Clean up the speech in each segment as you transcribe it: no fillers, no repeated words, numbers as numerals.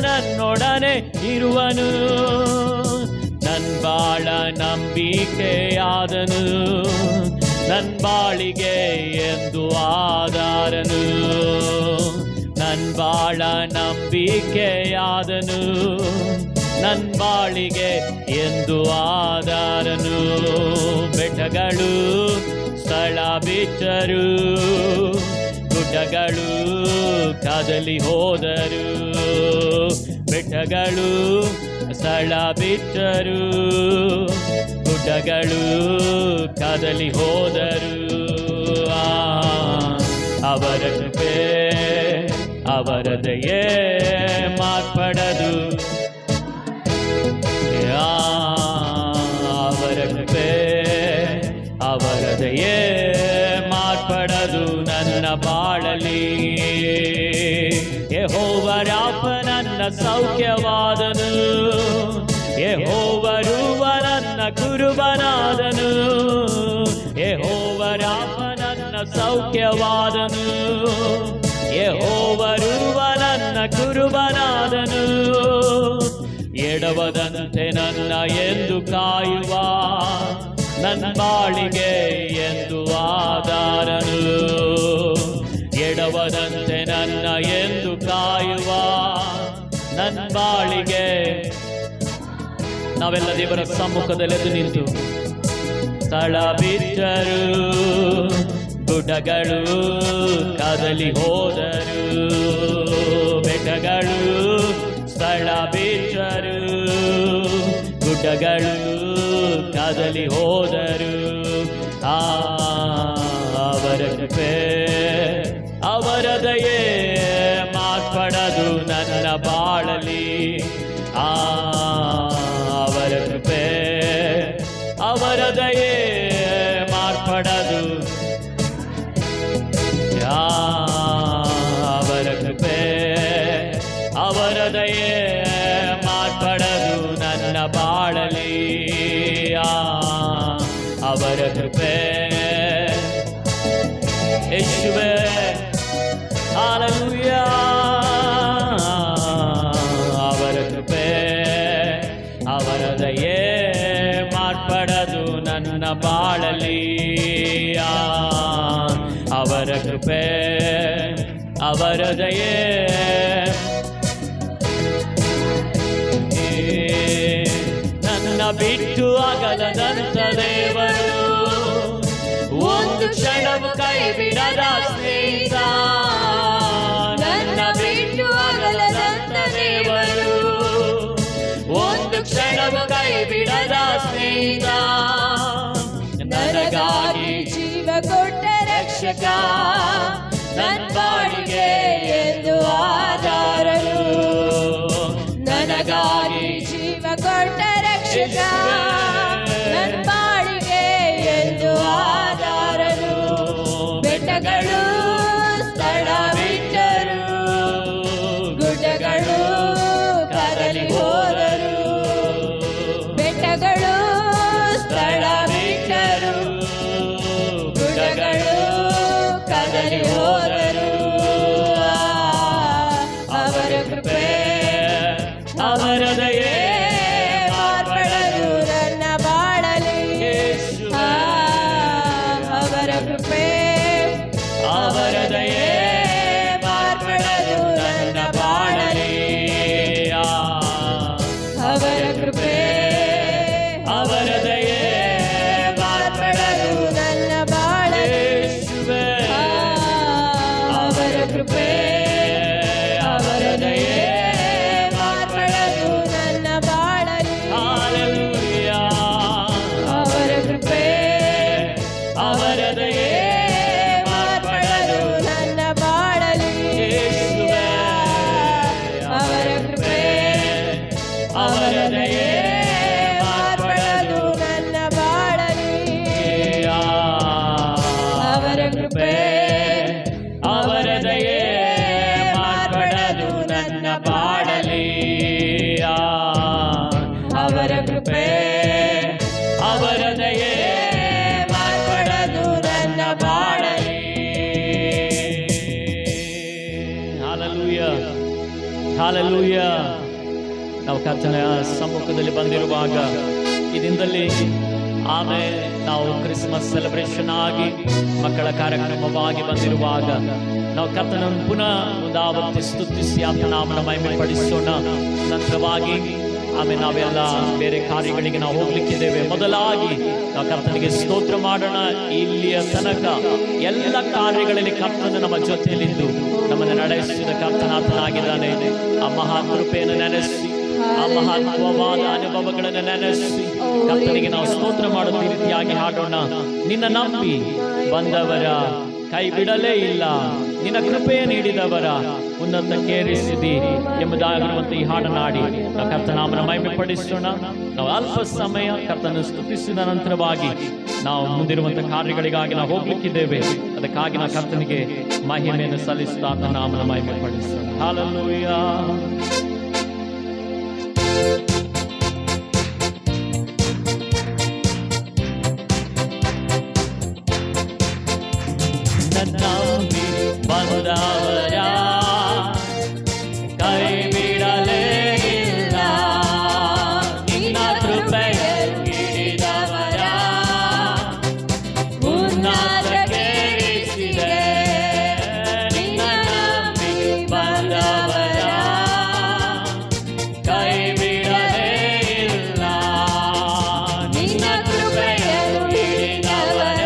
ನನ್ನೊಡನೆ ಇರುವನು. ನನ್ ಬಾಳ ನಂಬಿಕೆಯಾದನು, ನನ್ ಬಾಳಿಗೆ ಎಂದು ಆಧಾರನು. ನನ್ ಬಾಳ ನಂಬಿಕೆಯಾದನು, ನನ್ ಬಾಳಿಗೆ ಎಂದು ಆಧಾರನು. ಬೆಟ್ಟಗಳು ಸ್ಥಳ ಬಿಟ್ಟರು, ಗುಡ್ಡಗಳು ಕದಲಿ ಹೋದರು. ಬೆಟ್ಟಗಳು ಸ್ಥಳ ಬಿಟ್ಟರು, ಗುಡ್ಡಗಳು ಕದಲಿ ಹೋದರು. ಅವರ ಕೃಪೆ ಅವರ ದಯೆ ಮಾರ್ಪಡದು. ಅವರ ಕೃಪೆ ಅವರ ದಯೆ ಮಾರ್ಪಡದು ನನ್ನ ಬಾಳಲಿ. ಯೆಹೋವ ರಾಫ ನನ್ನ ಸೌಖ್ಯವಾದನು, ಯೆಹೋವ ರೂವ ನನ್ನ ಕುರುಬನಾದನು. ಯೆಹೋವ ರಾಫ ನನ್ನ ಸೌಖ್ಯವಾದನು, ಯೆಹೋವ ರೂವ ನನ್ನ ಕುರುಬನಾದನು. ಎಡವದಂತೆ ನನ್ನ ಎಂದು ಕಾಯುವ, ನನ್ನ ಬಾಳಿಗೆ ಎಂದು ಆಧಾರನು. ಎಡವದಂತೆ ನನ್ನ ಎಂದು ಕಾಯುವ, ನನ್ನ ಬಾಳಿಗೆ. ನಾವೆಲ್ಲ ದೇವರ ಸಮ್ಮುಖದಲ್ಲೆದ್ದು ನಿಂತು ಸ್ಥಳ ಬಿಟ್ಟರು, ಗುಡ್ಡಗಳು ಕದಲಿ ಹೋದರು. ಬೆಟ್ಟಗಳು ಸ್ಥಳ ಬಿಟ್ಟರು, ಗುಡ್ಡಗಳು ಕದಲಿ ಹೋದರು. ಅವರ ಕೃಪೆ ಅವರ ದಯೆ ಮಾರ್ಪಡದು ನನ್ನ ಬಾಳಲಿ. ಅವರ ಕೃಪೆ ಅವರ ದಯೆ ಮಾರ್ಪಡದು. ಅವರ ಕೃಪೆ ಅವರ ದಯೆ ಮಾರ್ಪಡದು ನನ್ನ ಬಾಳಲಿ. ಅವರ ಕೃಪೆ ಯೇಸುವೇ ಹಲ್ಲೆಲೂಯಾ. ಅವರ ಕೃಪೆ ಅವರ ದಯೆ ಮಾರ್ಪಡದು ನನ್ನ ಬಾಳಲಿ. ಅವರ ಕೃಪೆ ಅವರ ದಯೆ ನನ್ನ ಬಿಟ್ಟು ಅಗಲದಂತ ದೇವರು, ಒಂದು ಕ್ಷಣವು ಕೈ ಬಿಡದ ಸ್ನೇಹಿತ. ನನ್ನ ಬಿಟ್ಟು ಅಗಲದಂತ ದೇವರು, ಒಂದು ಕ್ಷಣವು ಕೈ ಬಿಡದ ಸ್ನೇಹಿತ. ನನಗಾಗಿ ಜೀವ ಕೊಟ್ಟ ರಕ್ಷಕ, ನನ್ನ ಬಾಳಿಗೆ ಎಂದು ಆಧಾರನು. ನನಗಾಗಿ ಜೀವ ಕೊಟ್ಟ ರಕ್ಷಕ, ನನ್ನ ಬಾಳಿಗೆ ಎಂದು ಆಧಾರನು. ಬೆಟ್ಟಗಳು ಸ್ಥಳ ಬಿಟ್ಟರು, ಗುಡ್ಡಗಳು ಕದಲಿ ಹೋದರು. ಬೆಟ್ಟಗಳು ಸ್ಥಳ ಬಿಟ್ಟರು, ಗುಡ್ಡಗಳು ಕದಲಿ ಹೋದರು. ಅವರ ಕೃಪೆ ಅವರ ದಯೆ ಮಾರ್ಪಡದು ನನ್ನ ಬಾಳಲಿ. ಅವರ ಕೃಪೆ ಅವರ ದಯೆ ಮಾರ್ಪಡದು ನನ್ನ ಬಾಳಲಿ. ಅವರ ಕೃಪೆ ಅವರ ದಯೆ ಮಾರ್ಪಡದು ನನ್ನ ಬಾಳಲಿ. ಅವರ ಕೃಪೆ ಅವರ ದಯೆ ಮಾರ್ಪಡದು ನನ್ನ ಬಾಳಲಿ. ಹಲ್ಲೆಲೂಯಾ. ಅವರ ಕೃಪೆ ಅವರ ದಯೆ ಮಾರ್ಪಡದು ನನ್ನ ಬಾಳಲಿ. ಅವರ ಕೃಪೆ ಅವರ ದಯೆ ಮಾರ್ಪಡದು ನನ್ನ ಬಾಳಲಿ. ಅವರ ಕೃಪೆ ಅವರ ದಯೆ ಮಾರ್ಪಡದು ನನ್ನ ಬಾಳಲಿ. ಅವರ ಕೃಪೆ ಅವರ ದಯೆ ಮಾರ್ಪಡದು ನನ್ನ ಬಾಳಲಿ. ಹಾಲೆಲೂಯ. ನಾವು ಕರ್ತನ ಸಮ್ಮುಖದಲ್ಲಿ ಬಂದಿರುವಾಗ ಈ ದಿನದಲ್ಲಿ ಆಮೇಲೆ ನಾವು ಕ್ರಿಸ್ಮಸ್ ಸೆಲೆಬ್ರೇಷನ್ ಆಗಿ ಮಕ್ಕಳ ಕಾರ್ಯಕ್ರಮವಾಗಿ ಬಂದಿರುವಾಗ ನಾವು ಕರ್ತನನ್ನು ಪುನಃ ಒಂದಾವರ್ತಿ ಸ್ತುತಿಸಿ ಆತನ ನಾಮನ ಮಹಿಮೆ ಪಡಿಸೋಣ. ನಂತರವಾಗಿ ಆಮೇಲೆ ನಾವೆಲ್ಲ ಬೇರೆ ಕಾರ್ಯಗಳಿಗೆ ನಾವು ಹೋಗ್ಲಿಕ್ಕಿದ್ದೇವೆ. ಮೊದಲಾಗಿ ನಾವು ಕರ್ತನಿಗೆ ಸ್ತೋತ್ರ ಮಾಡೋಣ. ಇಲ್ಲಿಯ ತನಕ ಎಲ್ಲ ಕಾರ್ಯಗಳಲ್ಲಿ ಕರ್ತನ ನಮ್ಮ ಜೊತೆಯಲ್ಲಿದ್ದು ನಮ್ಮನ್ನು ನಡೆಸಿದ ಕರ್ತನಾಥನಾಗಿದ್ದಾನೆ. ಆ ಮಹಾನ್ ಕೃಪೆಯನ್ನು ನೆನೆಸಿ, ಆ ಮಹತ್ವವಾದ ಅನುಭವಗಳನ್ನು ನೆನೆಸಿ ಕರ್ತನಿಗೆ ನಾವು ಸ್ತೋತ್ರ ಮಾಡುವ ರೀತಿಯಾಗಿ ಹಾಡೋಣ. ನಿನ್ನ ನಂಬಿ ಬಂದವರ ಕೈ ಬಿಡಲೇ ಇಲ್ಲ, ನಿನ್ನ ಕೃಪೆಯ ನೀಡಿದವರ ಉನ್ನತಕ್ಕೇರಿಸಿದಿ ಎಂಬುದಾಗಿರುವಂತೆ ಈ ಹಾಡನ್ನು ಹಾಡಿ ನಾವು ಕರ್ತನಾಮನ ಮಹಿಮೆ ಪಡಿಸೋಣ. ನಾವು ಅಲ್ಪ ಸಮಯ ಕರ್ತನ ಸ್ತುತಿಸಿದ ನಂತರವಾಗಿ ನಾವು ಮುಂದಿರುವಂತಹ ಕಾರ್ಯಗಳಿಗಾಗಿ ನಾವು ಹೋಗ್ಲಿಕ್ಕಿದ್ದೇವೆ. ಅದಕ್ಕಾಗಿ ನಾವು ಕರ್ತನಿಗೆ ಮಹಿಮೆಯನ್ನು ಸಲ್ಲಿಸುತ್ತಾ ಆತನ ನಾಮನ ಮಹಿಮೆ ಪಡಿಸೋಣ. ಹಲ್ಲೆಲೂಯ. ಬಂದವರ ಕೈ ಬಿಡಲೇ ಇಲ್ಲ, ನಿನ್ನ ಕೃಪೆಯ ಹಿಡಿದವರ ಉನ್ನತಕ್ಕೇರಿಸಿದೆ. ನಿನ್ನ ನಂಬಿ ಬಂದವರ ಕೈ ಬಿಡಲೇ ಇಲ್ಲ, ನಿನ್ನ ಕೃಪೆಯ ಹಿಡಿದವರ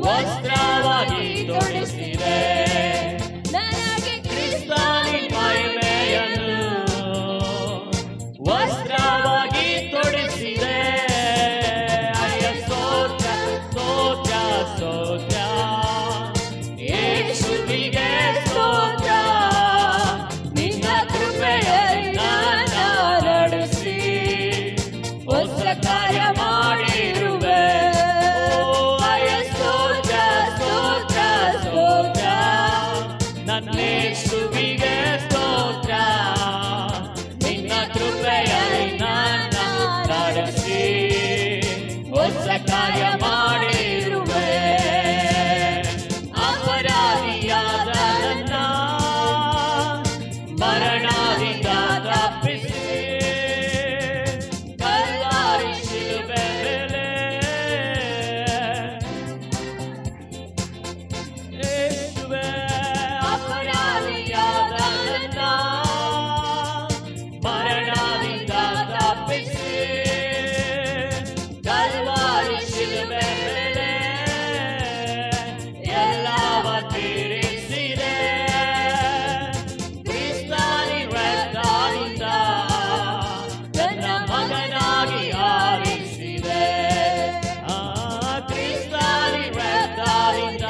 ವಸ್ತ್ರವಾಗಿ ತೊಡಿಸಿದೆ. ನನಗೆ ಕ್ರಿಸ್ತನ ಮಹಿಮೆಯನ್ನು ವಸ್ತ್ರವಾಗಿ ತೊಡಿಸಿದೆ. ಅಯ್ಯ ಸ್ತೋತ್ರ ಸ್ತೋತ್ರ ಸ್ತೋತ್ರ, ಯೇಸುವಿಗೆ ಸ್ತೋತ್ರ. ನಿನ್ನ ಕೃಪೆಯಲ್ಲಿ ನನ್ನ ನಡೆಸಿ ಹೊಸ ಕಾರ್ಯ ಮಾಡಿರುವೆ. ಯೇಸುವಿಗೆ ಸ್ತೋತ್ರ, ನಿನ್ನ ಕೃಪೆಯಲ್ಲಿ ನನ್ನ ನಡೆಸಿ ಹೊಸ ಕಾರ್ಯ ಮಾಡಿರುವೆ. ಅಪರಾಧಿಯಾದ ನನ್ನ ಮರಣದಿಂದ ತಪ್ಪಿಸಿ ಕಲ್ವಾರಿ ಶಿಲುಬೆ ಮೇಲೆ ಯೇಸುವೇ ಮರಣದಿಂದ ತಪ್ಪಿಸಿ ಕಲ್ವಾರಿ ಶಿಲುಬೆ ಮೇಲೆ ಎಲ್ಲವ ತೀರಿಸಿದೆ. ಕ್ರಿಸ್ತನ ರಕ್ತದಿಂದ ನನ್ನ ಮಗನಾಗಿ ಆರಿಸಿದೆ. ಕ್ರಿಸ್ತನ ರಕ್ತದಿಂದ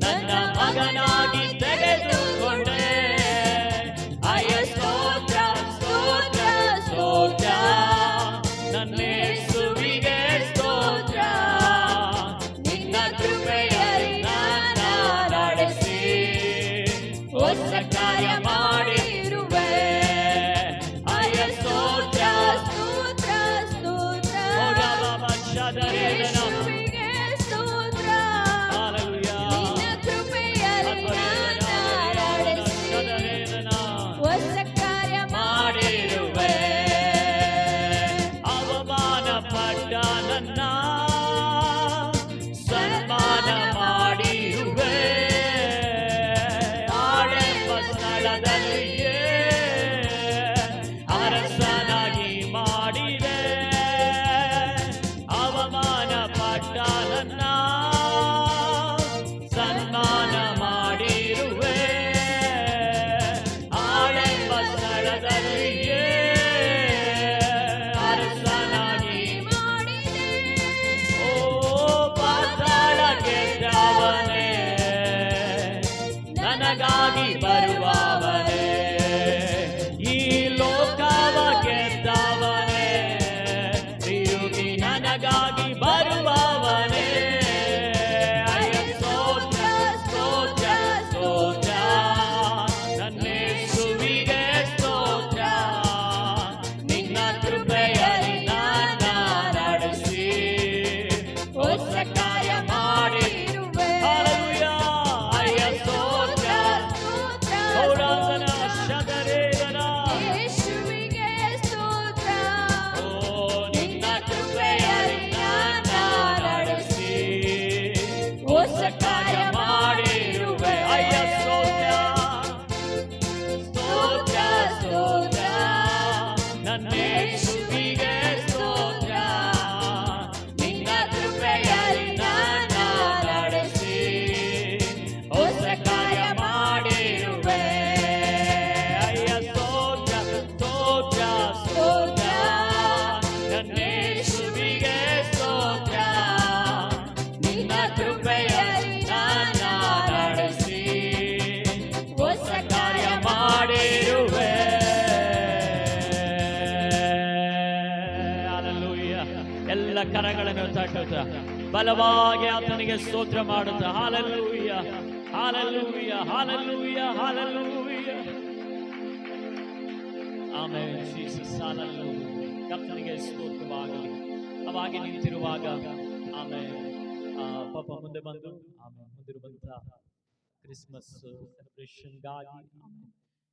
ನನ್ನ ಮಗನಾಗಿ ತೆಗೆದುಕೊಂಡೆ. ಅಯ್ಯ ಸ್ತೋತ್ರ ಸ್ತೋತ್ರ ಸ್ತೋತ್ರ, ನನ್ನ ಯೇಸುವಿಗೆ ಸ್ತೋತ್ರ. ನಿನ್ನ ಕೃಪೆಯಲ್ಲಿ ನನ್ನ ನಡೆಸಿ ಹೊಸ ಕಾರ್ಯ ಮಾಡಿರುವೆ. ಅಯ್ಯ ಸ್ತೋತ್ರ ಸ್ತೋತ್ರ ಸ್ತೋತ್ರ, ಯೇಸುವಿಗೆ ಸ್ತೋತ್ರ. ನಿನ್ನ ಕೃಪೆಯಲ್ಲಿ ನನ್ನ ಬಲವಾಗಿ ಆತನಿಗೆ ಸ್ತೋತ್ರ ಮಾಡುತ್ತಾ hallelujah, hallelujah, hallelujah, hallelujah. Amen Jesus, hallelujah. ಕರ್ತನಿಗೆ ಸ್ತೋತ್ರವಾಗಲಿ. ಅವಾಗಿ ನಿಂತಿರುವಾಗ ಆಮೇಲೆ ಪಾಪ ಮುಂದೆ ಬಂದು ಆಮೇಲೆ ಮುಂದಿರುವಂತ ಕ್ರಿಸ್ಮಸ್ ಸೆಲೆಬ್ರೇಷನ್ಗಾಗಿ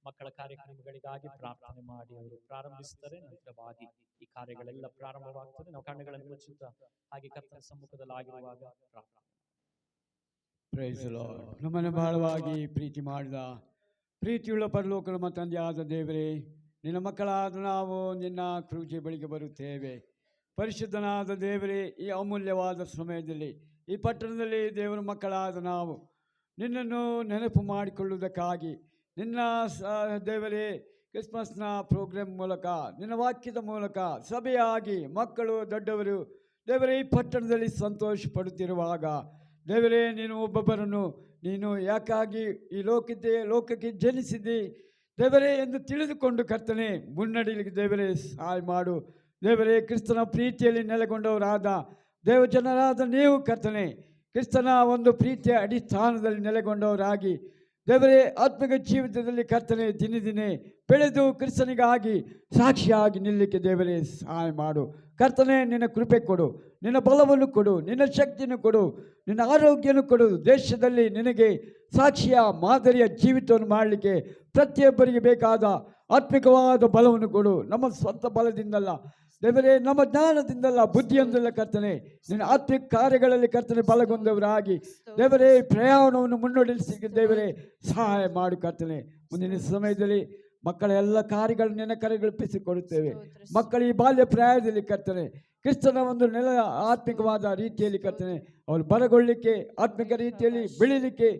ಮಕ್ಕಳ ಕಾರ್ಯಕ್ರಮಗಳಿಗಾಗಿ ಪ್ರಾರ್ಥನೆ ಮಾಡಿ ಅವರು ಪ್ರಾರಂಭಿಸ್ತಾರೆ. ನಂತರವಾಗಿ ಈ ಕಾರ್ಯಗಳೆಲ್ಲ ಪ್ರಾರಂಭವಾಗ್ತದೆ. ನಾವು ಕಣ್ಣುಗಳನ್ನು ಮುಚ್ಚುತ್ತಾ ಹಾಗೆ ಕರ್ತನ ಸಮ್ಮುಖದಲ್ಲಿ ಆಗಿರುವಾಗ ಪ್ರಾರ್ಥನೆ. Praise the Lord. ನಮ್ಮನ್ನು ಬಹಳವಾಗಿ ಪ್ರೀತಿ ಮಾಡಿದ ಪ್ರೀತಿಯುಳ್ಳ ಪರಲೋಕ ನಮ್ಮ ತಂದೆಯಾದ ದೇವರೇ, ನಿನ್ನ ಮಕ್ಕಳಾದ ನಾವು ನಿನ್ನ ಕೃಪೆಯ ಬಳಿಗೆ ಬರುತ್ತೇವೆ. ಪರಿಶುದ್ಧನಾದ ದೇವರೇ, ಈ ಅಮೂಲ್ಯವಾದ ಸಮಯದಲ್ಲಿ ಈ ಪಟ್ಟಣದಲ್ಲಿ ದೇವರ ಮಕ್ಕಳಾದ ನಾವು ನಿನ್ನನ್ನು ನೆನಪು ಮಾಡಿಕೊಳ್ಳುವುದಕ್ಕಾಗಿ ನಿನ್ನ ದೇವರೇ ಕ್ರಿಸ್ಮಸ್ನ ಪ್ರೋಗ್ರಾಮ್ ಮೂಲಕ ನಿನ್ನ ವಾಕ್ಯದ ಮೂಲಕ ಸಭೆಯಾಗಿ ಮಕ್ಕಳು ದೊಡ್ಡವರು ದೇವರೇ ಈ ಪಟ್ಟಣದಲ್ಲಿ ಸಂತೋಷ ಪಡುತ್ತಿರುವಾಗ ದೇವರೇ, ನೀನು ಒಬ್ಬೊಬ್ಬರನ್ನು ನೀನು ಯಾಕಾಗಿ ಈ ಲೋಕಕ್ಕೆ ಜನಿಸಿದ್ದಿ ದೇವರೇ ಎಂದು ತಿಳಿದುಕೊಂಡು ಕರ್ತನೆ ಮುನ್ನಡೆಯಲಿಕ್ಕೆ ದೇವರೇ ಸಹಾಯ ಮಾಡು. ದೇವರೇ, ಕ್ರಿಸ್ತನ ಪ್ರೀತಿಯಲ್ಲಿ ನೆಲೆಗೊಂಡವರಾದ ದೇವಜನರಾದ ನೀವು ಕರ್ತನೆ ಕ್ರಿಸ್ತನ ಒಂದು ಪ್ರೀತಿಯ ಅಡಿಸ್ಥಾನದಲ್ಲಿ ನೆಲೆಗೊಂಡವರಾಗಿ ದೇವರೇ ಆತ್ಮಿಕ ಜೀವಿತದಲ್ಲಿ ಕರ್ತನೆ ದಿನೇ ದಿನೇ ಬೆಳೆದು ಕ್ರಿಸ್ತನಿಗಾಗಿ ಸಾಕ್ಷಿಯಾಗಿ ನಿಲ್ಲಕ್ಕೆ ದೇವರೇ ಸಹಾಯ ಮಾಡು. ಕರ್ತನೆ, ನಿನ್ನ ಕೃಪೆ ಕೊಡು, ನಿನ್ನ ಬಲವನ್ನು ಕೊಡು, ನಿನ್ನ ಶಕ್ತಿಯನ್ನು ಕೊಡು, ನಿನ್ನ ಆರೋಗ್ಯವನ್ನು ಕೊಡು. ದೇಶದಲ್ಲಿ ನಿನಗೆ ಸಾಕ್ಷಿಯ ಮಾದರಿಯ ಜೀವಿತವನ್ನು ಮಾಡಲಿಕ್ಕೆ ಪ್ರತಿಯೊಬ್ಬರಿಗೆ ಬೇಕಾದ ಆತ್ಮಿಕವಾದ ಬಲವನ್ನು ಕೊಡು. ನಮ್ಮ ಸ್ವಂತ ಬಲದಿಂದಲ್ಲ ದೇವರೇ, ನಮ್ಮ ಜ್ಞಾನದಿಂದಲ್ಲ, ಬುದ್ಧಿಯೊಂದಲ್ಲ ಕರ್ತನೆ, ನಿನ್ನ ಆತ್ಮಿಕ ಕಾರ್ಯಗಳಲ್ಲಿ ಕರ್ತನೆ ಬಲಗೊಂಡವರಾಗಿ ದೇವರೇ ಪ್ರಯಾಣವನ್ನು ಮುನ್ನಡೆಸಲಿಕ್ಕೆ ದೇವರೇ ಸಹಾಯ ಮಾಡು ಕರ್ತನೆ. ಮುಂದಿನ ಸಮಯದಲ್ಲಿ ಮಕ್ಕಳ ಎಲ್ಲ ಕಾರ್ಯಗಳನ್ನು ನಿನ್ನ ಕರೆಗೊಳಿಸಿಕೊಡುತ್ತೇವೆ. ಮಕ್ಕಳ ಈ ಬಾಲ್ಯ ಪ್ರಾಯದಲ್ಲಿ ಕರ್ತನೆ ಕ್ರಿಸ್ತನ ಒಂದು ನೆಲ ಆತ್ಮಿಕವಾದ ರೀತಿಯಲ್ಲಿ ಕರ್ತನೆ ಅವರು ಬಲಗೊಳ್ಳಲಿಕ್ಕೆ, ಆತ್ಮಿಕ ರೀತಿಯಲ್ಲಿ ಬೆಳೀಲಿಕ್ಕೆ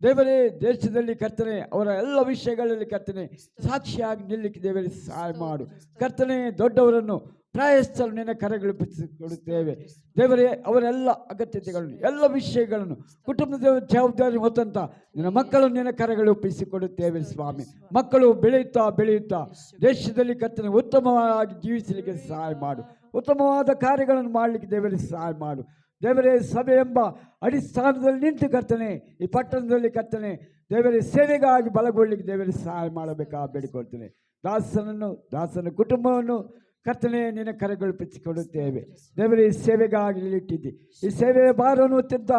ದೇವರೇ ದೇಶದಲ್ಲಿ ಕರ್ತನೆ ಅವರ ಎಲ್ಲ ವಿಷಯಗಳಲ್ಲಿ ಕರ್ತನೆ ಸಾಕ್ಷಿಯಾಗಿ ನಿಲ್ಲಲಿಕ್ಕೆ ದೇವರೇ ಸಹಾಯ ಮಾಡು ಕರ್ತನೆ. ದೊಡ್ಡವರನ್ನು ಪ್ರಾಯಸ್ಥರು ನಿನ್ನ ಕರೆಗೊಳಿಸಿಕೊಡುತ್ತೇವೆ ದೇವರೇ. ಅವರೆಲ್ಲ ಅಗತ್ಯತೆಗಳನ್ನು ಎಲ್ಲ ವಿಷಯಗಳನ್ನು ಕುಟುಂಬದ ಜವಾಬ್ದಾರಿ ಹೊತ್ತಂತ ನಿನ್ನ ಮಕ್ಕಳನ್ನು ನಿನ್ನ ಕರೆಗಳು ಒಪ್ಪಿಸಿಕೊಡುತ್ತೇವೆ ಸ್ವಾಮಿ. ಮಕ್ಕಳು ಬೆಳೆಯುತ್ತಾ ದೇಶದಲ್ಲಿ ಕರ್ತನೆ ಉತ್ತಮವಾಗಿ ಜೀವಿಸಲಿಕ್ಕೆ ಸಹಾಯ ಮಾಡು. ಉತ್ತಮವಾದ ಕಾರ್ಯಗಳನ್ನು ಮಾಡಲಿಕ್ಕೆ ದೇವರೇ ಸಹಾಯ ಮಾಡು ದೇವರೇ. ಸಭೆ ಎಂಬ ಅಡಿಸ್ಥಾನದಲ್ಲಿ ನಿಂತು ಕರ್ತನೆ ಈ ಪಟ್ಟಣದಲ್ಲಿ ಕರ್ತನೆ ದೇವರೇ ಸೇವೆಗಾಗಿ ಬಲಗೊಳ್ಳಲಿಕ್ಕೆ ದೇವರೇ ಸಹಾಯ ಮಾಡಬೇಕಾ ಬೇಡಿಕೊಳ್ತೇನೆ. ದಾಸನ ಕುಟುಂಬವನ್ನು ಕರ್ತನೆ ನಿನ್ನ ಕರೆಗೊಳಿಸಿಕೊಡುತ್ತೇವೆ ದೇವರೇ. ಈ ಸೇವೆಗಾಗಿ ಇಟ್ಟಿದ್ದಿ, ಈ ಸೇವೆಯ ಭಾರವನ್ನು ಹೊತ್ತಿದ್ದ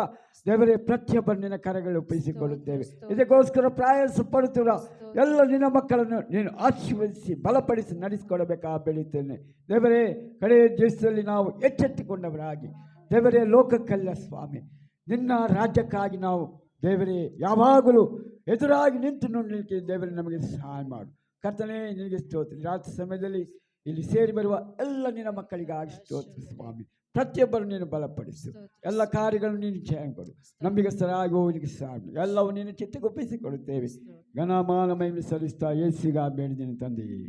ದೇವರೇ ಪ್ರತಿಯೊಬ್ಬರು ನಿನ್ನ ಕರೆಗಳು ಒಪ್ಪಿಸಿಕೊಳ್ಳುತ್ತೇವೆ. ಇದಕ್ಕೋಸ್ಕರ ಪ್ರಯಾಸ ಪಡುತ್ತಿರುವ ಎಲ್ಲ ನಿನ್ನ ಮಕ್ಕಳನ್ನು ನೀನು ಆಶೀರ್ವದಿಸಿ ಬಲಪಡಿಸಿ ನಡೆಸಿಕೊಡಬೇಕಾ ಬೆಳೆಯುತ್ತೇನೆ ದೇವರೇ. ಕಡೆಯ ದಿವಸದಲ್ಲಿ ನಾವು ಎಚ್ಚೆತ್ತುಕೊಂಡವರಾಗಿ ದೇವರೇ ಲೋಕಕ್ಕಲ್ಲ ಸ್ವಾಮಿ, ನಿನ್ನ ರಾಜ್ಯಕ್ಕಾಗಿ ನಾವು ದೇವರೇ ಯಾವಾಗಲೂ ಎದುರಾಗಿ ನಿಂತು ನೋಡಲಿಕ್ಕೆ ದೇವರೇ ನಮಗೆ ಸಹಾಯ ಮಾಡು ಕರ್ತನೆ. ನಿನಗೆ ಸ್ತೋತ್ರ. ರಾತ್ರಿ ಸಮಯದಲ್ಲಿ ಇಲ್ಲಿ ಸೇರಿ ಬರುವ ಎಲ್ಲ ನಿನ್ನ ಮಕ್ಕಳಿಗಾಗಿ ಸ್ತೋತ್ರ ಸ್ವಾಮಿ. ಪ್ರತಿಯೊಬ್ಬರು ನೀನು ಬಲಪಡಿಸು, ಎಲ್ಲ ಕಾರ್ಯಗಳನ್ನು ನೀನು ಜಯ ಕೊಡು, ನಂಬಿಗಸ್ತರಾಗಿ ಹೋಗಲಿಕ್ಕೆ ಸಹಾಯ ಎಲ್ಲವೂ ನೀನು ಚಿತ್ತಗೊಪ್ಪಿಸಿಕೊಡುತ್ತೇವೆ. ಘನಮಾನ ಮಹಿಮೆ ಸಲ್ಲಿಸ್ತಾ ಯೇಸುವಿಗೆ ಬೇಡಿದೆನು ತಂದೆಯೇ.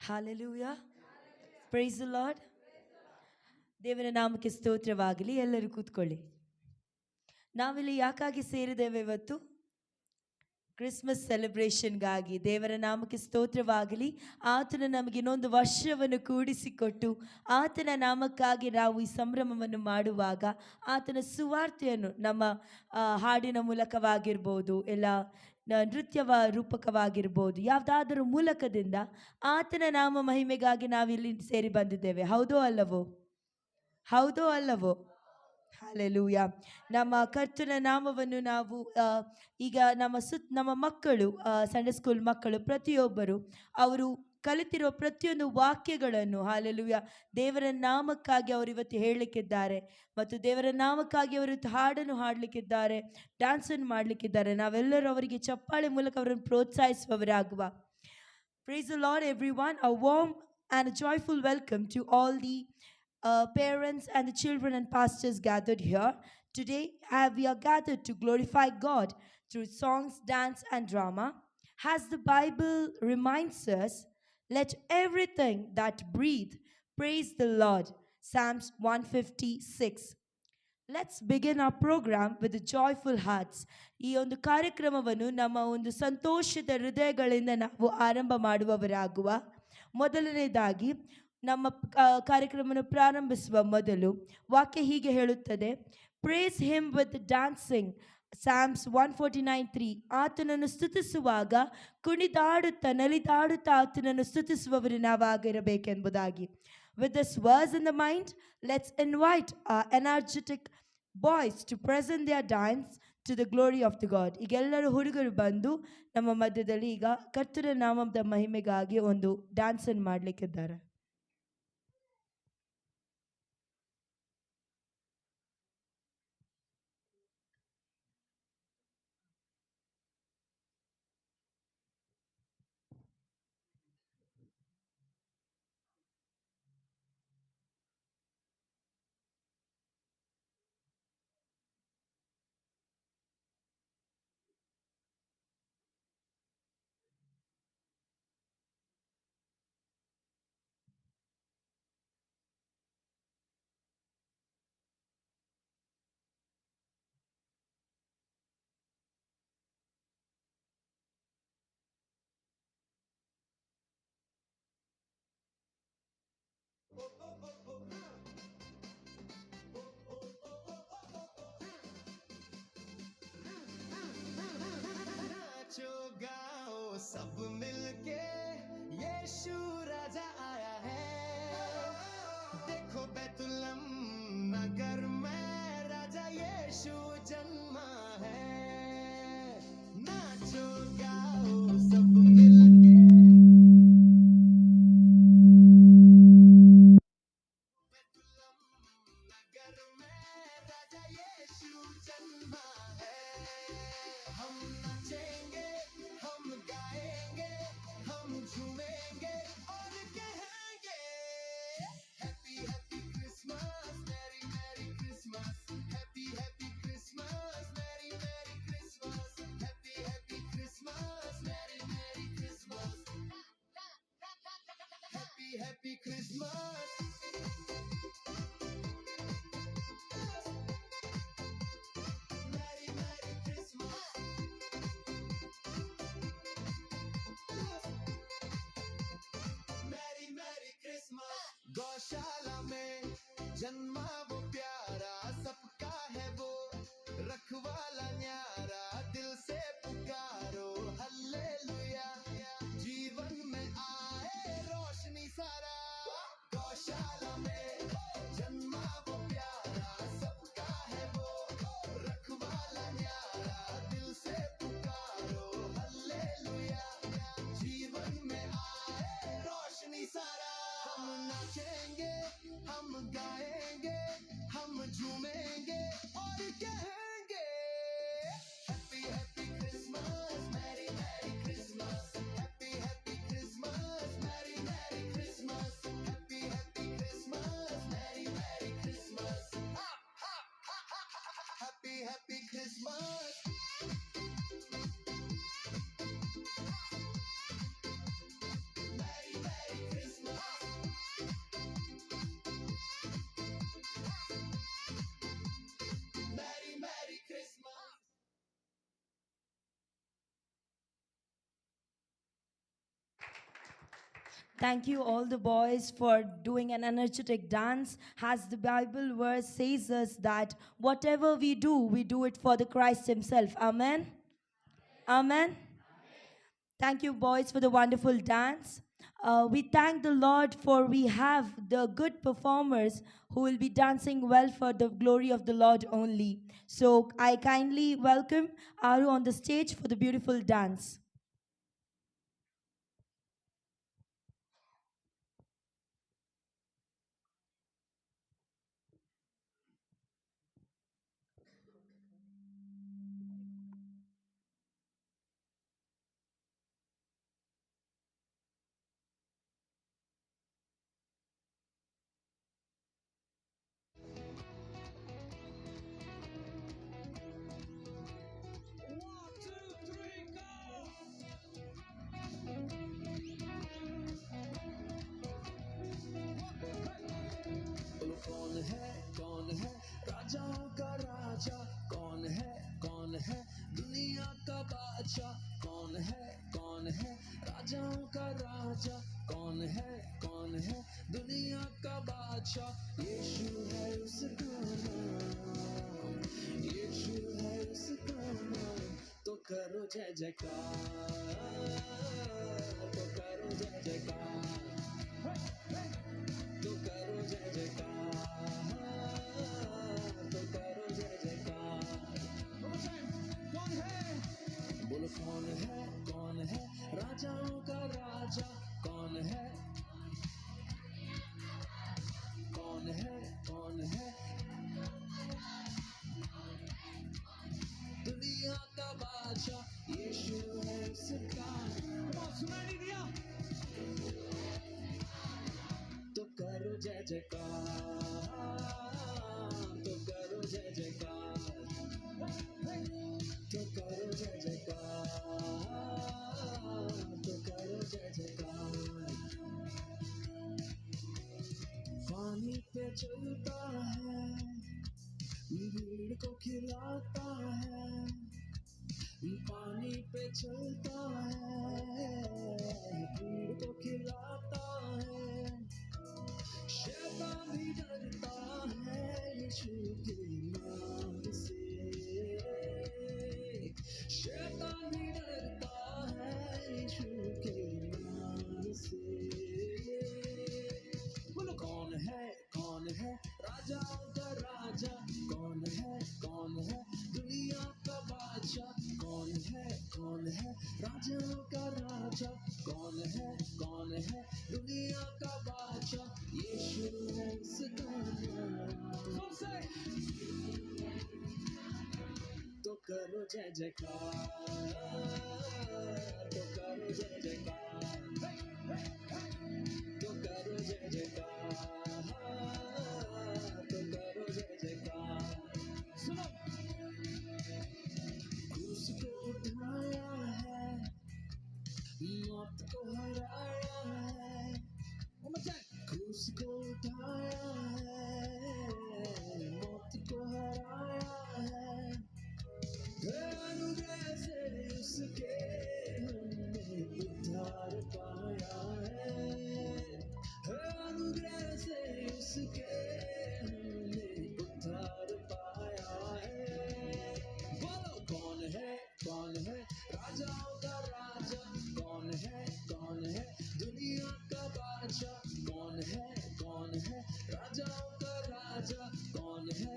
Hallelujah. Praise the Lord. ದೇವರ ನಾಮಕ್ಕೆ ಸ್ತೋತ್ರವಾಗಲಿ. ಎಲ್ಲರೂ ಕೂತ್ಕೊಳ್ಳಿ. ನಾವಿಲ್ಲಿ ಯಾಕಾಗಿ ಸೇರಿದ್ದೇವೆ ಇವತ್ತು? ಕ್ರಿಸ್ಮಸ್ ಸೆಲೆಬ್ರೇಷನ್ಗಾಗಿ. ದೇವರ ನಾಮಕ್ಕೆ ಸ್ತೋತ್ರವಾಗಲಿ. ಆತನ ನಮಗೆ ಇನ್ನೊಂದು ವರ್ಷವನ್ನು ಕೂಡಿಸಿಕೊಟ್ಟು ಆತನ ನಾಮಕ್ಕಾಗಿ ನಾವು ಈ ಸಂಭ್ರಮವನ್ನು ಮಾಡುವಾಗ ಆತನ ಸುವಾರ್ತೆಯನ್ನು ನಮ್ಮ ಹಾಡಿನ ಮೂಲಕವಾಗಿರ್ಬೋದು, ಎಲ್ಲ ನೃತ್ಯವ ರೂಪಕವಾಗಿರ್ಬೋದು, ಯಾವುದಾದರೂ ಮೂಲಕದಿಂದ ಆತನ ನಾಮ ಮಹಿಮೆಗಾಗಿ ನಾವಿಲ್ಲಿ ಸೇರಿ ಬಂದಿದ್ದೇವೆ. ಹೌದೋ ಅಲ್ಲವೋ? ಹೌದೋ ಅಲ್ಲವೋ? ಹಲ್ಲೆಲೂಯ. ನಮ್ಮ ಕರ್ತನ ನಾಮವನ್ನು ನಾವು ಈಗ ನಮ್ಮ ಮಕ್ಕಳು, ಸಂಡೇ ಸ್ಕೂಲ್ ಮಕ್ಕಳು ಪ್ರತಿಯೊಬ್ಬರು ಅವರು ಕಲಿತಿರುವ ಪ್ರತಿಯೊಂದು ವಾಕ್ಯಗಳನ್ನು ಹಲ್ಲೆಲೂಯ ದೇವರ ನಾಮಕ್ಕಾಗಿ ಅವರು ಇವತ್ತು ಹೇಳಲಿಕ್ಕಿದ್ದಾರೆ ಮತ್ತು ದೇವರ ನಾಮಕ್ಕಾಗಿ ಅವರು ಹಾಡನ್ನು ಹಾಡಲಿಕ್ಕಿದ್ದಾರೆ, ಡ್ಯಾನ್ಸನ್ನು ಮಾಡಲಿಕ್ಕಿದ್ದಾರೆ. ನಾವೆಲ್ಲರೂ ಅವರಿಗೆ ಚಪ್ಪಾಳೆ ಮೂಲಕ ಅವರನ್ನು ಪ್ರೋತ್ಸಾಹಿಸುವವರಾಗುವ. Praise the Lord everyone. A warm and a joyful welcome to all the parents and the children and pastors gathered here. Today we are gathered to glorify God through songs, dance and drama. As the Bible reminds us, let everything that breathe praise the Lord. Psalms 156. Let's begin our program with joyful hearts. ಈ ಒಂದು ಕಾರ್ಯಕ್ರಮವನ್ನು ನಮ್ಮ ಒಂದು ಸಂತೋಷದ ಹೃದಯಗಳಿಂದ ನಾವು ಆರಂಭ ಮಾಡುವವರಾಗುವ. ಮೊದಲನೇದಾಗಿ ನಮ್ಮ ಕಾರ್ಯಕ್ರಮವನ್ನು ಪ್ರಾರಂಭಿಸುವ ಮೊದಲು ವಾಕ್ಯ ಹೀಗೆ ಹೇಳುತ್ತದೆ, praise him with dancing. Psalms 149:3. ಆತನನ್ನು ಸ್ತುತಿಸುವಾಗ ಕುಣಿದಾಡುತ್ತಾ ನಲಿದಾಡುತ್ತಾ ಆತನನ್ನು ಸ್ತುತಿಸುವವರು ನಾವಾಗಿರಬೇಕೆಂಬುದಾಗಿ. With this verse in the mind, let's invite our energetic boys to present their dance to the glory of the God. ಈಗೆಲ್ಲರೂ ಹುಡುಗರು ಬಂದು ನಮ್ಮ ಮಧ್ಯದಲ್ಲಿ ಈಗ ಕರ್ತನ ನಾಮದ ಮಹಿಮೆಗಾಗಿ ಒಂದು ಡ್ಯಾನ್ಸ್ ಅನ್ನು ಮಾಡಲಿಕ್ಕಿದ್ದಾರೆ. नाचो गाओ सब मिलके, यीशु राजा आया है. देखो बैतुलम नगर में राजा यीशु जन्मा है. नाचो गाओ सब मिलके, बैतुलम नगर में राजा यीशु जन्मा है. हम नाचेंगे, हम गाएंगे, हम झूमेंगे और कहेंगे happy happy Christmas, merry merry Christmas. Happy happy Christmas, merry merry Christmas. Happy happy Christmas, merry merry Christmas. Happy happy Christmas. Merry merry Christmas. Merry merry Christmas. गौशाला में जन्मा वो प्यारा, सबका है वो रखवाला न्यारा. दिल से पुकारो हल्लेलुया, जीवन में आए रोशनी सारा. गौशाला में जन्मा वो प्यारा, सबका है वो रखवाला न्यारा. दिल से पुकारो हल्लेलुया, जीवन में आए रोशनी सारा. हम नाचेंगे, हम गाएंगे, हम झूमेंगे और कहेंगे happy happy Christmas, merry merry Christmas. Happy happy Christmas, merry merry Christmas. Happy happy Christmas, merry merry Christmas. Happy happy Christmas. Merry merry Christmas. Merry merry Christmas. Thank you all the boys for doing an energetic dance. As the Bible verse says us that whatever we do it for the Christ himself. Amen. Amen. Thank you boys for the wonderful dance. We thank the Lord for we have the good performers who will be dancing well for the glory of the Lord only. So I kindly welcome Aru on the stage for the beautiful dance. बादशाह यीशु है उसका नाम, यीशु है उसका नाम। तो करो जय जयकार, तो करो जय जयकार, तो करो जय जयकार, तो करो जय जयकार। कौन है? बोलो कौन है राजाओं का राजा? कौन है? कौन है? कौन है? दुनिया का बादशाह यीशु है उसका। सुना नहीं दिया? तो करो जय जयकार, तो करो जय जयकार, तो करो जय जयकार, तो करो जय जयकार। पानी पे चलता है, भीड़ को खिलाता है, पानी पे चलता है, भीड़ को खिलाता है। शैतान भी डरता है यीशु के नाम से, शैतान भी डरता है यीशु के नाम से। बोलो कौन है राजाओं का राजा? कौन है दुनिया का बादशाह? कौन है राजाओं का राजा? कौन है दुनिया का बादशाह? यीशु है उसका नाम। तो करो जय जयकार, तो करो जय जयकार, तो करो जय जयकार, तो करो जय जयकार। सुनो, क्रूस को उठाया है, मौत को हराया है, क्रूस को उठाया है, मौत को हराया है। अनुग्रह से उसके हमने उद्धार पाया है, अनुग्रह से उसके हमने उद्धार पाया है। बोलो कौन है राजाओं का राजा? कौन है दुनिया का बादशाह? कौन है राजाओं का राजा? कौन है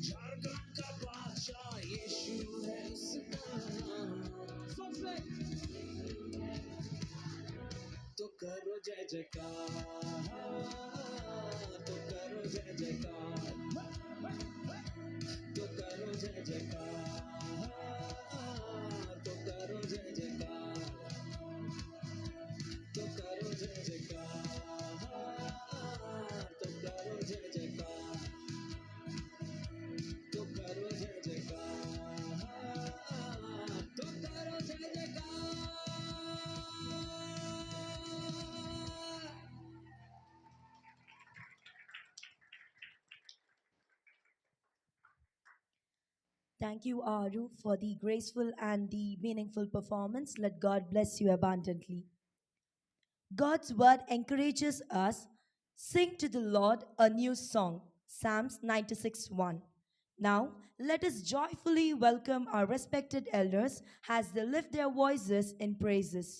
झारखंड का बादशाह? यीशु है उसका नाम। सबसे तो करो जय जयकार, तो करो जय जयकार, तो करो जय जयकार, तो करो जय जयकार, तो करो जय जयकार, तो करो जय जयकार, तो करो जय जयकार, तो करो जय जयकार। Thank you, Aru, for the graceful and the meaningful performance. Let God bless you abundantly. God's word encourages us sing to the Lord a new song. Psalms 96:1. Now, let us joyfully welcome our respected elders as they lift their voices in praises.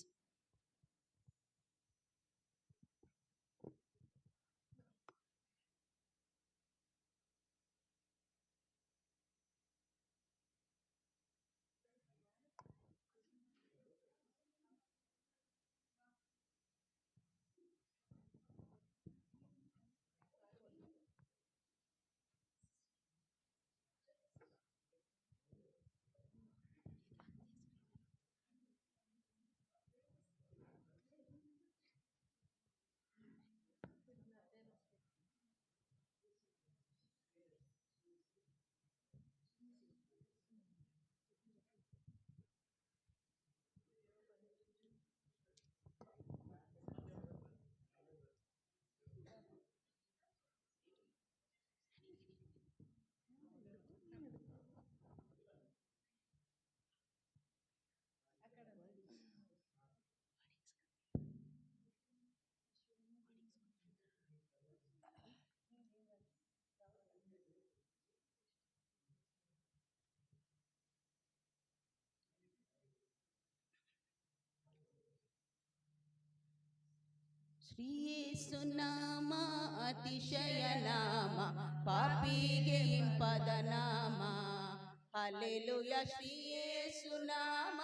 ಶ್ರೀಯೇಸು ನಾಮ ಅತಿಶಯ ನಾಮ, ಪಾಪಿಗೆ ಇಂಪದ ನಾಮ. Hallelujah. ಶ್ರೀಯೇಸು ನಾಮ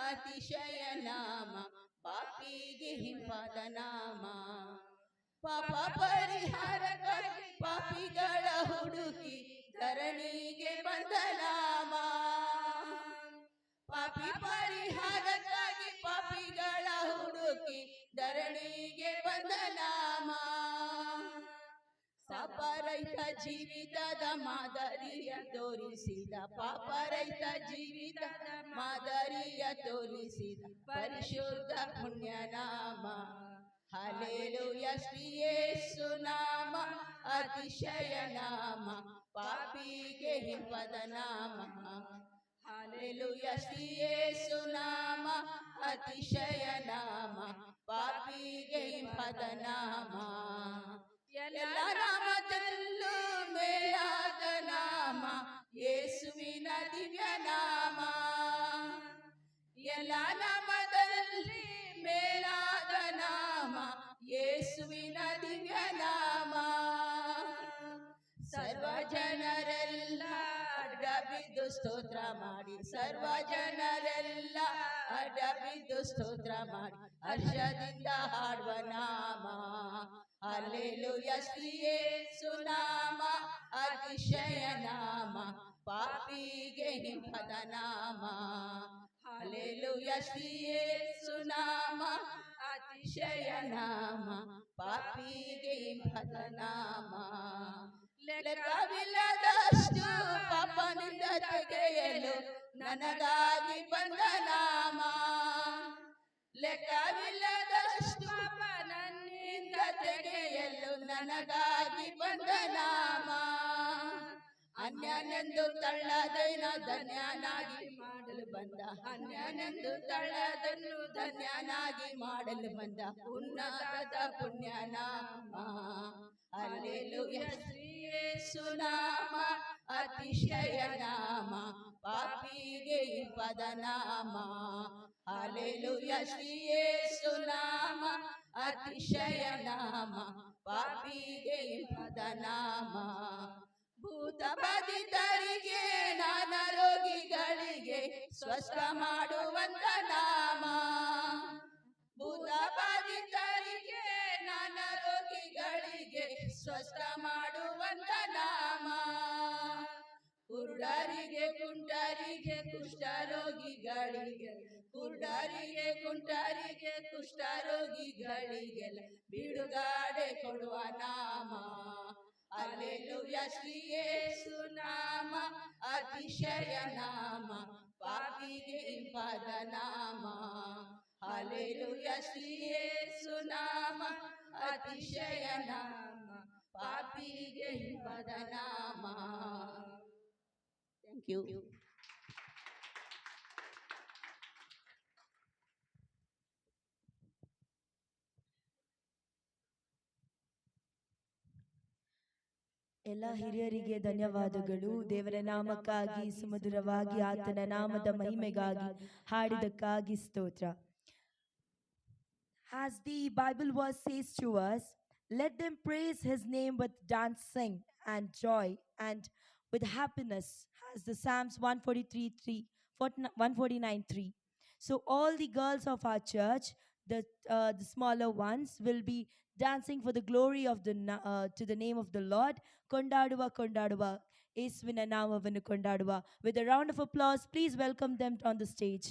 ಅತಿಶಯ ನಾಮ, ಪಾಪಿಗೆ ಇಂಪದ ನಾಮ. ಪಾಪ ಪರಿಹಾರಕ್ಕಾಗಿ ಪಾಪಿಗಳ ಹುಡುಕಿ ಧರಣಿಗೆ ಬಂದ ನಾಮ. ಪಾಪಿ ಪರಿಹಾರಕ್ಕಾಗಿ ಪಾಪಿಗಳ ಹುಡುಕಿ ಧರಣಿಗೆ ಬಂದ ನಾಮ. ಪಾಪರಹಿತ ಜೀವಿತದ ಮಾದರಿಯ ತೋರಿಸಿದ, ಪಾಪರಹಿತ ಜೀವಿತದ ಮಾದರಿಯ ತೋರಿಸಿದ ಪರಿಶುದ್ಧ ಪುಣ್ಯ ನಾಮ. ಹಲ್ಲೆಲೂಯ. ಶ್ರೀಯೇಸು ನಾಮ ಅತಿಶಯ ನಾಮ, ಪಾಪಿಗೆ ಇಂಪದ ನಾಮ. ಹಲ್ಲೆಲೂಯ. ಶ್ರೀಯೇಸು ನಾಮ ಅತಿಶಯ ನಾಮ, ಪಾಪಿಗೆ ಇಂಪದ ನಾಮ. ಎಲ್ಲ ನಾಮದಲ್ಲೂ ಮೇಲಾದ ನಾಮ ಯೇಸುವಿನ ದಿವ್ಯ ನಾಮ. ಎಲ್ಲ ನಾಮದಲ್ಲಿ ಮೇಲಾದ ನಾಮ ಯೇಸುವಿನ ದಿವ್ಯ ನಾಮ. ಸರ್ವ ಜನರೆಲ್ಲ ಅಡ್ಡ ಬಿದ್ದು ಸ್ತೋತ್ರ ಮಾಡಿ, ಸರ್ವ ಜನರೆಲ್ಲ ಅಡ್ಡ ಬಿದ್ದು ಸ್ತೋತ್ರ ಮಾಡಿ ಹರ್ಷದಿಂದ ಹಾಡುವ ನಾಮ. ಹಲ್ಲೆಲೂಯ. ಶ್ರೀಯೇಸು ನಾಮ ಅತಿಶಯ ನಾಮ, ಪಾಪಿಗೆ ಇಂಪದ ನಾಮ. ಹಲ್ಲೆಲೂಯ. ಶ್ರೀಯೇಸು ನಾಮ ಅತಿಶಯ ನಾಮ, ಪಾಪಿಗೆ ಇಂಪದ ನಾಮ. ಲೆಕ್ಕವಿಲ್ಲದಷ್ಟು ಪಾಪನಿಂದ ತೆಗೆಯಲು ನನಗಾಗಿ ಬಂದ ನಾಮ. ಲೆಕ್ಕವಿಲ್ಲದಷ್ಟು ಪಾಪ ನನ್ನಿಂದ ತೆಗೆಯಲು ನನಗಾಗಿ ಬಂದ ನಾಮ. ಅನ್ಯನೆಂದು ತಳ್ಳದೆನ ಧನ್ಯನಾಗಿ ಮಾಡಲು ಬಂದ, ಅನ್ಯನೆಂದು ತಳ್ಳದನ್ನು ಧನ್ಯನಾಗಿ ಮಾಡಲು ಬಂದ ಉನ್ನತ ಪುಣ್ಯ ನಾಮ. ಹಲ್ಲೆಲೂಯ. ಶ್ರೀಯೇಸು ನಾಮ ಅತಿಶಯ ನಾಮ, ಪಾಪಿಗೆ ಇಂಪದ ನಾಮ. ಹಲ್ಲೆಲೂಯ. ಶ್ರೀಯೇಸು ನಾಮ ಅತಿಶಯ ನಾಮ, ಪಾಪಿಗೆ ಇಂಪದ ನಾಮ. ಭೂತ ಬಾಧಿತರಿಗೆ ನಾನ ರೋಗಿಗಳಿಗೆ ಸ್ವಸ್ಥ ಮಾಡುವಂತ ನಾಮ. ಭೂತ ಬಾಧಿತರಿಗೆ ನಾನ ರೋಗಿಗಳಿಗೆ ಸ್ವಸ್ಥ ಮಾಡುವಂತ ನಾಮ. ಕುರುಡರಿಗೆ ಕುಂಟರಿಗೆ ಕುಷ್ಠರೋಗಿಗಳಿಗೆ, ಕುರುಡರಿಗೆ ಕುಂಟರಿಗೆ ಕುಷ್ಠರೋಗಿಗಳಿಗೆಲ್ಲ ಬಿಡುಗಡೆ ಕೊಡುವ ನಾಮ. ಹಲ್ಲೆಲೂಯ. ಶ್ರೀಯೇಸು ನಾಮ ಅತಿಶಯ ನಾಮ, ಪಾಪಿಗೆ ಇಂಪದ ನಾಮ. ಹಲ್ಲೆಲೂಯ. ಶ್ರೀಯೇಸು ನಾಮ ಅತಿಶಯ ನಾಮ, ಪಾಪಿಗೆ ಇಂಪದ ನಾಮ. Thank you. ಎಲ್ಲ ಹಿರಿಯರಿಗೆ ಧನ್ಯವಾದಗಳು. ದೇವರ ನಾಮಕ್ಕಾಗಿ ಸುಮಧುರವಾಗಿ ಆತನ ನಾಮದ ಮಹಿಮೆಗಾಗಿ ಹಾಡಿದಕ್ಕಾಗಿ ಸ್ತೋತ್ರ. As the Bible verse says to us, let them praise his name with dancing and joy and with happiness, as the Psalms 149:3. So all the girls of our church, the smaller ones, will be dancing for the glory of to the name of the Lord. Kondaduva kondaduva, Yesuvina naamavannu kondaduva. With a round of applause, please welcome them on the stage.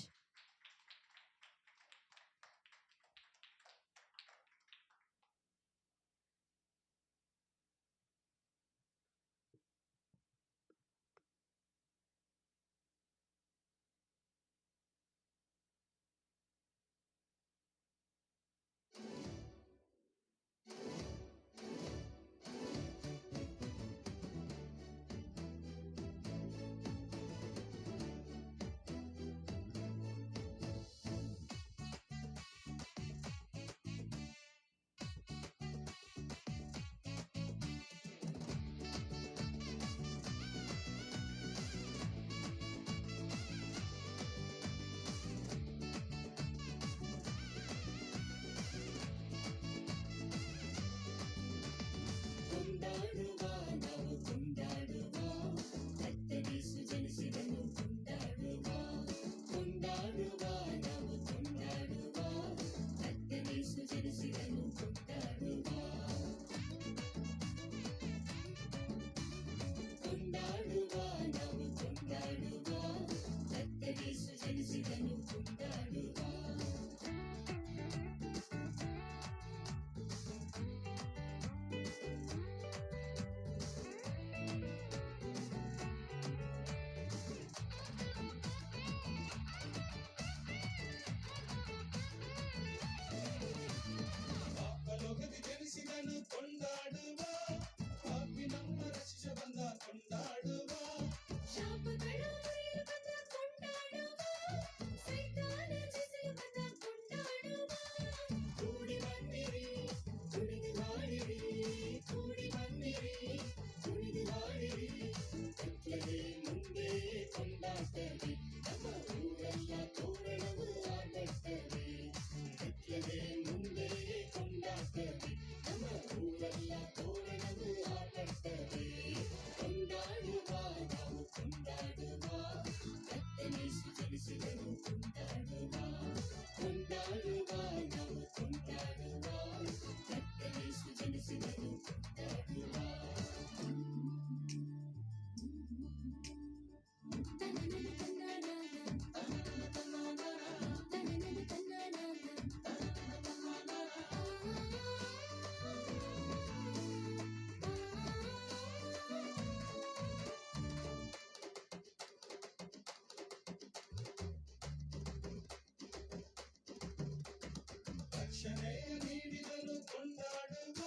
ರಕ್ಷಣೆಯ ನೀಡಿದನು ಕೊಂಡಾಡುವ,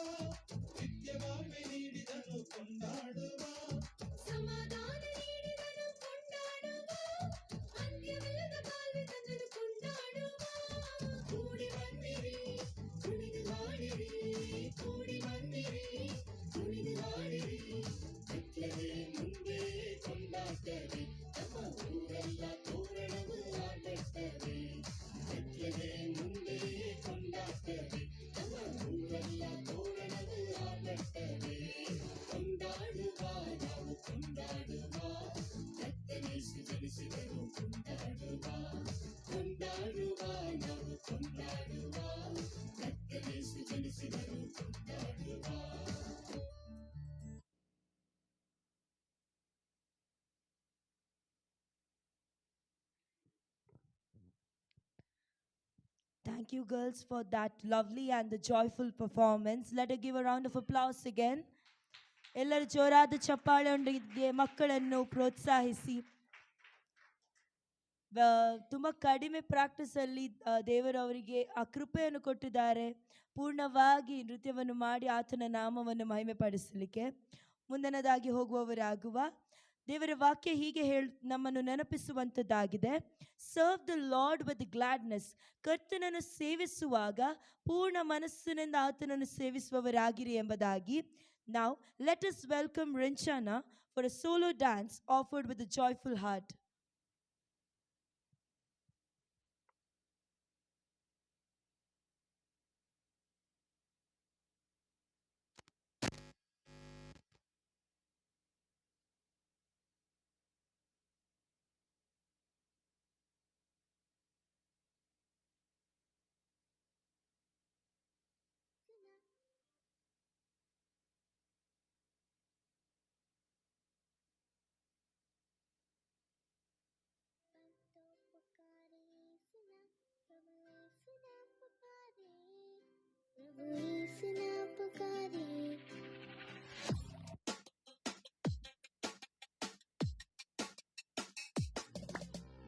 ನಿತ್ಯವಾಮೆ ನೀಡಿದನು ಕೊಂಡಾಡುವ, ಸಮಾಧಾನ ನೀಡಿದನು ಕೊಂಡಾಡುವ, ಅಂತ್ಯವಿಲ್ಲದ ಬಾಳ್ವೆ ತಂದನು ಕೊಂಡಾಡುವ. ಕೂಡಿ ಬನ್ನಿರಿ ಕುಣಿದು ಹಾಡಿರಿ, ಕೂಡಿ ಬನ್ನಿರಿ ಕುಣಿದು ಹಾಡಿರಿ, ಬೆತ್ಲೆಹೇ ಮುಂದೆ ಕೊಂಡಾಡ್ತೇವೆ, ನಮ್ಮ ಊರೆಲ್ಲ ತೋರಣವು ಆಡುತ್ತೇವೆ. ಬೆತ್ಲೆಹೇ ಮುಂದೆ ಕೊಂಡಾಡ್ತೇವೆ, ನಮ್ಮ ಊರೆಲ್ಲ ತೋರಣವು ಆಡುತ್ತೇವೆ. ಕೊಂಡಾಡುವ ನಾವು ಕೊಂಡಾಡುವ, ಕರ್ತನೇಸು ಜನಿಸಿದರು ಕೊಂಡಾಡುವ, ಕೊಂಡಾಡುವ ನಾವು ಕೊಂಡಾಡುವ, ಕರ್ತನೇಸು ಜನಿಸಿದರು ಕೊಂಡಾಡುವ. Thank you, girls, for that lovely and the joyful performance. Let us give a round of applause again. ಎಲ್ಲರೂ ಜೋರಾದ ಚಪ್ಪಾಳೆಯೊಂದಿಗೆ ಮಕ್ಕಳನ್ನು ಪ್ರೋತ್ಸಾಹಿಸಿ. ತುಂಬ ಕಡಿಮೆ ಪ್ರಾಕ್ಟೀಸಲ್ಲಿ ದೇವರು ಅವರಿಗೆ ಆ ಕೃಪೆಯನ್ನು ಕೊಟ್ಟಿದ್ದಾರೆ ಪೂರ್ಣವಾಗಿ ನೃತ್ಯವನ್ನು ಮಾಡಿ ಆತನ ನಾಮವನ್ನು ಮಹಿಮೆಪಡಿಸಲಿಕ್ಕೆ. ಮುಂದಿನದಾಗಿ ಹೋಗುವವರಾಗುವ ದೇವರ ವಾಕ್ಯ ಹೀಗೆ ನಮ್ಮನ್ನು ನೆನಪಿಸುವಂಥದ್ದಾಗಿದೆ. Serve the Lord with gladness. ಕರ್ತನನ್ನು ಸೇವಿಸುವಾಗ ಪೂರ್ಣ ಮನಸ್ಸಿನಿಂದ ಆತನನ್ನು ಸೇವಿಸುವವರಾಗಿರಿ ಎಂಬುದಾಗಿ. Now let us welcome Rinchana for a solo dance offered with a joyful heart.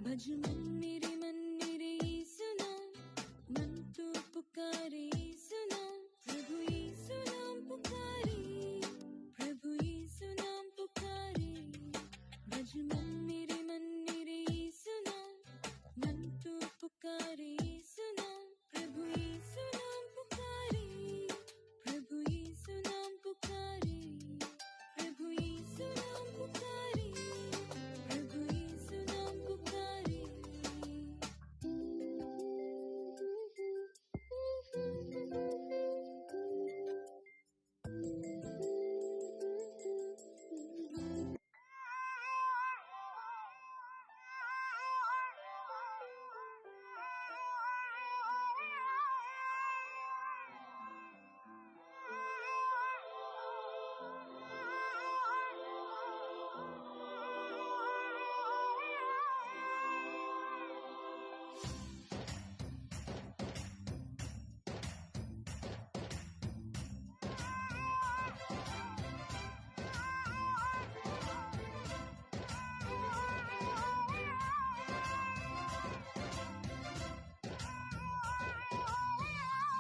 भज मन्निरे मन्निरे यीशु नाम, मन तो पुकारे यीशु नाम, प्रभु यीशु नाम पुकारे, प्रभु यीशु नाम पुकारे। भज मन्निरे मन्निरे यीशु नाम, मन तो पुकारे यीशु नाम, प्रभु यीशु नाम पुकारे, प्रभु यीशु नाम पुकारे, प्रभु यीशु नाम पुकारे, प्रभु यीशु नाम पुकारे।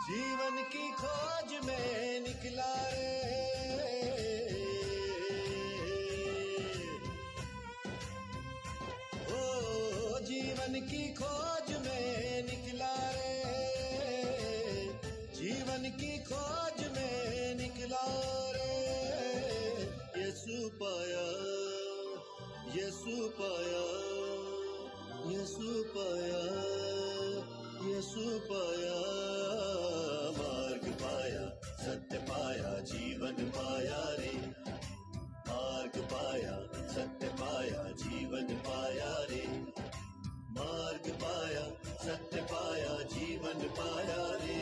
जीवन की खोज में निकला रे, ओ जीवन की खोज में निकला रे, जीवन की खोज में निकला रे। यीशु पाया, यीशु पाया, यीशु पाया, यीशु पाया, मार्ग पाया, सत्य पाया, जीवन पाया रे। मार्ग पाया, सत्य पाया, जीवन पाया रे। मार्ग पाया, सत्य पाया, जीवन पाया रे।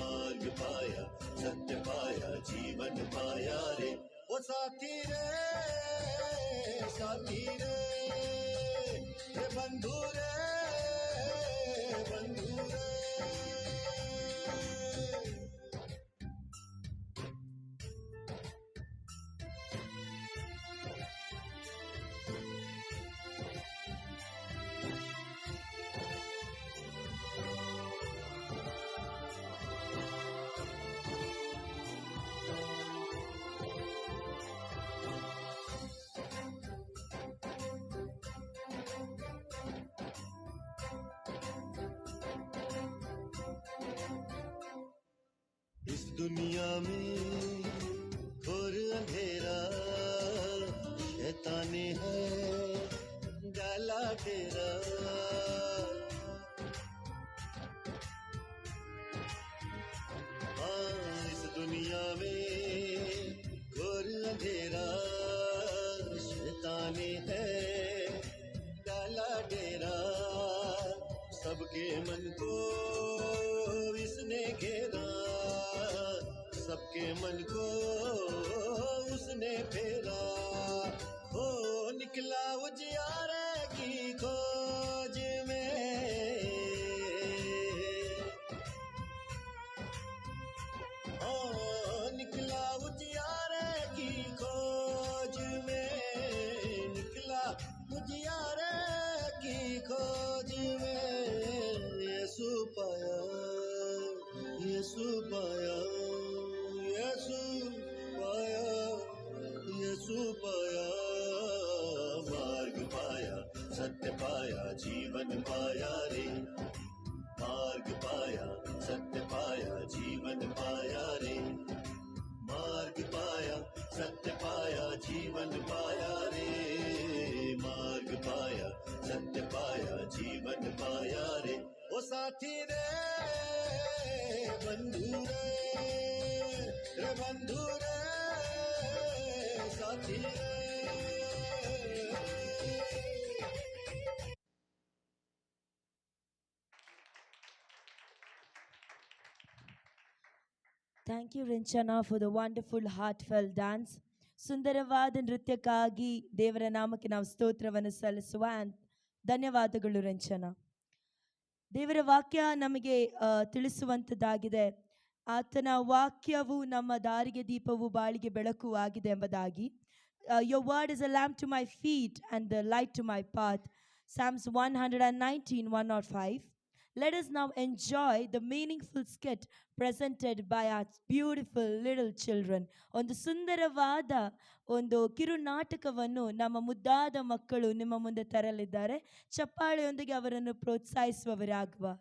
मार्ग पाया, सत्य पाया, जीवन पाया रे। ओ साथी रे, साथी रे, हे बंधु रे, बंधु रे। दुनिया में घोर अंधेरा शैतानी है डाला डेरा। हाँ, इस दुनिया में घोर अंधेरा शैतानी है डाला डेरा। सबके मन को इसने घेरा, सबके मन को उसने फेरा। हो निकला उजियारे की खोज में, हो निकला उजियारे की खोज में, निकला उजियारे की खोज में। यीशु पाया, यीशु पाया, यीशु पाया, यीशु पाया। मार्ग पाया, सत्य पाया, जीवन पाया रे। मार्ग पाया, सत्य पाया, जीवन पाया रे। मार्ग पाया, सत्य पाया, जीवन पाया रे। मार्ग पाया, सत्य पाया, जीवन पाया रे। ओ साथी रे, बंधु रे बंधु रे, साथी रे। Thank you Rinchana for the wonderful heartfelt dance. ಸುಂದರವಾದ ನೃತ್ಯಕ್ಕಾಗಿ ದೇವರ ನಾಮಕ್ಕೆ ನಾವು ಸ್ತೋತ್ರವನ್ನು ಸಲ್ಲಿಸುವ. ಧನ್ಯವಾದಗಳು ರಂಚನಾ. ದೇವರ ವಾಕ್ಯ ನಮಗೆ ತಿಳಿಸುವಂಥದ್ದಾಗಿದೆ, ಆತನ ವಾಕ್ಯವು ನಮ್ಮ ದಾರಿಗೆ ದೀಪವು ಬಾಳಿಗೆ ಬೆಳಕು ಆಗಿದೆ ಎಂಬುದಾಗಿ. Your word is a lamp to my feet and the light to my path. Psalms 119, 105. Let us now enjoy the meaningful skit presented by our beautiful little children. ಒಂದು ಸುಂದರವಾದ ಒಂದು ಕಿರುನಾಟಕವನ್ನು ನಮ್ಮ ಮುದ್ದಾದ ಮಕ್ಕಳು ನಿಮ್ಮ ಮುಂದೆ ತರಲಿದ್ದಾರೆ. ಚಪ್ಪಾಳೆಯೊಂದಿಗೆ ಅವರನ್ನು ಪ್ರೋತ್ಸಾಹಿಸುವವರಾಗುವ.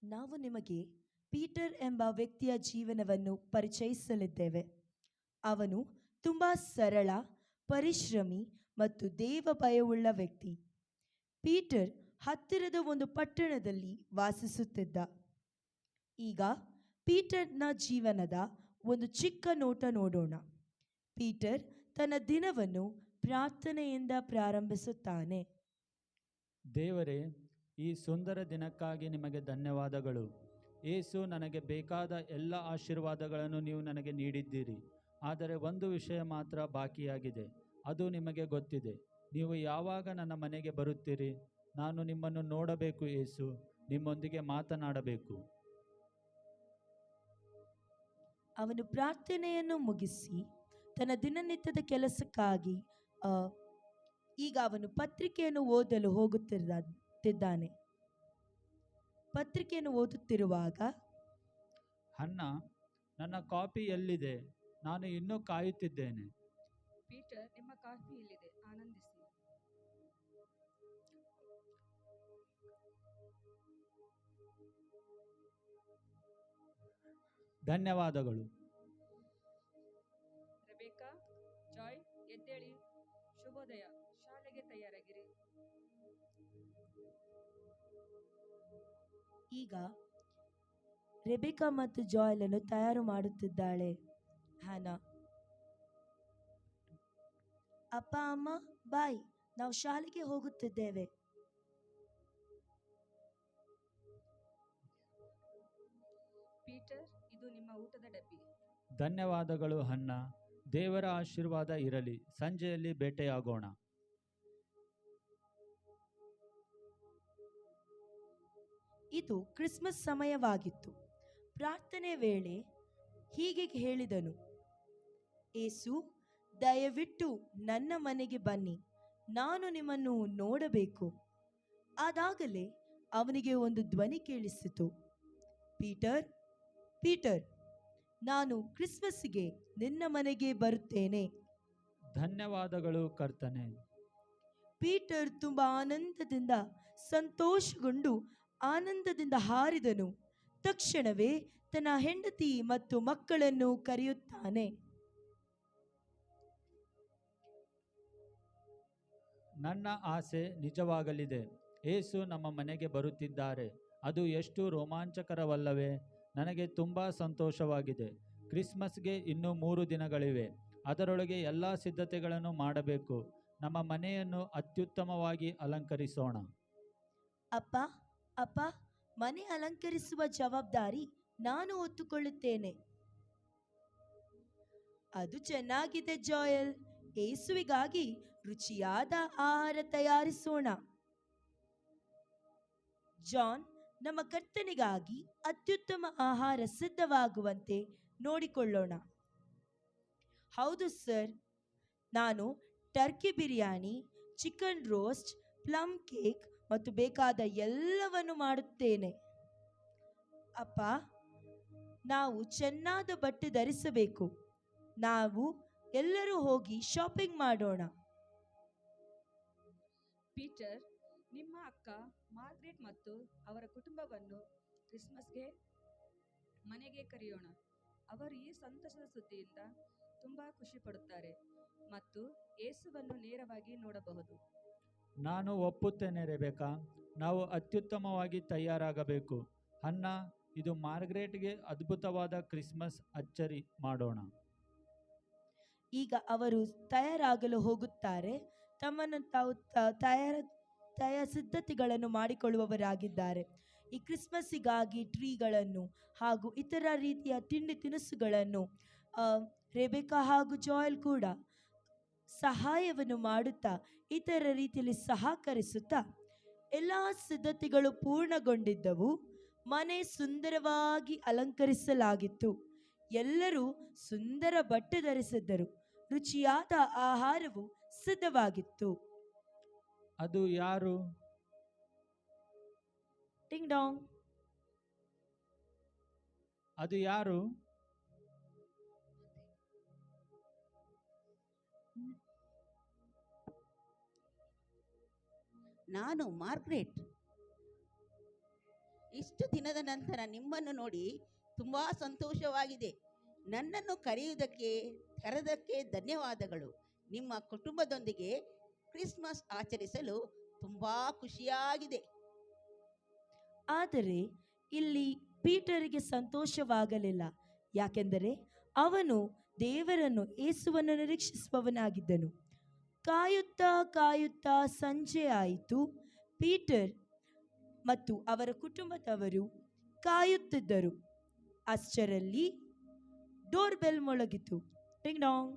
ನಾವು ನಿಮಗೆ ಪೀಟರ್ ಎಂಬ ವ್ಯಕ್ತಿಯ ಜೀವನವನ್ನು ಪರಿಚಯಿಸಲಿದ್ದೇವೆ. ಅವನು ತುಂಬ ಸರಳ, ಪರಿಶ್ರಮಿ ಮತ್ತು ದೇವ ಭಯವುಳ್ಳ ವ್ಯಕ್ತಿ. ಪೀಟರ್ ಹತ್ತಿರದ ಒಂದು ಪಟ್ಟಣದಲ್ಲಿ ವಾಸಿಸುತ್ತಿದ್ದ. ಈಗ ಪೀಟರ್ನ ಜೀವನದ ಒಂದು ಚಿಕ್ಕ ನೋಟ ನೋಡೋಣ. ಪೀಟರ್ ತನ್ನ ದಿನವನ್ನು ಪ್ರಾರ್ಥನೆಯಿಂದ ಪ್ರಾರಂಭಿಸುತ್ತಾನೆ. ದೇವರೇ, ಈ ಸುಂದರ ದಿನಕ್ಕಾಗಿ ನಿಮಗೆ ಧನ್ಯವಾದಗಳು. ಯೇಸು, ನನಗೆ ಬೇಕಾದ ಎಲ್ಲ ಆಶೀರ್ವಾದಗಳನ್ನು ನೀವು ನನಗೆ ನೀಡಿದ್ದೀರಿ. ಆದರೆ ಒಂದು ವಿಷಯ ಮಾತ್ರ ಬಾಕಿಯಾಗಿದೆ. ಅದು ನಿಮಗೆ ಗೊತ್ತಿದೆ. ನೀವು ಯಾವಾಗ ನನ್ನ ಮನೆಗೆ ಬರುತ್ತೀರಿ? ನಾನು ನಿಮ್ಮನ್ನು ನೋಡಬೇಕು ಯೇಸು, ನಿಮ್ಮೊಂದಿಗೆ ಮಾತನಾಡಬೇಕು. ಅವನು ಪ್ರಾರ್ಥನೆಯನ್ನು ಮುಗಿಸಿ ತನ್ನ ದಿನನಿತ್ಯದ ಕೆಲಸಕ್ಕಾಗಿ ಈಗ ಅವನು ಪತ್ರಿಕೆಯನ್ನು ಓದಲು ಹೋಗುತ್ತಿದ್ದಾನೆ. ಪತ್ರಿಕೆಯನ್ನು ಓದುತ್ತಿರುವಾಗ, ಹನ್ನ, ನನ್ನ ಕಾಫಿ ಎಲ್ಲಿದೆ? ನಾನು ಇನ್ನೂ ಕಾಯುತ್ತಿದ್ದೇನೆ. ಪೀಟರ್, ನಿಮ್ಮ ಕಾಫಿ ಇಲ್ಲಿದೆ, ಆನಂದಿಸಿ. ಧನ್ಯವಾದಗಳು. ರೆಬೆಕಾ, ಜಾಯ್, ಎದ್ದೇಳಿ. ಶುಭೋದಯ. ಶಾಲೆಗೆ ತಯಾರಾಗಿರಿ. ಈಗ ರೆಬೆಕಾ ಮತ್ತು ಜಾಯ್ಲನ್ನು ತಯಾರು ಮಾಡುತ್ತಿದ್ದಾಳೆ ಹ್ಯಾನಾ. ಅಪ್ಪ ಅಮ್ಮ ಬಾಯ್, ನಾವು ಶಾಲೆಗೆ ಹೋಗುತ್ತಿದ್ದೇವೆ. ಪೀಟರ್, ಇದು ನಿಮ್ಮ ಊಟದ ಡಬ್ಬಿ. ಧನ್ಯವಾದಗಳು ಹನ್ನ. ದೇವರ ಆಶೀರ್ವಾದ ಇರಲಿ. ಸಂಜೆಯಲ್ಲಿ ಭೇಟಿಯಾಗೋಣ. ಇದು ಕ್ರಿಸ್ಮಸ್ ಸಮಯವಾಗಿತ್ತು. ಪ್ರಾರ್ಥನೆ ವೇಳೆ ಹೀಗೆ ಹೇಳಿದನು, ಏಸು, ದಯವಿಟ್ಟು ನನ್ನ ಮನೆಗೆ ಬನ್ನಿ, ನಾನು ನಿಮ್ಮನ್ನು ನೋಡಬೇಕು. ಅದಾಗಲೇ ಅವನಿಗೆ ಒಂದು ಧ್ವನಿ ಕೇಳಿಸಿತು, ಪೀಟರ್, ಪೀಟರ್, ನಾನು ಕ್ರಿಸ್ಮಸ್ಗೆ ನಿನ್ನ ಮನೆಗೆ ಬರುತ್ತೇನೆ. ಧನ್ಯವಾದಗಳು ಕರ್ತನೆ. ಪೀಟರ್ ತುಂಬ ಆನಂದದಿಂದ ಸಂತೋಷಗೊಂಡು ಆನಂದದಿಂದ ಹಾರಿದನು. ತಕ್ಷಣವೇ ತನ್ನ ಹೆಂಡತಿ ಮತ್ತು ಮಕ್ಕಳನ್ನು ಕರೆಯುತ್ತಾನೆ. ನನ್ನ ಆಸೆ ನಿಜವಾಗಲಿದೆ. ಏಸು ನಮ್ಮ ಮನೆಗೆ ಬರುತ್ತಿದ್ದಾರೆ. ಅದು ಎಷ್ಟು ರೋಮಾಂಚಕರವಲ್ಲವೇ? ನನಗೆ ತುಂಬ ಸಂತೋಷವಾಗಿದೆ. ಕ್ರಿಸ್ಮಸ್ಗೆ ಇನ್ನೂ 3 ದಿನಗಳಿವೆ. ಅದರೊಳಗೆ ಎಲ್ಲ ಸಿದ್ಧತೆಗಳನ್ನು ಮಾಡಬೇಕು. ನಮ್ಮ ಮನೆಯನ್ನು ಅತ್ಯುತ್ತಮವಾಗಿ ಅಲಂಕರಿಸೋಣ. ಅಪ್ಪ, ಅಪ್ಪ, ಮನೆ ಅಲಂಕರಿಸುವ ಜವಾಬ್ದಾರಿ ನಾನು ಹೊತ್ತುಕೊಳ್ಳುತ್ತೇನೆ. ಅದು ಚೆನ್ನಾಗಿದೆ ಜಾಯಲ್. ಏಸುವಿಗಾಗಿ ರುಚಿಯಾದ ಆಹಾರ ತಯಾರಿಸೋಣ. ಜಾನ್, ನಮ್ಮ ಕರ್ತನಿಗಾಗಿ ಅತ್ಯುತ್ತಮ ಆಹಾರ ಸಿದ್ಧವಾಗುವಂತೆ ನೋಡಿಕೊಳ್ಳೋಣ. ಹೌದು ಸರ್, ನಾನು Turkey biryani, chicken roast, plum cake ಮತ್ತು ಬೇಕಾದ ಎಲ್ಲವನ್ನು ಮಾಡುತ್ತೇನೆ. ಅಪ್ಪ, ನಾವು ಚೆನ್ನಾದ ಬಟ್ಟೆ ಧರಿಸಬೇಕು. ನಾವು ಎಲ್ಲರೂ ಹೋಗಿ ಶಾಪಿಂಗ್ ಮಾಡೋಣ. ಪೀಟರ್, ನಿಮ್ಮ ಅಕ್ಕ ಮಾರ್ಗ್ರೆಟ್ ಮತ್ತು ಅವರ ಕುಟುಂಬವನ್ನು ಕ್ರಿಸ್ಮಸ್ಗೆ ಮನೆಗೆ ಕರೆಯೋಣ. ಅವರು ಈ ಸಂತಸದ ಸುದ್ದಿಯಿಂದ ತುಂಬಾ ಖುಷಿ ಪಡುತ್ತಾರೆ ಮತ್ತು ಯೇಸುವನ್ನು ನೇರವಾಗಿ ನೋಡಬಹುದು. ನಾನು ಒಪ್ಪುತ್ತೇನೆ ರೆಬೆಕಾ. ನಾವು ಅತ್ಯುತ್ತಮವಾಗಿ ತಯಾರಾಗಬೇಕು. ಹನ್ನ, ಇದು ಮಾರ್ಗ್ರೆಟ್ಗೆ ಅದ್ಭುತವಾದ ಕ್ರಿಸ್ಮಸ್ ಅಚ್ಚರಿ ಮಾಡೋಣ. ಈಗ ಅವರು ತಯಾರಾಗಲು ಹೋಗುತ್ತಾರೆ. ತಮ್ಮನ್ನು ತಾವು ಸಿದ್ಧತೆಗಳನ್ನು ಮಾಡಿಕೊಳ್ಳುವವರಾಗಿದ್ದಾರೆ. ಈ ಕ್ರಿಸ್ಮಸ್ಸಿಗಾಗಿ ಟ್ರೀಗಳನ್ನು ಹಾಗೂ ಇತರ ರೀತಿಯ ತಿಂಡಿ ತಿನಿಸುಗಳನ್ನು ರೆಬೆಕಾ ಹಾಗೂ ಜಾಯಲ್ ಕೂಡ ಸಹಾಯವನ್ನು ಮಾಡುತ್ತಾ ಇತರ ರೀತಿಯಲ್ಲಿ ಸಹಕರಿಸುತ್ತಾ ಎಲ್ಲ ಸಿದ್ಧತೆಗಳು ಪೂರ್ಣಗೊಂಡಿದ್ದವು. ಮನೆ ಸುಂದರವಾಗಿ ಅಲಂಕರಿಸಲಾಗಿತ್ತು. ಎಲ್ಲರೂ ಸುಂದರ ಬಟ್ಟೆ ಧರಿಸಿದ್ದರು. ರುಚಿಯಾದ ಆಹಾರವು ಸಿದ್ಧವಾಗಿತ್ತು. ಅದು ಯಾರು? ಟಿಂಗ್ ಡಾಂಗ್. ಅದು ಯಾರು? ನಾನು ಮಾರ್ಗ್ರೆಟ್. ಇಷ್ಟು ದಿನದ ನಂತರ ನಿಮ್ಮನ್ನು ನೋಡಿ ತುಂಬ ಸಂತೋಷವಾಗಿದೆ. ನನ್ನನ್ನು ಕರೆದಕ್ಕೆ ಧನ್ಯವಾದಗಳು. ನಿಮ್ಮ ಕುಟುಂಬದೊಂದಿಗೆ ಕ್ರಿಸ್ಮಸ್ ಆಚರಿಸಲು ತುಂಬ ಖುಷಿಯಾಗಿದೆ. ಆದರೆ ಇಲ್ಲಿ ಪೀಟರಿಗೆ ಸಂತೋಷವಾಗಲಿಲ್ಲ. ಯಾಕೆಂದರೆ ಅವನು ದೇವರನ್ನು, ಯೇಸುವನ್ನು ನಿರೀಕ್ಷಿಸುವವನಾಗಿದ್ದನು. ಕಾಯುತ್ತಾ ಕಾಯುತ್ತಾ ಸಂಜೆ ಆಯಿತು. ಪೀಟರ್ ಮತ್ತು ಅವರ ಕುಟುಂಬದವರು ಕಾಯುತ್ತಿದ್ದರು. ಅಷ್ಟರಲ್ಲಿ ಡೋರ್ ಬೆಲ್ ಮೊಳಗಿತು. ಟಿಂಗ್ ಡಾಂಗ್.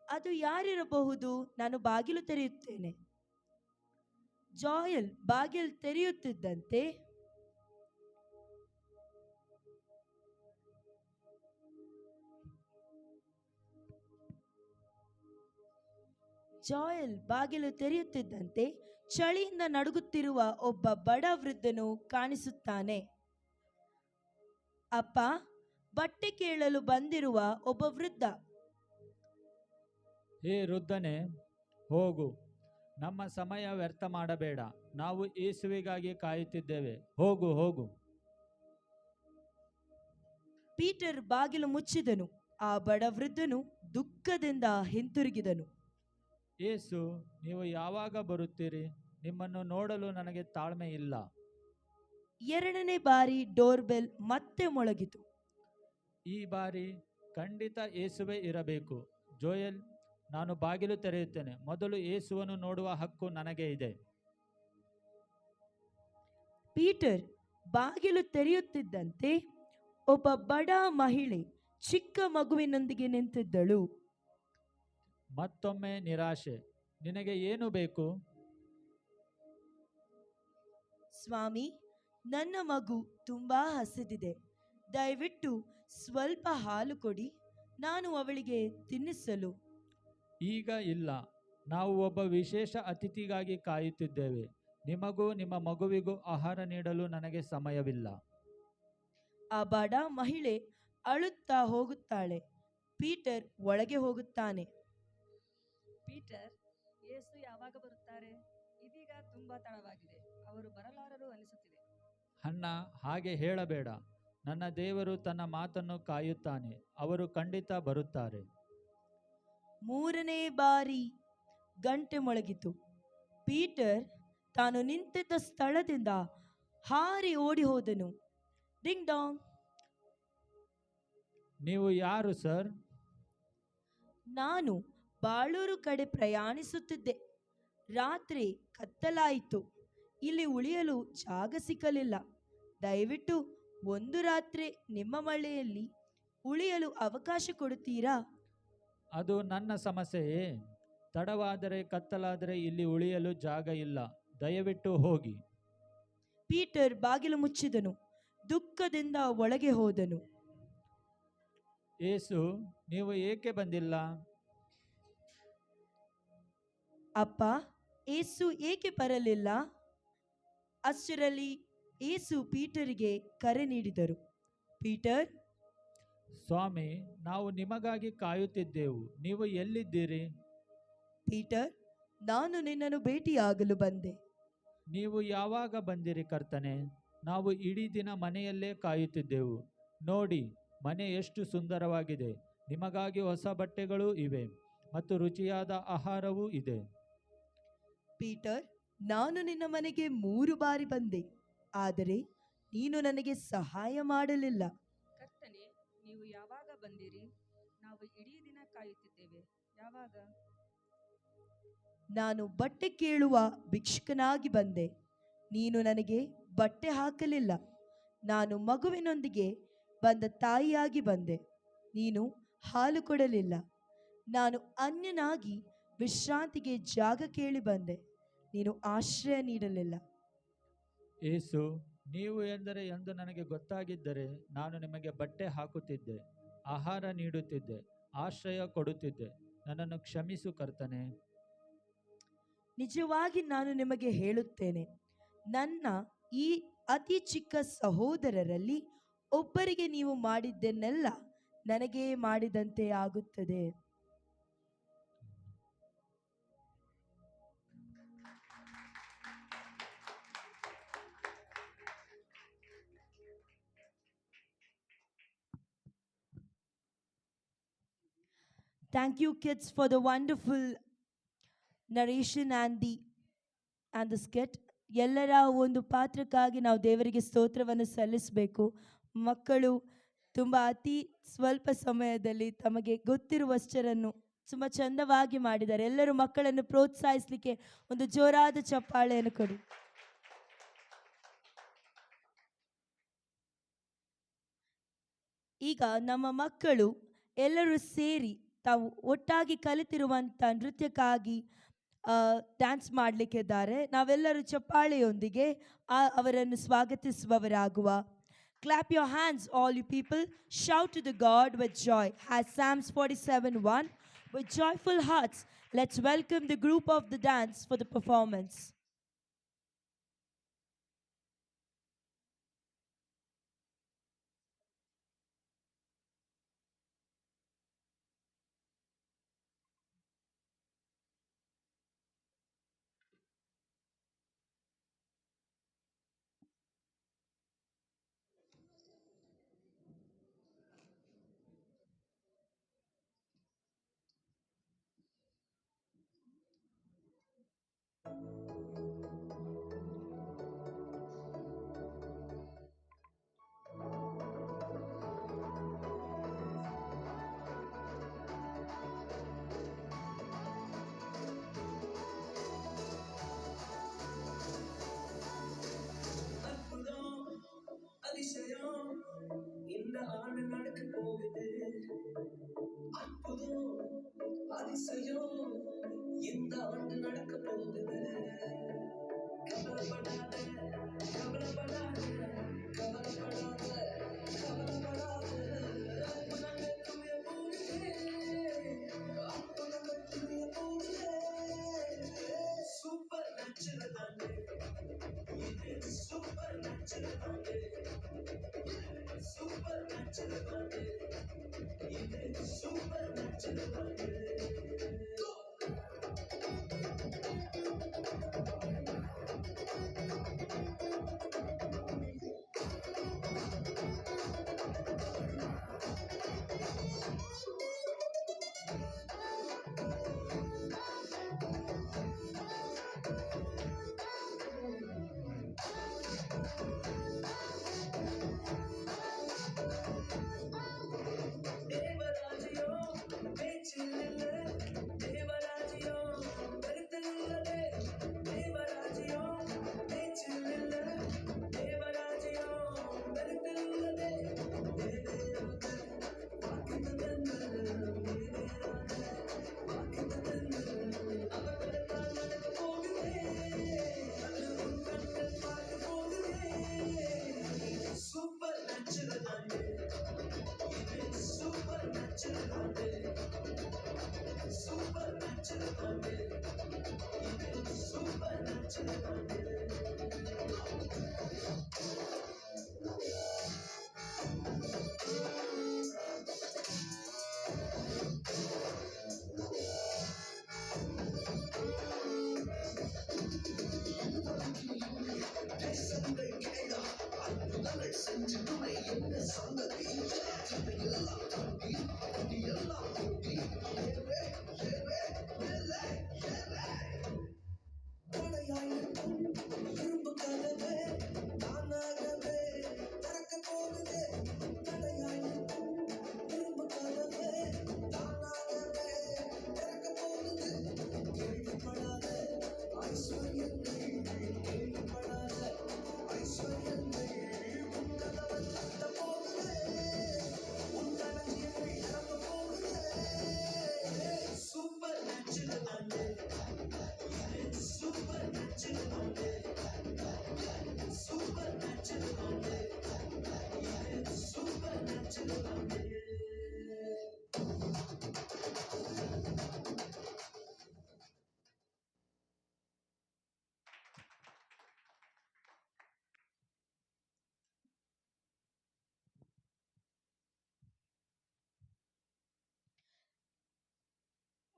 ಅದು ಯಾರಿರಬಹುದು? ನಾನು ಬಾಗಿಲು ತೆರೆಯುತ್ತೇನೆ. ಜಾಯಲ್ ಬಾಗಿಲು ತೆರೆಯುತ್ತಿದ್ದಂತೆ ಚಳಿಯಿಂದ ನಡುಗುತ್ತಿರುವ ಒಬ್ಬ ಬಡ ವೃದ್ಧನು ಕಾಣಿಸುತ್ತಾನೆ. ಅಪ್ಪ, ಬಟ್ಟೆ ಕೇಳಲು ಬಂದಿರುವ ಒಬ್ಬ ವೃದ್ಧ. ಹೇ ವೃದ್ಧನೇ, ಹೋಗು. ನಮ್ಮ ಸಮಯ ವ್ಯರ್ಥ ಮಾಡಬೇಡ. ನಾವು ಯೇಸುವಿಗಾಗಿ ಕಾಯುತ್ತಿದ್ದೇವೆ. ಹೋಗು, ಹೋಗು. ಪೀಟರ್ ಬಾಗಿಲು ಮುಚ್ಚಿದನು. ಆ ಬಡ ವೃದ್ಧನು ದುಃಖದಿಂದ ಹಿಂತಿರುಗಿದನು. ಯೇಸು, ನೀವು ಯಾವಾಗ ಬರುತ್ತೀರಿ? ನಿಮ್ಮನ್ನು ನೋಡಲು ನನಗೆ ತಾಳ್ಮೆ ಇಲ್ಲ. 2ನೇ ಬಾರಿ ಡೋರ್ ಬೆಲ್ ಮತ್ತೆ ಮೊಳಗಿತು. ಈ ಬಾರಿ ಖಂಡಿತ ಯೇಸುವೇ ಇರಬೇಕು. ಜೋಯಲ್, ನಾನು ಬಾಗಿಲು ತೆರೆಯುತ್ತೇನೆ. ಮೊದಲು ಯೇಸುವನ್ನು ನೋಡುವ ಹಕ್ಕು ನನಗೆ ಇದೆ. ಪೀಟರ್ ಬಾಗಿಲು ತೆರೆಯುತ್ತಿದ್ದಂತೆ ಒಬ್ಬ ಬಡ ಮಹಿಳೆ ಚಿಕ್ಕ ಮಗುವಿನೊಂದಿಗೆ ನಿಂತಿದ್ದಳು. ಮತ್ತೊಮ್ಮೆ ನಿರಾಶೆ. ನಿನಗೆ ಏನು ಬೇಕು? ಸ್ವಾಮಿ, ನನ್ನ ಮಗು ತುಂಬಾ ಹಸಿದಿದೆ. ದಯವಿಟ್ಟು ಸ್ವಲ್ಪ ಹಾಲು ಕೊಡಿ, ನಾನು ಅವಳಿಗೆ ತಿನ್ನಿಸಲು. ಈಗ ಇಲ್ಲ, ನಾವು ಒಬ್ಬ ವಿಶೇಷ ಅತಿಥಿಗಾಗಿ ಕಾಯುತ್ತಿದ್ದೇವೆ. ನಿಮಗೂ ನಿಮ್ಮ ಮಗುವಿಗೂ ಆಹಾರ ನೀಡಲು ನನಗೆ ಸಮಯವಿಲ್ಲ. ಆ ಬಡ ಮಹಿಳೆ ಅಳುತ್ತಾ ಹೋಗುತ್ತಾಳೆ. ಪೀಟರ್ ಒಳಗೆ ಹೋಗುತ್ತಾನೆ. ಪೀಟರ್, ಯೇಸು ಯಾವಾಗ ಬರುತ್ತಾರೆ? ಇದೀಗ ತುಂಬಾ ತಡವಾಗಿದೆ, ಅವರು ಬರಲಾರರು ಅನಿಸುತ್ತಿದೆ. ಅಣ್ಣ, ಹಾಗೆ ಹೇಳಬೇಡ. ನನ್ನ ದೇವರು ತನ್ನ ಮಾತನ್ನು ಕಾಯುತ್ತಾನೆ. ಅವರು ಖಂಡಿತ ಬರುತ್ತಾರೆ. 3ನೇ ಬಾರಿ ಗಂಟೆ ಮೊಳಗಿತು. ಪೀಟರ್ ತಾನು ನಿಂತಿದ್ದ ಸ್ಥಳದಿಂದ ಹಾರಿ ಓಡಿ ಹೋದನು. ಡಿಂಗ್ ಡಾಂಗ್. ನೀವು ಯಾರು ಸರ್? ನಾನು ಬಾಳೂರು ಕಡೆ ಪ್ರಯಾಣಿಸುತ್ತಿದ್ದೆ. ರಾತ್ರಿ ಕತ್ತಲಾಯಿತು. ಇಲ್ಲಿ ಉಳಿಯಲು ಜಾಗ ಸಿಕ್ಕಲಿಲ್ಲ. ದಯವಿಟ್ಟು ಒಂದು ರಾತ್ರಿ ನಿಮ್ಮ ಮಳೆಯಲ್ಲಿ ಉಳಿಯಲು ಅವಕಾಶ ಕೊಡುತ್ತೀರಾ? ಅದು ನನ್ನ ಸಮಸ್ಯೆಯೇ. ತಡವಾದರೆ ಕತ್ತಲಾದರೆ ಇಲ್ಲಿ ಉಳಿಯಲು ಜಾಗ ಇಲ್ಲ. ದಯವಿಟ್ಟು ಹೋಗಿ. ಪೀಟರ್ ಬಾಗಿಲು ಮುಚ್ಚಿದನು. ದುಃಖದಿಂದ ಒಳಗೆ ಹೋದನು. ಏಸು, ನೀವು ಏಕೆ ಬಂದಿಲ್ಲ? ಅಪ್ಪ, ಏಸು ಏಕೆ ಬರಲಿಲ್ಲ? ಅಷ್ಟರಲ್ಲಿ ಏಸು ಪೀಟರಿಗೆ ಕರೆ ನೀಡಿದರು. ಪೀಟರ್, ಸ್ವಾಮಿ, ನಾವು ನಿಮಗಾಗಿ ಕಾಯುತ್ತಿದ್ದೆವು. ನೀವು ಎಲ್ಲಿದ್ದೀರಿ? ಪೀಟರ್, ನಾನು ನಿನ್ನನ್ನು ಭೇಟಿಯಾಗಲು ಬಂದೆ. ನೀವು ಯಾವಾಗ ಬಂದಿರಿ ಕರ್ತನೆ? ನಾವು ಇಡೀ ದಿನ ಮನೆಯಲ್ಲೇ ಕಾಯುತ್ತಿದ್ದೆವು. ನೋಡಿ, ಮನೆ ಎಷ್ಟು ಸುಂದರವಾಗಿದೆ. ನಿಮಗಾಗಿ ಹೊಸ ಬಟ್ಟೆಗಳೂ ಇವೆ ಮತ್ತು ರುಚಿಯಾದ ಆಹಾರವೂ ಇದೆ. ಪೀಟರ್, ನಾನು ನಿನ್ನ ಮನೆಗೆ 3 ಬಾರಿ ಬಂದೆ, ಆದರೆ ನೀನು ನನಗೆ ಸಹಾಯ ಮಾಡಲಿಲ್ಲ. ಕರ್ತನೆ, ನೀವು ಯಾವಾಗ ಬಂದಿರಿ? ನಾವು ಇಡೀ ದಿನ ಕಾಯುತ್ತಿದ್ದೇವೆ. ಯಾವಾಗ? ನಾನು ಬಟ್ಟೆ ಕೇಳುವ ಭಿಕ್ಷುಕನಾಗಿ ಬಂದೆ. ನೀನು ನನಗೆ ಬಟ್ಟೆ ಹಾಕಲಿಲ್ಲ. ನಾನು ಮಗುವಿನೊಂದಿಗೆ ಬಂದ ತಾಯಿಯಾಗಿ ಬಂದೆ. ನೀನು ಹಾಲು ಕೊಡಲಿಲ್ಲ. ನಾನು ಅನ್ಯನಾಗಿ ವಿಶ್ರಾಂತಿಗೆ ಜಾಗ ಕೇಳಿ ಬಂದೆ. ನೀನು ಆಶ್ರಯ ನೀಡಲಿಲ್ಲ. ಏಸು, ನೀವು ಎಂದರೆ ಎಂದು ನನಗೆ ಗೊತ್ತಾಗಿದ್ದರೆ ನಾನು ನಿಮಗೆ ಬಟ್ಟೆ ಹಾಕುತ್ತಿದ್ದೆ, ಆಹಾರ ನೀಡುತ್ತಿದ್ದೆ, ಆಶ್ರಯ ಕೊಡುತ್ತಿದ್ದೆ. ನನ್ನನ್ನು ಕ್ಷಮಿಸು ಕರ್ತನೆ. ನಿಜವಾಗಿ ನಾನು ನಿಮಗೆ ಹೇಳುತ್ತೇನೆ, ನನ್ನ ಈ ಅತಿ ಚಿಕ್ಕ ಸಹೋದರರಲ್ಲಿ ಒಬ್ಬರಿಗೆ ನೀವು ಮಾಡಿದ್ದನ್ನೆಲ್ಲ ನನಗೇ ಮಾಡಿದಂತೆ ಆಗುತ್ತದೆ. Thank you, kids, for the wonderful narration and the skit. ಎಲ್ಲರ ಒಂದು ಪಾತ್ರಕ್ಕಾಗಿ ನಾವು ದೇವರಿಗೆ ಸ್ತೋತ್ರವನ್ನು ಸಲ್ಲಿಸಬೇಕು. ಮಕ್ಕಳು ತುಂಬ ಅತಿ ಸ್ವಲ್ಪ ಸಮಯದಲ್ಲಿ ತಮಗೆ ಗೊತ್ತಿರುವಷ್ಟರನ್ನು ತುಂಬ ಚಂದವಾಗಿ ಮಾಡಿದ್ದಾರೆ. ಎಲ್ಲರೂ ಮಕ್ಕಳನ್ನು ಪ್ರೋತ್ಸಾಹಿಸಲಿಕ್ಕೆ ಒಂದು ಜೋರಾದ ಚಪ್ಪಾಳೆಯನ್ನು ಕೊಡಿ. ಈಗ ನಮ್ಮ ಮಕ್ಕಳು ಎಲ್ಲರೂ ಸೇರಿ ತಾವು ಒಟ್ಟಾಗಿ ಕಲಿತಿರುವಂಥ ನೃತ್ಯಕ್ಕಾಗಿ ಡ್ಯಾನ್ಸ್ ಮಾಡಲಿಕ್ಕಿದ್ದಾರೆ. ನಾವೆಲ್ಲರೂ ಚಪ್ಪಾಳೆಯೊಂದಿಗೆ ಅವರನ್ನು ಸ್ವಾಗತಿಸುವವರಾಗುವ. Clap your hands, all you people. Shout to the God with joy. As Psalms 47:1. With joyful hearts, let's welcome the group of the dance for the performance. அதிசயம் இந்த ஆண்டு நடக்க போகுது. கவலைப்படாத, கவலைப்படாத, கவலைப்படாத, கவலைப்படாத. அப்பனங்க துணிய போடுதே, அப்பனங்க துணிய போடுதே. சூப்பர் நேச்சுரல் தாண்டே, இது சூப்பர் நேச்சுரல் தாண்டே, சூப்பர் நேச்சுரல் தாண்டே, இது சூப்பர் நேச்சுரல் தாண்டே. தேவராஜ்யம் பேச்சில் இல்ல, தேவராஜ்யம் கருத்தில் உள்ளதே. தேவராஜ்யம் பேச்சில் இல்ல, தேவராஜ்யம் கருத்தில் உள்ளதே. தேவையாக வாக்குத்த தந்தது, தேவையாக வாக்குத்த தந்தது. அவர்களெல்லாம் நடக்க போகுதே, அது உன் கண்கள் பார்க்க போகுதே. சூப்பர் நேச்சுரல் ஆண்டு, இது சூப்பர் நேச்சுரல் ஆண்டு, சூப்பர் நேச்சுரல் ஆண்டு, இது சூப்பர் நேச்சுரல் ஆண்டு. தேசங்கள் கேடா அற்புதங்கள் செஞ்சிடுமே என்ன சங்கதி. எல்லாம் தாண்டி அப்படி எல்லாம் கூட்டி ஏவே ஏவே ஏலே ஏலே. கொடையாயிருக்கும் இரும்பு கதவே தானாகவே திறக்க போகுது. கொடையாயிருக்கும் இரும்பு கதவே தானாகவே திறக்க போகுது. கேள்விப்படாத ஐஸ்வர்யங்கள், கேள்விப்படாத ஐஸ்வர்யங்கள் உன் கதவை தட்ட போகுது. உன் களஞ்சியங்கள் நிரம்ப போகுது. சூப்பர் நேச்சுரல் ஆண்டு, சூப்பர் நேச்சுரல் ஆண்டு, சூப்பர் நேச்சுரல் ஆண்டு, சூப்பர் நேச்சுரல் ஆண்டு.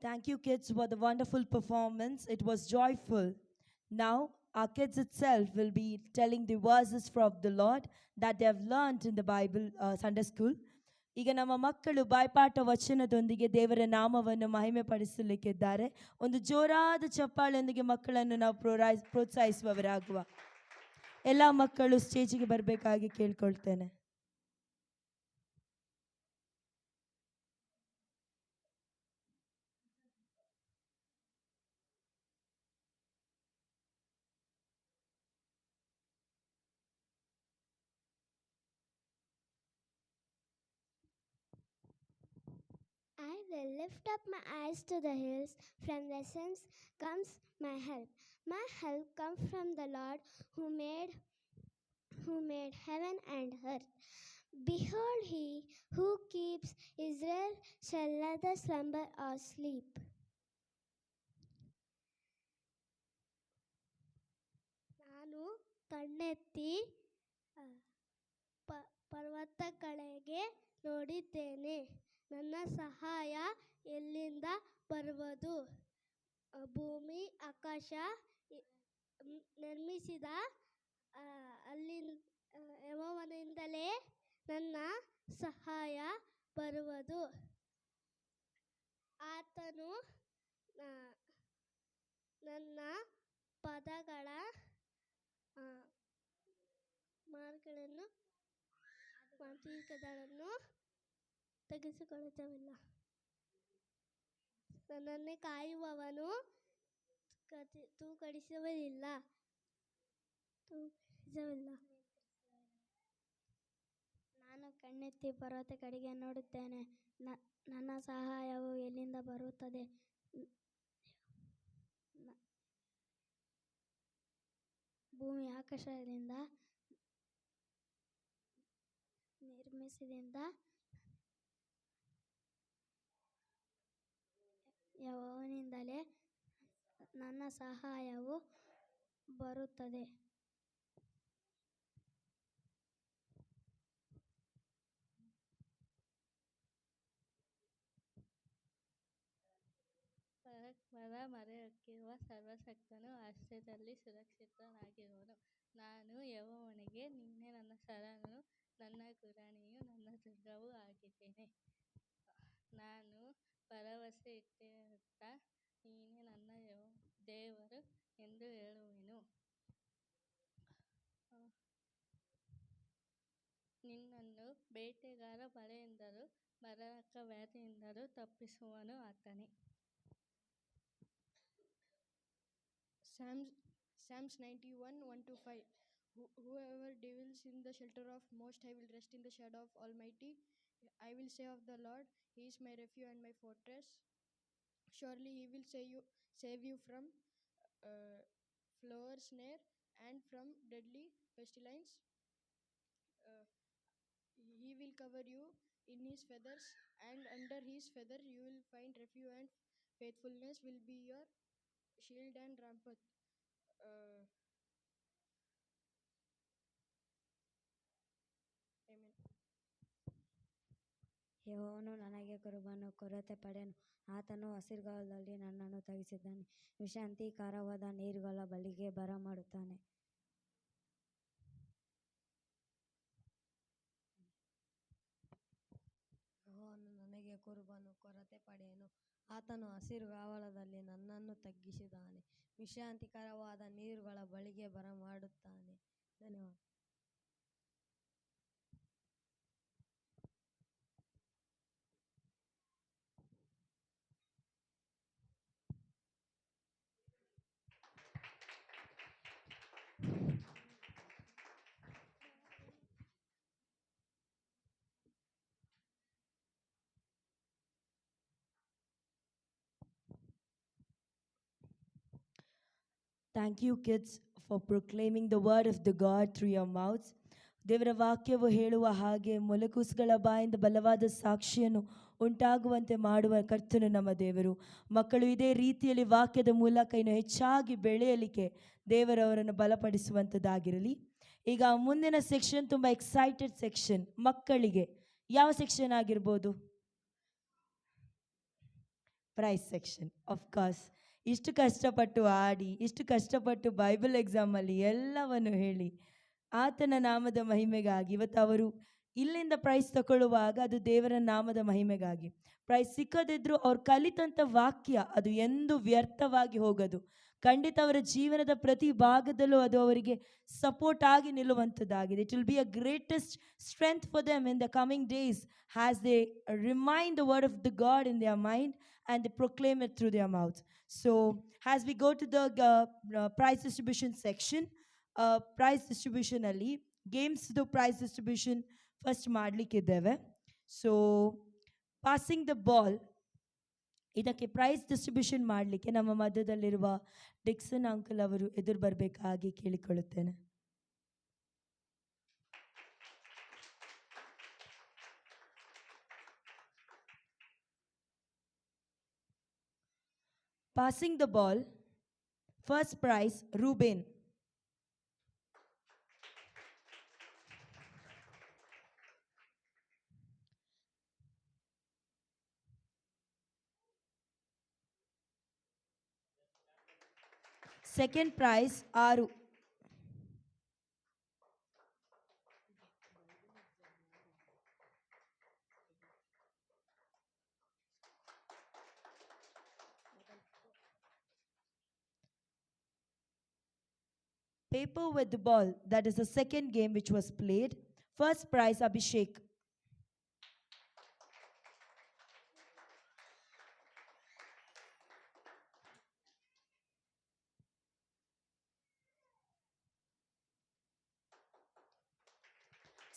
Thank you, kids, for the wonderful performance. It was joyful. Now, our kids itself will be telling the verses from the Lord that they have learned in the Bible Sunday school. ಈಗ ನಮ್ಮ ಮಕ್ಕಳು ಬಾಯ್ಪಾಠ ವಚನದೊಂದಿಗೆ ದೇವರ ನಾಮವನ್ನು ಮಹಿಮೆ ಪಡಿಸಲಿಕ್ಕಿದ್ದಾರೆ. ಒಂದು ಜೋರಾದ ಚಪ್ಪಾಳೆಯೊಂದಿಗೆ ಮಕ್ಕಳನ್ನು ನಾವು ಪ್ರೋತ್ಸಾಹಿಸುವವರಾಗುವ. ಎಲ್ಲ ಮಕ್ಕಳು ಸ್ಟೇಜಿಗೆ ಬರಬೇಕಾಗಿ ಕೇಳ್ಕೊಳ್ತೇನೆ. I will lift up my eyes to the hills. From whence comes my help? My help comes from the Lord who made heaven and earth. Behold, he who keeps Israel shall neither slumber or sleep. ನಾನು ಕಣ್ಣೆತ್ತಿ ಪರ್ವತ ಕಡೆಗೆ ನೋಡಿದ್ದೇನೆ. ನನ್ನ ಸಹಾಯ ಎಲ್ಲಿಂದ ಬರುವುದು? ಭೂಮಿ ಆಕಾಶ ನಿರ್ಮಿಸಿದ ಯೆಹೋವನಿಂದಲೇ ನನ್ನ ಸಹಾಯ ಬರುವುದು. ಆತನು ನನ್ನ ಪದಗಳ ಮಾರ್ಗಗಳನ್ನು ತೆಗೆಸಿಕೊಳ್ಳುತ್ತವಿಲ್ಲ. ನನ್ನನ್ನೇ ಕಾಯುವವನು ತೂಕಡಿಸುವುದಿಲ್ಲ. ನಾನು ಕಣ್ಣೆತ್ತಿ ಪರ್ವತ ಕಡೆಗೆ ನೋಡುತ್ತೇನೆ. ನನ್ನ ಸಹಾಯವು ಎಲ್ಲಿಂದ ಬರುತ್ತದೆ? ನ- ಭೂಮಿ ಆಕಾಶದಿಂದ ನಿರ್ಮಿಸಿದಿಂದ ಯೆಹೋವನಿಂದಲೇ ನನ್ನ ಸಹಾಯವು ಬರುತ್ತದೆ. ಪರಾಕ್ರಮದ ಮರೆಯಾಗಿರುವ ಸರ್ವಶಕ್ತನು ಆಶ್ರಯದಲ್ಲಿ ಸುರಕ್ಷಿತನಾಗಿರುವನು. ನಾನು ಯೆಹೋವನಿಗೆ, ನೀನೇ ನನ್ನ ಶರಣನು, ನನ್ನ ಗುರಾಣಿಯೂ ನನ್ನ ದುರ್ಗವೂ ಆಗಿದ್ದೇನೆ. ನಾನು ಭರವಸೆ ಇಟ್ಟಿರುತ್ತ ನೀನೇ ನನ್ನ ದೇವರು ಎಂದು ಹೇಳುವೆನು. ನಿನ್ನನ್ನು ಬೇಟೆಗಾರ ಬಲೆಯಿಂದಲೂ ಮಾರಕ ವ್ಯಾಧಿಯಿಂದಲೂ ತಪ್ಪಿಸುವವನು ಆತನೇ. Psalms 91, 1-5. Whoever dwells in the shelter of Most High will rest in the shadow of Almighty. I will say of the Lord, He is my refuge and my fortress. Surely He will save you from flower snare and from deadly pestilence. He will cover you in His feathers, and under His feather you will find refuge, and faithfulness will be your shield and rampart. Amen. ಯೆಹೋವನು ನನಗೆ ಕುರುಬನು, ಕೊರತೆ ಪಡೆಯನು. ಆತನು ಹಸಿರುಗಾವಲಲ್ಲಿ ನನ್ನನ್ನು ತಗ್ಗಿಸಿದ್ದಾನೆ, ವಿಶ್ರಾಂತಿಕರವಾದ ನೀರುಗಳ ಬಳಿಗೆ ಬರಮಾಡುತ್ತಾನೆ. ಯೆಹೋವನು ನನಗೆ ಕುರುಬನು, ಕೊರತೆ ಪಡೆಯನು. ಆತನು ಹಸಿರುಗಾವಲದಲ್ಲಿ ನನ್ನನ್ನು ತಗ್ಗಿಸಿದ್ದಾನೆ, ವಿಶ್ರಾಂತಿಕರವಾದ ನೀರುಗಳ ಬಳಿಗೆ ಬರಮಾಡುತ್ತಾನೆ. ಧನ್ಯವಾದ. Thank you, kids, for proclaiming the word of the God through your mouths. ದೇವರ ವಾಕ್ಯವು ಹೇಳುವ ಹಾಗೆ ಮೊಲಕೂಸುಗಳ ಬಾಯಿಂದ ಬಲವಾದ ಸಾಕ್ಷಿಯನ್ನು ಉಂಟಾಗುವಂತೆ ಮಾಡುವ ಕರ್ತನು ನಮ್ಮ ದೇವರು. ಮಕ್ಕಳು ಇದೇ ರೀತಿಯಲ್ಲಿ ವಾಕ್ಯದ ಮೂಲಕ ಇನ್ನು ಹೆಚ್ಚಾಗಿ ಬೆಳೆಯಲಿಕ್ಕೆ ದೇವರವರನ್ನು ಬಲಪಡಿಸುವಂಥದ್ದಾಗಿರಲಿ. ಈಗ ಮುಂದಿನ ಸೆಕ್ಷನ್ ತುಂಬ ಎಕ್ಸೈಟೆಡ್ ಸೆಕ್ಷನ್. ಮಕ್ಕಳಿಗೆ ಯಾವ ಸೆಕ್ಷನ್ ಆಗಿರ್ಬೋದು? Price section. ಆಫ್ ಕೋರ್ಸ್, ಇಷ್ಟು ಕಷ್ಟಪಟ್ಟು ಆಡಿ, ಇಷ್ಟು ಕಷ್ಟಪಟ್ಟು ಬೈಬಲ್ ಎಕ್ಸಾಮಲ್ಲಿ ಎಲ್ಲವನ್ನು ಹೇಳಿ ಆತನ ನಾಮದ ಮಹಿಮೆಗಾಗಿ ಇವತ್ತು ಅವರು ಇಲ್ಲಿಂದ ಪ್ರೈಸ್ ತಗೊಳ್ಳುವಾಗ ಅದು ದೇವರ ನಾಮದ ಮಹಿಮೆಗಾಗಿ. ಪ್ರೈಸ್ ಸಿಕ್ಕದಿದ್ರೂ ಅವ್ರು ಕಲಿತಂಥ ವಾಕ್ಯ ಅದು ಎಂದು ವ್ಯರ್ಥವಾಗಿ ಹೋಗೋದು. ಖಂಡಿತ ಅವರ ಜೀವನದ ಪ್ರತಿ ಭಾಗದಲ್ಲೂ ಅದು ಅವರಿಗೆ ಸಪೋರ್ಟ್ ಆಗಿ ನಿಲ್ಲುವಂಥದ್ದಾಗಿದೆ. It will be a greatest strength for them in the coming days has they remind the word of the God in their mind and they proclaim it through their mouths. So as we go to the prize distribution section, prize distribution ಅಲ್ಲಿ games prize distribution first ಮಾಡಲಿಕ್ಕಿದ್ದೇವೆ. So passing the ball, ಇದಕ್ಕೆ prize distribution ಮಾಡಲಿಕ್ಕೆ ನಮ್ಮ ಮಧ್ಯದಲ್ಲಿರುವ Dixon uncle ಅವರು ಎದುರು ಬರಬೇಕಾಗಿ ಕೇಳಿಕೊಳ್ಳುತ್ತೇನೆ. Passing the ball, first prize, Ruben. Second prize, Aru. Paper with the ball, that is the second game which was played. First prize, Abhishek.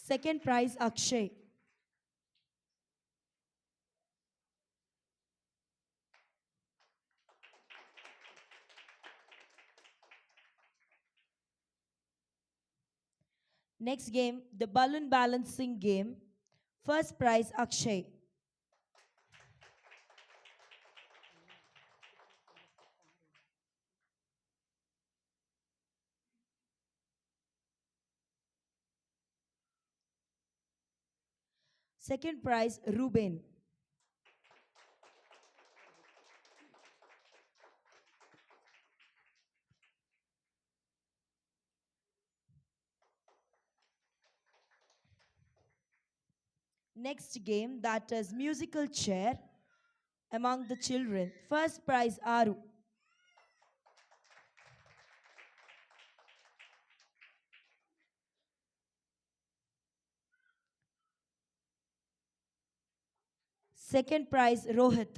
Second prize, Akshay. Next game, the balloon balancing game. First prize, Akshay. Second prize, Ruben. Next game, that is musical chair among the children. First prize, Aru. Second prize, Rohit.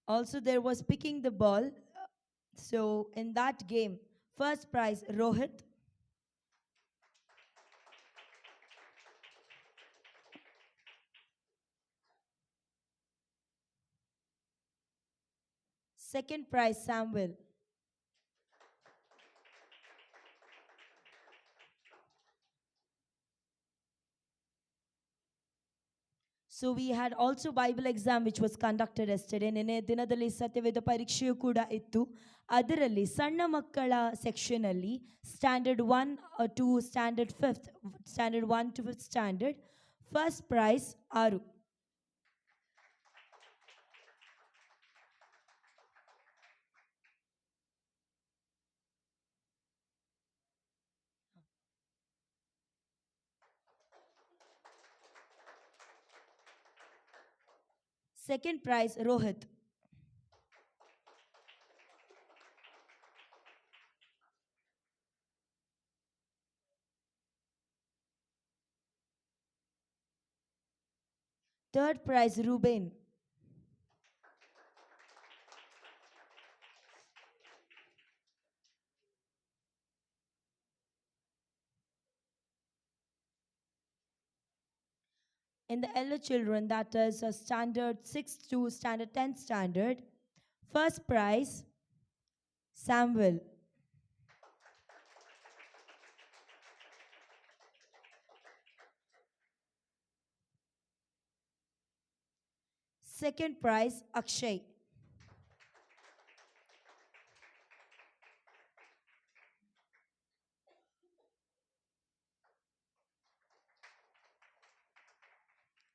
Also, there was picking the ball. So, in that game, first prize, Rohit. Second prize, Samuel. So we had also Bible exam which was conducted yesterday. ನೆನೆ ದಿನದಲ್ಲಿ ಸತ್ಯವೇದ ಪರೀಕ್ಷೆಯೂ ಕೂಡ ಇತ್ತು. ಅದರಲ್ಲಿ ಸಣ್ಣ ಮಕ್ಕಳ section ಅಲ್ಲಿ standard 1 to standard 5th, standard 1 to 5th standard, first prize ಆರು. Second prize, Rohit. Third prize, Ruben. In the elder children, that is a standard 6 to standard 10 standard, first prize, Samuel. Second prize, Akshay.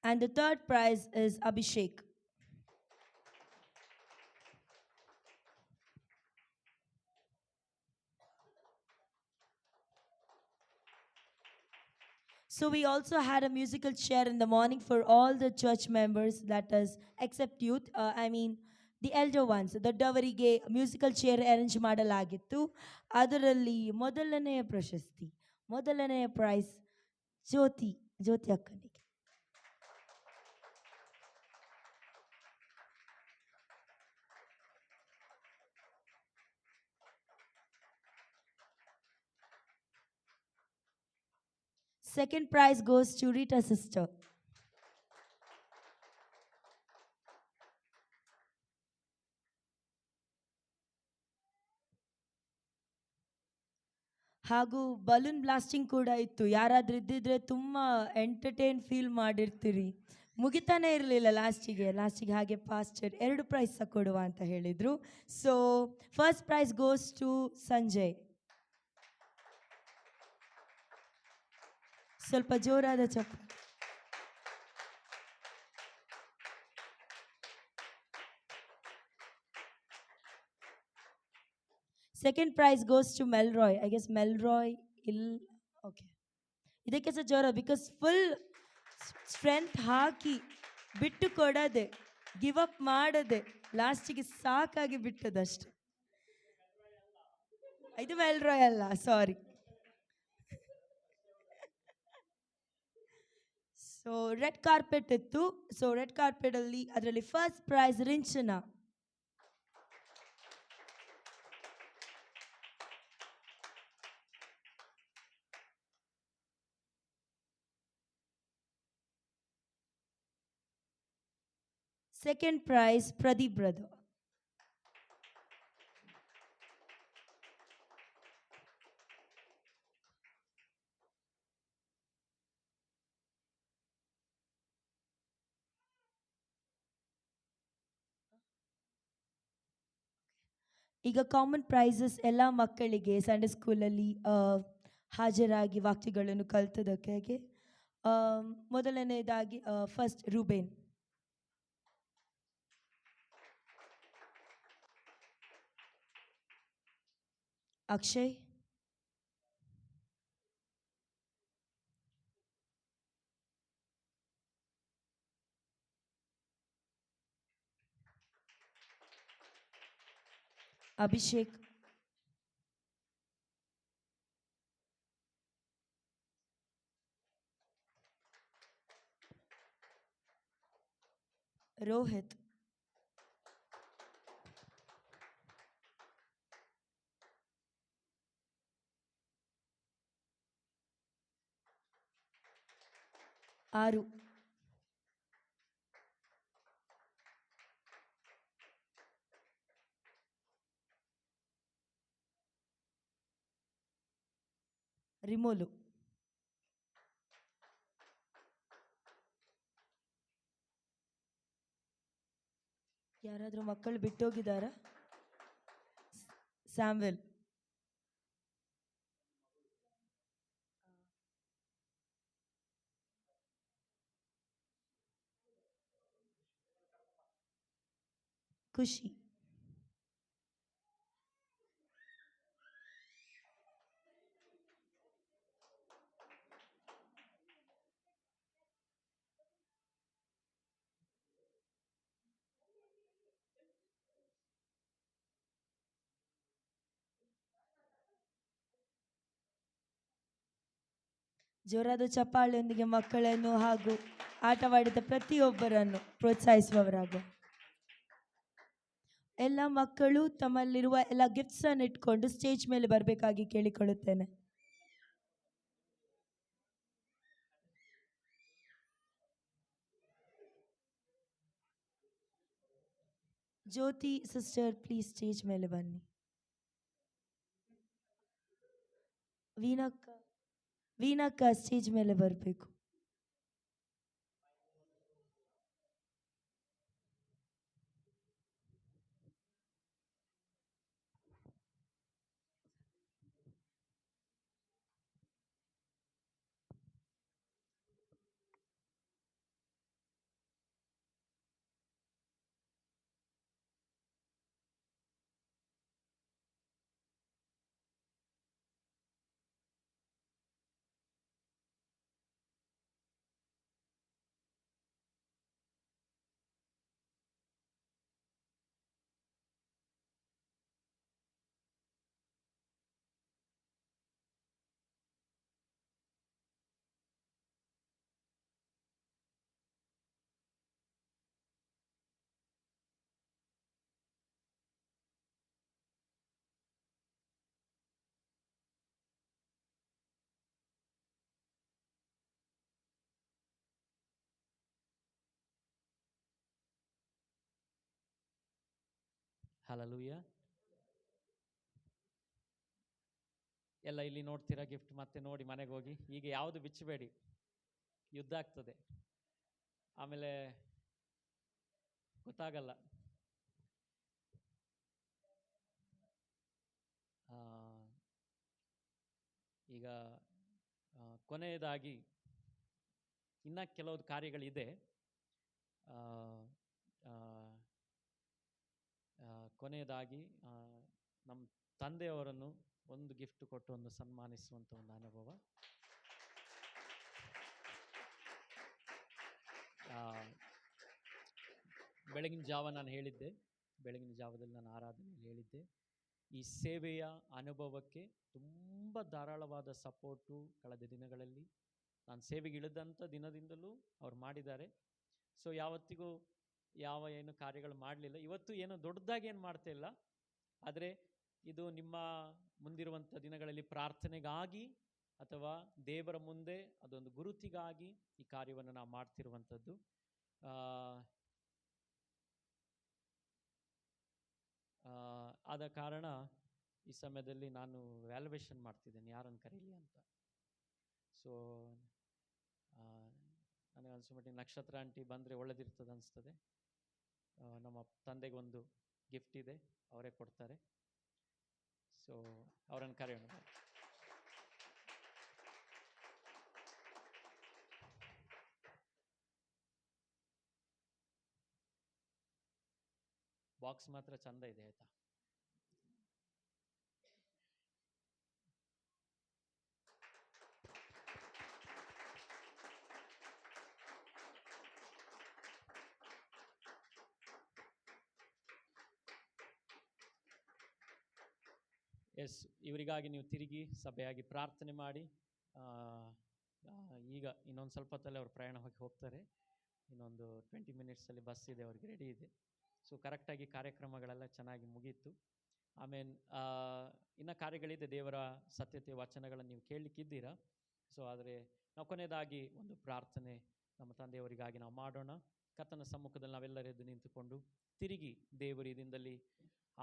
And the third prize is Abhishek. So we also had a musical chair in the morning for all the church members, that is, except youth, the elder ones. ದೊಡ್ಡವರಿಗೆ musical chair arrange ಮಾಡಲಾಗಿತ್ತು. ಅದರಲ್ಲಿ ಮೊದಲನೆಯ ಪ್ರಶಸ್ತಿ, ಮೊದಲನೆಯ price ಜ್ಯೋತಿ ಅಕ್ಕನಿಗೆ. Second prize goes to Rita's sister. ಹಾಗೂ balloon blasting ಕೂಡ ಇತ್ತು. ಯಾರಾದ್ರೂ ಇದ್ದಿದ್ರೆ ತುಂಬ ಎಂಟರ್ಟೈನ್ ಫೀಲ್ ಮಾಡಿರ್ತೀರಿ. ಮುಗಿತಾನೆ ಇರಲಿಲ್ಲ ಲಾಸ್ಟಿಗೆ ಹಾಗೆ ಪಾಸ್ಟರ್ 2 ಪ್ರೈಸ್ ಕೊಡುವ ಅಂತ ಹೇಳಿದರು. So first prize goes to Sanjay. ಸ್ವಲ್ಪ ಜೋರಾದ ಚಪ್ಪ. Second prize goes to Melroy. I guess Melroy okay. ಇದಕ್ಕೆ ಸಹ ಜೋರ, ಬಿಕಾಸ್ ಫುಲ್ ಸ್ಟ್ರೆಂತ್ ಹಾಕಿ ಬಿಟ್ಟು ಕೊಡದೆ, ಗಿವ್ ಅಪ್ ಮಾಡದೆ, ಲಾಸ್ಟಿಗೆ ಸಾಕಾಗಿ ಬಿಟ್ಟದಷ್ಟೆ. ಇದು ಮೆಲ್ರಾಯ್ ಅಲ್ಲ, ಸಾರಿ. ಸೊ ರೆಡ್ ಕಾರ್ಪೆಟ್ ಇತ್ತು. ಸೊ ರೆಡ್ ಕಾರ್ಪೆಟ್ ಅಲ್ಲಿ ಅದರಲ್ಲಿ first prize Rinchana. Second prize, Pradeep brother. ಈಗ ಕಾಮನ್ ಪ್ರೈಸಸ್ ಎಲ್ಲ ಮಕ್ಕಳಿಗೆ ಸಂಡೇ ಸ್ಕೂಲಲ್ಲಿ ಹಾಜರಾಗಿ ವಾಕ್ಯಗಳನ್ನು ಕಲ್ತದಕ್ಕೆ ಮೊದಲನೇದಾಗಿ ಫಸ್ಟ್ ರೂಬೇನ್, ಅಕ್ಷಯ್, ಅಭಿಷೇಕ್, ರೋಹಿತ್, ಆರು, ರಿಮೋಲು, ಯಾರಾದರೂ ಮಕ್ಕಳು ಬಿಟ್ಟೋಗಿದ್ದಾರಾ? ಸ್ಯಾಮ್ವೆಲ್, ಖುಷಿ, ಜೋರಾದ ಚಪ್ಪಾಳೆಯೊಂದಿಗೆ ಮಕ್ಕಳನ್ನು ಹಾಗೂ ಆಟವಾಡಿದ ಪ್ರತಿಯೊಬ್ಬರನ್ನು ಪ್ರೋತ್ಸಾಹಿಸುವವರಾಗ. ಎಲ್ಲ ಮಕ್ಕಳು ತಮ್ಮಲ್ಲಿರುವ ಎಲ್ಲ ಗಿಫ್ಟ್ಸ್ ಅನ್ನು ಇಟ್ಕೊಂಡು ಸ್ಟೇಜ್ ಮೇಲೆ ಬರಬೇಕಾಗಿ ಕೇಳಿಕೊಳ್ಳುತ್ತೇನೆ. ಜ್ಯೋತಿ ಸಿಸ್ಟರ್ ಪ್ಲೀಸ್ ಸ್ಟೇಜ್ ಮೇಲೆ ಬನ್ನಿ. ವೀಣಕ್ಕ ಸ್ಟೇಜ್ ಮೇಲೆ ಬರಬೇಕು. ಹಲ್ಲೆಲೂಯ. ಎಲ್ಲ ಇಲ್ಲಿ ನೋಡ್ತೀರಾ ಗಿಫ್ಟ್, ಮತ್ತೆ ನೋಡಿ ಮನೆಗೆ ಹೋಗಿ. ಈಗ ಯಾವುದು ಬಿಚ್ಚಬೇಡಿ, ಯುದ್ಧ ಆಗ್ತದೆ, ಆಮೇಲೆ ಗೊತ್ತಾಗಲ್ಲ. ಈಗ ಕೊನೆಯದಾಗಿ ಇನ್ನ ಕೆಲವು ಕಾರ್ಯಗಳಿದೆ. ಕೊನೆಯದಾಗಿ ನಮ್ಮ ತಂದೆಯವರನ್ನು ಒಂದು ಗಿಫ್ಟ್ ಕೊಟ್ಟು ಒಂದು ಸನ್ಮಾನಿಸುವಂಥ ಒಂದು ಅನುಭವ. ಬೆಳಗಿನ ಜಾವ ನಾನು ಹೇಳಿದ್ದೆ, ಬೆಳಗಿನ ಜಾವದಲ್ಲಿ ನಾನು ಆರಾಧನೆಯಲ್ಲಿ ಹೇಳಿದ್ದೆ, ಈ ಸೇವೆಯ ಅನುಭವಕ್ಕೆ ತುಂಬ ಧಾರಾಳವಾದ ಸಪೋರ್ಟು ಕಳೆದ ದಿನಗಳಲ್ಲಿ ನಾನು ಸೇವೆಗೆ ಇಳಿದಂಥ ದಿನದಿಂದಲೂ ಅವ್ರು ಮಾಡಿದ್ದಾರೆ. ಸೊ ಯಾವತ್ತಿಗೂ ಏನು ಕಾರ್ಯಗಳು ಮಾಡಲಿಲ್ಲ, ಇವತ್ತು ಏನು ದೊಡ್ಡದಾಗಿ ಏನು ಮಾಡ್ತಾ ಇಲ್ಲ, ಆದರೆ ಇದು ನಿಮ್ಮ ಮುಂದಿರುವಂಥ ದಿನಗಳಲ್ಲಿ ಪ್ರಾರ್ಥನೆಗಾಗಿ ಅಥವಾ ದೇವರ ಮುಂದೆ ಅದೊಂದು ಗುರುತಿಗಾಗಿ ಈ ಕಾರ್ಯವನ್ನು ನಾವು ಮಾಡ್ತಿರುವಂಥದ್ದು. ಆದ ಕಾರಣ ಈ ಸಮಯದಲ್ಲಿ ನಾನು ವ್ಯಾಲ್ಯುವೇಷನ್ ಮಾಡ್ತಿದ್ದೇನೆ ಯಾರನ್ನು ಕರೀಲಿ ಅಂತ. ಸೊ ನನಗೆ ಅನಿಸೋ ಮಟ್ಟಿಗೆ ನಕ್ಷತ್ರ ಆಂಟಿ ಬಂದರೆ ಒಳ್ಳೆದಿರ್ತದೆ ಅನಿಸ್ತದೆ. ನಮ್ಮ ತಂದೆಗೆ ಒಂದು ಗಿಫ್ಟ್ ಇದೆ, ಅವರೇ ಕೊಡ್ತಾರೆ. ಸೊ ಅವರನ್ನು ಕರೆಯೋಣ. ಬಾಕ್ಸ್ ಮಾತ್ರ ಚಂದ ಇದೆ ಆಯ್ತಾ. ಎಸ್, ಇವರಿಗಾಗಿ ನೀವು ತಿರುಗಿ ಸಭೆಯಾಗಿ ಪ್ರಾರ್ಥನೆ ಮಾಡಿ. ಈಗ ಇನ್ನೊಂದು ಸ್ವಲ್ಪ ಹೊತ್ತಲ್ಲಿ ಅವ್ರು ಪ್ರಯಾಣ ಹೋಗ್ತಾರೆ. ಇನ್ನೊಂದು 20 ಮಿನಿಟ್ಸಲ್ಲಿ ಬಸ್ ಇದೆ, ಅವ್ರಿಗೆ ರೆಡಿ ಇದೆ. ಸೊ ಕರೆಕ್ಟಾಗಿ ಕಾರ್ಯಕ್ರಮಗಳೆಲ್ಲ ಚೆನ್ನಾಗಿ ಮುಗೀತು. ಆಮೇಲೆ ಇನ್ನು ಕಾರ್ಯಗಳಿದೆ, ದೇವರ ಸತ್ಯತೆ ವಚನಗಳನ್ನು ನೀವು ಕೇಳಲಿಕ್ಕಿದ್ದೀರಾ. ಸೊ ಆದರೆ ನಾವು ಕೊನೆಯದಾಗಿ ಒಂದು ಪ್ರಾರ್ಥನೆ ನಮ್ಮ ತಂದೆಯವರಿಗಾಗಿ ನಾವು ಮಾಡೋಣ. ಕರ್ತನ ಸಮ್ಮುಖದಲ್ಲಿ ನಾವೆಲ್ಲರೂ ಎದ್ದು ನಿಂತುಕೊಂಡು ತಿರುಗಿ ದೇವರು ಈ ದಿನದಲ್ಲಿ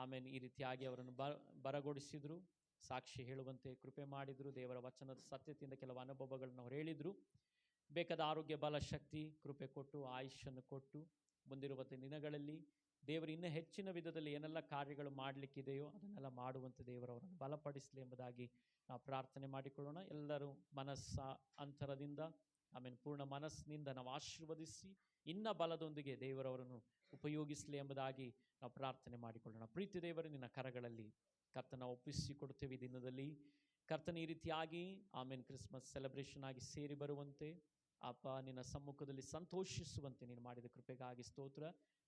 ಆಮೇಲೆ ಈ ರೀತಿಯಾಗಿ ಅವರನ್ನು ಬರಗೊಡಿಸಿದರು, ಸಾಕ್ಷಿ ಹೇಳುವಂತೆ ಕೃಪೆ ಮಾಡಿದರು. ದೇವರ ವಚನದ ಸತ್ಯತೆಯಿಂದ ಕೆಲವು ಅನುಭವಗಳನ್ನು ಅವ್ರು ಹೇಳಿದರು. ಬೇಕಾದ ಆರೋಗ್ಯ, ಬಲ, ಶಕ್ತಿ, ಕೃಪೆ ಕೊಟ್ಟು ಆಯುಷ್ಯನ್ನು ಕೊಟ್ಟು ಮುಂದಿರುವ ದಿನಗಳಲ್ಲಿ ದೇವರು ಇನ್ನೂ ಹೆಚ್ಚಿನ ವಿಧದಲ್ಲಿ ಏನೆಲ್ಲ ಕಾರ್ಯಗಳು ಮಾಡಲಿಕ್ಕಿದೆಯೋ ಅದನ್ನೆಲ್ಲ ಮಾಡುವಂತೆ ದೇವರವರನ್ನು ಬಲಪಡಿಸಲಿ ಎಂಬುದಾಗಿ ನಾವು ಪ್ರಾರ್ಥನೆ ಮಾಡಿಕೊಳ್ಳೋಣ. ಎಲ್ಲರೂ ಮನಸ್ಸ ಅಂತರದಿಂದ ಆಮೇಲೆ ಪೂರ್ಣ ಮನಸ್ಸಿನಿಂದ ನಾವು ಆಶೀರ್ವದಿಸಿ ಇನ್ನ ಬಲದೊಂದಿಗೆ ದೇವರವರನ್ನು ಉಪಯೋಗಿಸಲಿ ಎಂಬುದಾಗಿ ನಾವು ಪ್ರಾರ್ಥನೆ ಮಾಡಿಕೊಳ್ಳೋಣ. ಪ್ರೀತಿ ದೇವರು, ನಿನ್ನ ಕರಗಳಲ್ಲಿ ಕರ್ತನ ಒಪ್ಪಿಸಿಕೊಡ್ತೇವೆ. ಈ ದಿನದಲ್ಲಿ ಕರ್ತನ ಈ ರೀತಿಯಾಗಿ ಆಮೇಲೆ ಕ್ರಿಸ್ಮಸ್ ಸೆಲೆಬ್ರೇಷನ್ ಆಗಿ ಸೇರಿ ಬರುವಂತೆ ಅಪ್ಪ ನಿನ್ನ ಸಮ್ಮುಖದಲ್ಲಿ ಸಂತೋಷಿಸುವಂತೆ ನೀನು ಮಾಡಿದ ಕೃಪೆಗಾಗಿ ಸ್ತೋತ್ರ.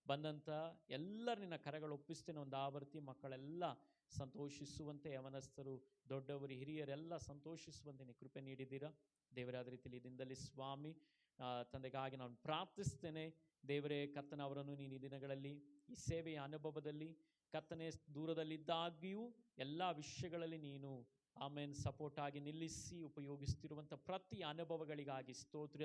ಬಂದಂಥ ಎಲ್ಲರೂ ನಿನ್ನ ಕರಗಳು ಒಪ್ಪಿಸ್ತೇನೆ. ಒಂದು ಆವರ್ತಿ ಮಕ್ಕಳೆಲ್ಲ ಸಂತೋಷಿಸುವಂತೆ, ಯವನಸ್ಥರು, ದೊಡ್ಡವರು, ಹಿರಿಯರೆಲ್ಲ ಸಂತೋಷಿಸುವಂತೆ ನೀನು ಕೃಪೆ ನೀಡಿದ್ದೀರಾ ದೇವರೇ. ಅದೇ ರೀತಿಯಲ್ಲಿ ದಿನದಲ್ಲಿ ಸ್ವಾಮಿ ತಂದೆಗಾಗಿ ನಾನು ಪ್ರಾರ್ಥಿಸ್ತೇನೆ ದೇವರೇ. ಕರ್ತನ ಅವರನ್ನು ನೀನು ಈ ದಿನಗಳಲ್ಲಿ ಈ ಸೇವೆಯ ಅನುಭವದಲ್ಲಿ ಕರ್ತನೆ ದೂರದಲ್ಲಿದ್ದಾಗಿಯೂ ಎಲ್ಲ ವಿಷಯಗಳಲ್ಲಿ ನೀನು ಆಮೇನ್ ಸಪೋರ್ಟ್ ಆಗಿ ನಿಲ್ಲಿಸಿ ಉಪಯೋಗಿಸ್ತಿರುವಂಥ ಪ್ರತಿ ಅನುಭವಗಳಿಗಾಗಿ ಸ್ತೋತ್ರ.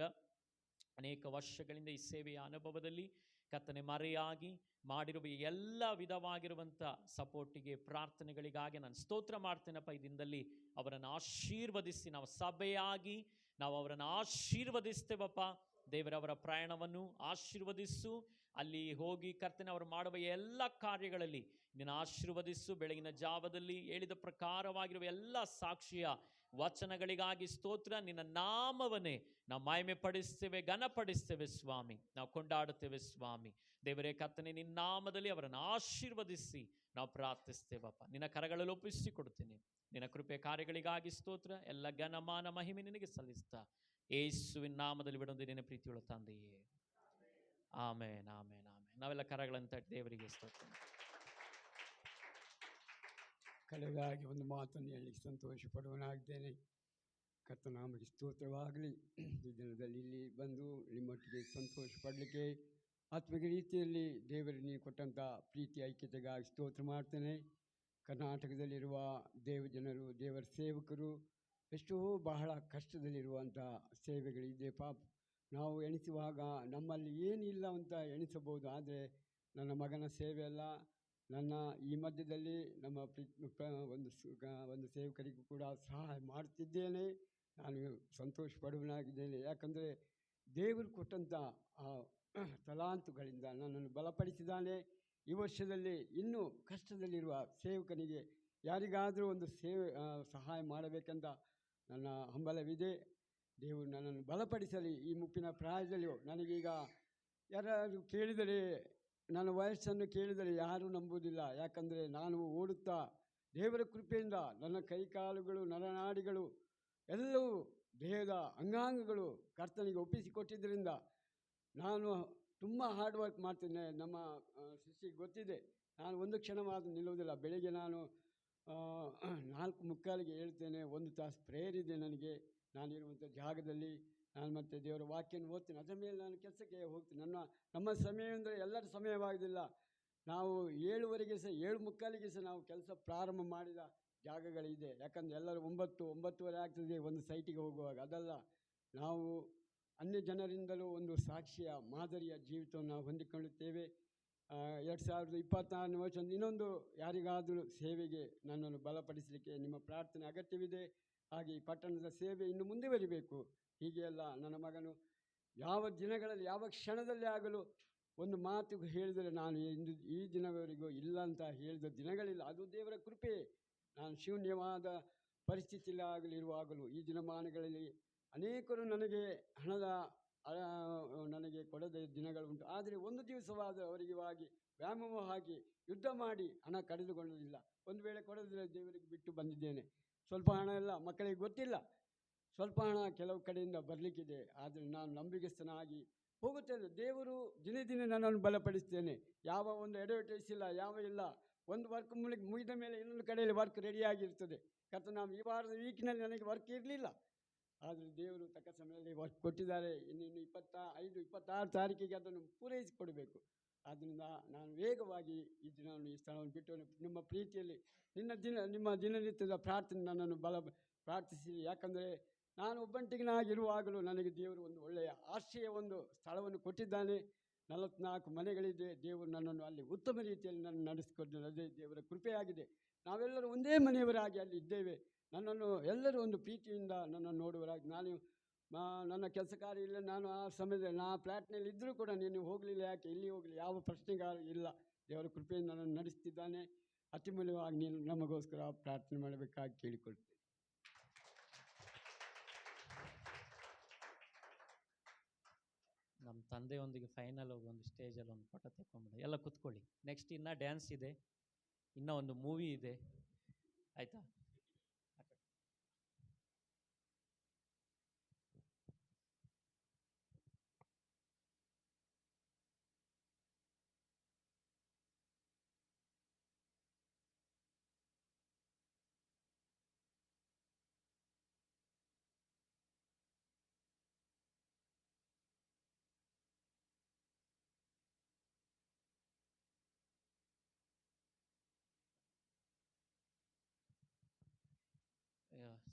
ಅನೇಕ ವರ್ಷಗಳಿಂದ ಈ ಸೇವೆಯ ಅನುಭವದಲ್ಲಿ ಕರ್ತನೆ ಮರೆಯಾಗಿ ಮಾಡಿರುವ ಎಲ್ಲ ವಿಧವಾಗಿರುವಂಥ ಸಪೋರ್ಟಿಗೆ, ಪ್ರಾರ್ಥನೆಗಳಿಗಾಗಿ ನಾನು ಸ್ತೋತ್ರ ಮಾಡ್ತೇನಪ್ಪ. ಈ ದಿನದಲ್ಲಿ ಅವರನ್ನು ಆಶೀರ್ವದಿಸಿ, ನಾವು ಸಭೆಯಾಗಿ ನಾವು ಅವರನ್ನು ಆಶೀರ್ವದಿಸ್ತೇವಪ್ಪ ದೇವರವರ ಪ್ರಯಾಣವನ್ನು ಆಶೀರ್ವದಿಸು. ಅಲ್ಲಿ ಹೋಗಿ ಕರ್ತನೆ ಅವರು ಮಾಡುವ ಎಲ್ಲ ಕಾರ್ಯಗಳಲ್ಲಿ ನಿನ್ನ ಆಶೀರ್ವದಿಸು. ಬೆಳಗಿನ ಜಾವದಲ್ಲಿ ಹೇಳಿದ ಪ್ರಕಾರವಾಗಿರುವ ಎಲ್ಲ ಸಾಕ್ಷಿಯ ವಚನಗಳಿಗಾಗಿ ಸ್ತೋತ್ರ. ನಿನ್ನ ನಾಮವನ್ನೇ ನಾವು ಮಹಿಮೆ ಪಡಿಸ್ತೇವೆ, ಘನಪಡಿಸ್ತೇವೆ ಸ್ವಾಮಿ, ನಾವು ಕೊಂಡಾಡುತ್ತೇವೆ ಸ್ವಾಮಿ ದೇವರೇ. ಕರ್ತನೆ ನಿನ್ನ ನಾಮದಲ್ಲಿ ಅವರನ್ನು ಆಶೀರ್ವದಿಸಿ ನಾವು ಪ್ರಾರ್ಥಿಸ್ತೇವಪ್ಪ. ನಿನ್ನ ಕರಗಳಲ್ಲಿ ಒಪ್ಪಿಸಿಕೊಡ್ತೀನಿ. ನಿನ್ನ ಕೃಪೆ ಕಾರ್ಯಗಳಿಗಾಗಿ ಸ್ತೋತ್ರ. ಎಲ್ಲ ಘನಮಾನ ಮಹಿಮೆ ನಿನಗೆ ಸಲ್ಲಿಸ್ತಾ ಯೇಸುವಿನ ನಾಮದಲ್ಲಿ ಬಿಡೊಂದು ನಿನ್ನ ಪ್ರೀತಿಯುಳ್ಳ ತಂದೆಯೇ, ಆಮೇನ್ ಆಮೇನ್ ಆಮೇನ್. ನಾವೆಲ್ಲ ಕರಗಳನ್ನು ತಟ್ಟಿ ದೇವರಿಗೆ ಸ್ತೋತ್ರ. ಕಡೆದಾಗಿ ಒಂದು ಮಾತನ್ನು ಹೇಳಿ ಸಂತೋಷ ಪಡುವನಾಗಿದ್ದೇನೆ. ಕರ್ತನಾಮಕ್ಕೆ ಸ್ತೋತ್ರವಾಗಲಿ. ಈ ದಿನದಲ್ಲಿ ಇಲ್ಲಿ ಬಂದು ನಿಮ್ಮೊಟ್ಟಿಗೆ ಸಂತೋಷ ಪಡಲಿಕ್ಕೆ ಆತ್ಮಿಕ ರೀತಿಯಲ್ಲಿ ದೇವರು ನೀವು ಕೊಟ್ಟಂಥ ಪ್ರೀತಿ ಐಕ್ಯತೆಗಾಗಿ ಸ್ತೋತ್ರ ಮಾಡ್ತೇನೆ. ಕರ್ನಾಟಕದಲ್ಲಿರುವ ದೇವಜನರು, ದೇವರ ಸೇವಕರು ಎಷ್ಟೋ ಬಹಳ ಕಷ್ಟದಲ್ಲಿರುವಂಥ ಸೇವೆಗಳಿದೆ ಪಾಪ. ನಾವು ಎಣಿಸುವಾಗ ನಮ್ಮಲ್ಲಿ ಏನಿಲ್ಲ ಅಂತ ಎಣಿಸಬಹುದು. ಆದರೆ ನನ್ನ ಮಗನ ಸೇವೆ ಅಲ್ಲ, ನನ್ನ ಈ ಮಧ್ಯದಲ್ಲಿ ನಮ್ಮ ಒಂದು ಸೇವಕರಿಗೂ ಕೂಡ ಸಹಾಯ ಮಾಡುತ್ತಿದ್ದೇನೆ. ನಾನು ಸಂತೋಷ ಪಡುವನಾಗಿದ್ದೇನೆ. ಯಾಕಂದರೆ ದೇವರು ಕೊಟ್ಟಂಥ ಆ ತಲಾಂತುಗಳಿಂದ ನನ್ನನ್ನು ಬಲಪಡಿಸಿದ್ದಾನೆ. ಈ ವರ್ಷದಲ್ಲಿ ಇನ್ನೂ ಕಷ್ಟದಲ್ಲಿರುವ ಸೇವಕನಿಗೆ ಯಾರಿಗಾದರೂ ಒಂದು ಸಹಾಯ ಮಾಡಬೇಕಂತ ನನ್ನ ಹಂಬಲವಿದೆ. ದೇವರು ನನ್ನನ್ನು ಬಲಪಡಿಸಲಿ. ಈ ಮುಪ್ಪಿನ ಪ್ರಾಯದಲ್ಲಿಯೂ ನನಗೀಗ ಯಾರಾದರೂ ಕೇಳಿದರೆ, ನನ್ನ ವಯಸ್ಸನ್ನು ಕೇಳಿದರೆ ಯಾರೂ ನಂಬುವುದಿಲ್ಲ. ಯಾಕಂದರೆ ನಾನು ಓಡುತ್ತಾ ದೇವರ ಕೃಪೆಯಿಂದ ನನ್ನ ಕೈಕಾಲುಗಳು, ನರನಾಡಿಗಳು ಎಲ್ಲವೂ ದೇಹದ ಅಂಗಾಂಗಗಳು ಕರ್ತನಿಗೆ ಒಪ್ಪಿಸಿಕೊಟ್ಟಿದ್ದರಿಂದ ನಾನು ತುಂಬ ಹಾರ್ಡ್ ವರ್ಕ್ ಮಾಡ್ತೇನೆ. ನಮ್ಮ ಶಿಷ್ಯಗೆ ಗೊತ್ತಿದೆ, ನಾನು ಒಂದು ಕ್ಷಣವಾದರೂ ನಿಲ್ಲುವುದಿಲ್ಲ. ಬೆಳಿಗ್ಗೆ ನಾನು 4:45ಗೆ ಹೇಳ್ತೇನೆ. 1 ತಾಸು ಪ್ರೇಯರ್ ಇದೆ ನನಗೆ. ನಾನಿರುವಂಥ ಜಾಗದಲ್ಲಿ ನಾನು ಮತ್ತೆ ದೇವರ ವಾಕ್ಯನ ಓದ್ತೀನಿ. ಅದರ ಮೇಲೆ ನಾನು ಕೆಲಸಕ್ಕೆ ಹೋಗ್ತೀನಿ. ನಮ್ಮ ಸಮಯ ಅಂದರೆ ಎಲ್ಲರ ಸಮಯವಾಗೋದಿಲ್ಲ. ನಾವು 7:15ಗೆ ಸಹ 7:45ಗೆ ಸಹ ನಾವು ಕೆಲಸ ಪ್ರಾರಂಭ ಮಾಡಿದ ಜಾಗಗಳಿದೆ. ಯಾಕಂದರೆ ಎಲ್ಲರೂ 9:30 ಆಗ್ತದೆ ಒಂದು ಸೈಟಿಗೆ ಹೋಗುವಾಗ. ಅದಲ್ಲ, ನಾವು ಅನ್ಯ ಜನರಿಂದಲೂ ಒಂದು ಸಾಕ್ಷಿಯ ಮಾದರಿಯ ಜೀವಿತವನ್ನು ನಾವು ಹೊಂದಿಕೊಳ್ಳುತ್ತೇವೆ. 2024ನೇ ವರ್ಷ ಇನ್ನೊಂದು ಯಾರಿಗಾದರೂ ಸೇವೆಗೆ ನನ್ನನ್ನು ಬಲಪಡಿಸಲಿಕ್ಕೆ ನಿಮ್ಮ ಪ್ರಾರ್ಥನೆ ಅಗತ್ಯವಿದೆ. ಹಾಗೆ ಈ ಪಟ್ಟಣದ ಸೇವೆ ಇನ್ನು ಮುಂದುವರಿಬೇಕು. ಹೀಗೆ ಅಲ್ಲ, ನನ್ನ ಮಗನು ಯಾವ ದಿನಗಳಲ್ಲಿ ಯಾವ ಕ್ಷಣದಲ್ಲಿ ಆಗಲು ಒಂದು ಮಾತು ಹೇಳಿದರೆ ನಾನು ಈ ದಿನವರೆಗೂ ಇಲ್ಲ ಅಂತ ಹೇಳಿದ ದಿನಗಳಿಲ್ಲ. ಅದು ದೇವರ ಕೃಪೆ. ನಾನು ಶೂನ್ಯವಾದ ಪರಿಸ್ಥಿತಿಯಲ್ಲಿ ಆಗಲಿರುವಾಗಲೂ ಈ ದಿನಮಾನಗಳಲ್ಲಿ ಅನೇಕರು ನನಗೆ ಹಣದ ನನಗೆ ಕೊಡದ ದಿನಗಳುಂಟು. ಆದರೆ ಒಂದು ದಿವಸವಾದ ಅವರಿಗಾಗಿ ವ್ಯಾಮೋಹವಾಗಿ ಯುದ್ಧ ಮಾಡಿ ಹಣ ಕಳೆದುಕೊಳ್ಳಲಿಲ್ಲ. ಒಂದು ವೇಳೆ ಕೊಡದಿಲ್ಲ ದೇವರಿಗೆ ಬಿಟ್ಟು ಬಂದಿದ್ದೇನೆ. ಸ್ವಲ್ಪ ಹಣ ಎಲ್ಲ ಮಕ್ಕಳಿಗೆ ಗೊತ್ತಿಲ್ಲ, ಸ್ವಲ್ಪ ಹಣ ಕೆಲವು ಕಡೆಯಿಂದ ಬರಲಿಕ್ಕಿದೆ. ಆದರೆ ನಾನು ನಂಬಿಕೆಸ್ಥನಾಗಿ ಹೋಗುತ್ತೇನೆ. ದೇವರು ದಿನೇ ದಿನೇ ನನ್ನನ್ನು ಬಲಪಡಿಸ್ತೇನೆ. ಯಾವ ಒಂದು ಅಡ್ವರ್ಟೈಸ್ ಇಲ್ಲ, ಯಾವ ಇಲ್ಲ. ಒಂದು ವರ್ಕ್ ಮುಗಿದ ಮೇಲೆ ಇನ್ನೊಂದು ಕಡೆಯಲ್ಲಿ ವರ್ಕ್ ರೆಡಿಯಾಗಿರ್ತದೆ. ನಾವು ಈ ವಾರದ ವೀಕ್ನಲ್ಲಿ ನನಗೆ ವರ್ಕ್ ಇರಲಿಲ್ಲ, ಆದರೆ ದೇವರು ತಕ್ಕ ಸಮಯದಲ್ಲಿ ವರ್ಕ್ ಕೊಟ್ಟಿದ್ದಾರೆ. ಇನ್ನು 25, 26 ತಾರೀಕಿಗೆ ಅದನ್ನು ಪೂರೈಸಿಕೊಡಬೇಕು. ಆದ್ದರಿಂದ ನಾನು ವೇಗವಾಗಿ ಈ ದಿನವನ್ನು ಈ ಸ್ಥಳವನ್ನು ಬಿಟ್ಟು ನಿಮ್ಮ ಪ್ರೀತಿಯಲ್ಲಿ ನಿಮ್ಮ ದಿನನಿತ್ಯದ ಪ್ರಾರ್ಥನೆ ನನ್ನನ್ನು ಪ್ರಾರ್ಥಿಸಿ. ಯಾಕಂದರೆ ನಾನು ಒಬ್ಬಂಟಿಗನಾಗಿರುವಾಗಲೂ ನನಗೆ ದೇವರು ಒಂದು ಒಳ್ಳೆಯ ಆಶ್ರಯ ಒಂದು ಸ್ಥಳವನ್ನು ಕೊಟ್ಟಿದ್ದಾನೆ. 44 ಮನೆಗಳಿದೆ. ದೇವರು ನನ್ನನ್ನು ಅಲ್ಲಿ ಉತ್ತಮ ರೀತಿಯಲ್ಲಿ ನನ್ನ ನಡೆಸಿಕೊಂಡು ಅದೇ ದೇವರ ಕೃಪೆಯಾಗಿದೆ. ನಾವೆಲ್ಲರೂ ಒಂದೇ ಮನೆಯವರಾಗಿ ಅಲ್ಲಿ ಇದ್ದೇವೆ. ನನ್ನನ್ನು ಎಲ್ಲರೂ ಒಂದು ಪ್ರೀತಿಯಿಂದ ನನ್ನನ್ನು ನೋಡುವರಾಗಿ. ನನ್ನ ಕೆಲಸ ಕಾರ್ಯ ಇಲ್ಲ, ನಾನು ಆ ಸಮಯದಲ್ಲಿ ಫ್ಲ್ಯಾಟ್ನಲ್ಲಿ ಇದ್ದರೂ ಕೂಡ ನೀನು ಹೋಗಲಿಲ್ಲ, ಯಾಕೆ ಇಲ್ಲಿ ಹೋಗಲಿ, ಯಾವ ಪ್ರಶ್ನೆಗಾರ ಇಲ್ಲ. ದೇವರ ಕೃಪೆಯಿಂದ ನನ್ನನ್ನು ನಡೆಸ್ತಿದ್ದಾನೆ. ಅತಿಮೂಲ್ಯವಾಗಿ ನೀನು ನಮಗೋಸ್ಕರ ಪ್ರಾರ್ಥನೆ ಮಾಡಬೇಕಾಗಿ ಕೇಳಿಕೊಳ್ತೇನೆ. ನಮ್ಮ ತಂದೆಯೊಂದಿಗೆ ಫೈನಲ್ ಹೋಗಿ ಒಂದು ಸ್ಟೇಜಲ್ಲಿ ಒಂದು ಫೋಟೋ ತೆಕ್ಕೊಂಬಿಡಿ. ಎಲ್ಲ ಕೂತ್ಕೊಳ್ಳಿ. ನೆಕ್ಸ್ಟ್ ಇನ್ನೂ ಡ್ಯಾನ್ಸ್ ಇದೆ, ಇನ್ನೂ ಒಂದು ಮೂವಿ ಇದೆ, ಆಯಿತಾ?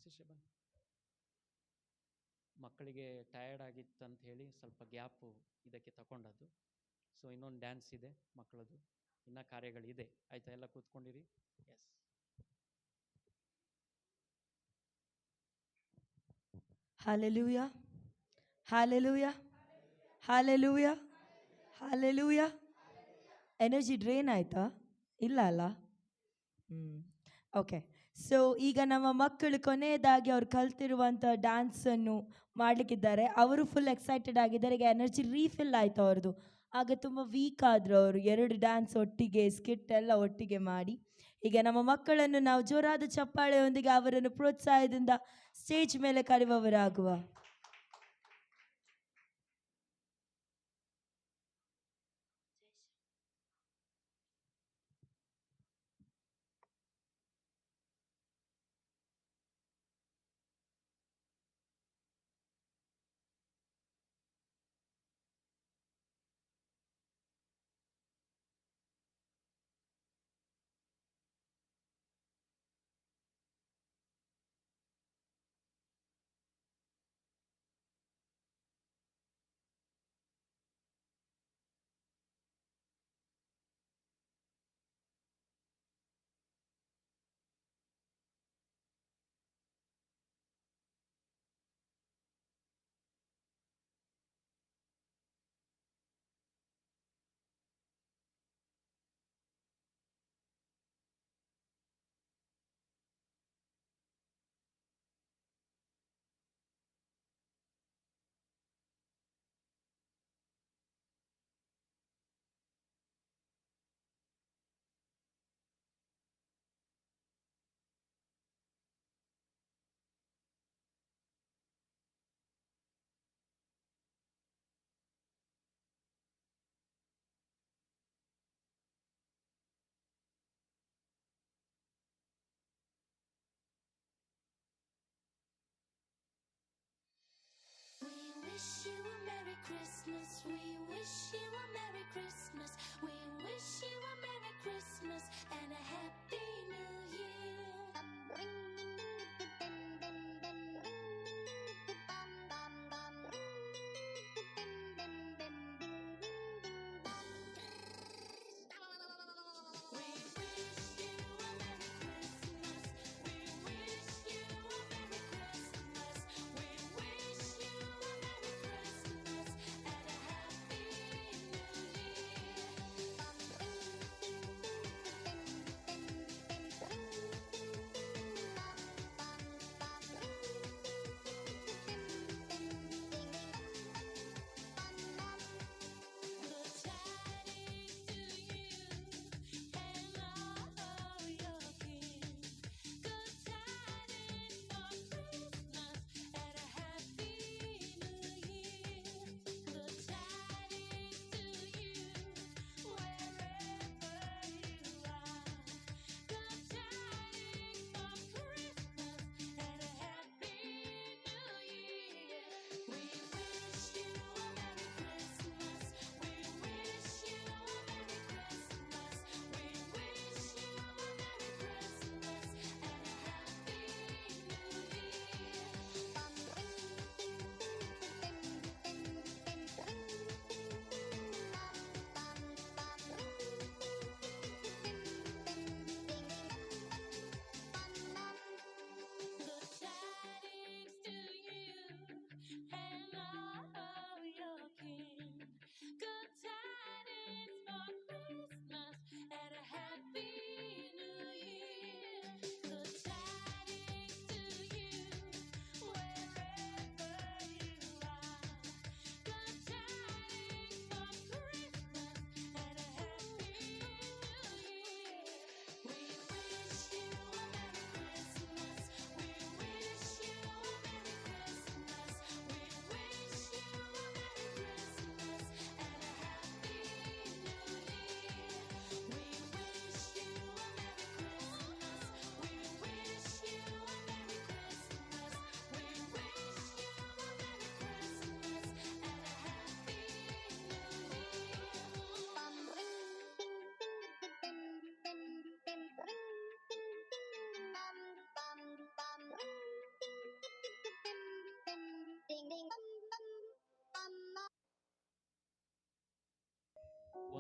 ಶಿಷ್ಯ ಬನ್ನಿ. ಮಕ್ಕಳಿಗೆ ಟಯರ್ಡ್ ಆಗಿತ್ತು ಅಂತ ಹೇಳಿ ಸ್ವಲ್ಪ ಗ್ಯಾಪು ಇದಕ್ಕೆ ತಗೊಂಡದ್ದು. ಸೊ ಇನ್ನೊಂದು ಡ್ಯಾನ್ಸ್ ಇದೆ ಮಕ್ಕಳದು, ಇನ್ನೂ ಕಾರ್ಯಗಳಿದೆ, ಆಯಿತಾ? ಎಲ್ಲ ಕೂತ್ಕೊಂಡಿರಿ. Yes. Hallelujah, hallelujah, hallelujah, hallelujah. Energy drain ಆಯಿತಾ? ಇಲ್ಲ ಅಲ್ಲ? ಓಕೆ. ಸೊ ಈಗ ನಮ್ಮ ಮಕ್ಕಳು ಕೊನೆಯದಾಗಿ ಅವ್ರು ಕಲ್ತಿರುವಂಥ ಡ್ಯಾನ್ಸನ್ನು ಮಾಡಲಿಕ್ಕಿದ್ದಾರೆ. ಅವರು ಫುಲ್ ಎಕ್ಸೈಟೆಡ್ ಆಗಿದ್ದಾರೆ. ಈಗ ಎನರ್ಜಿ ರೀಫಿಲ್ ಆಯಿತು ಅವ್ರದ್ದು. ಆಗ ತುಂಬ ವೀಕ್ ಆದರು ಅವರು. 2 ಡ್ಯಾನ್ಸ್ ಒಟ್ಟಿಗೆ, ಸ್ಕಿಟ್ ಎಲ್ಲ ಒಟ್ಟಿಗೆ ಮಾಡಿ. ಈಗ ನಮ್ಮ ಮಕ್ಕಳನ್ನು ನಾವು ಜೋರಾದ ಚಪ್ಪಾಳೆಯೊಂದಿಗೆ ಅವರನ್ನು ಪ್ರೋತ್ಸಾಹದಿಂದ ಸ್ಟೇಜ್ ಮೇಲೆ ಕರೆಯುವವರಾಗುವ.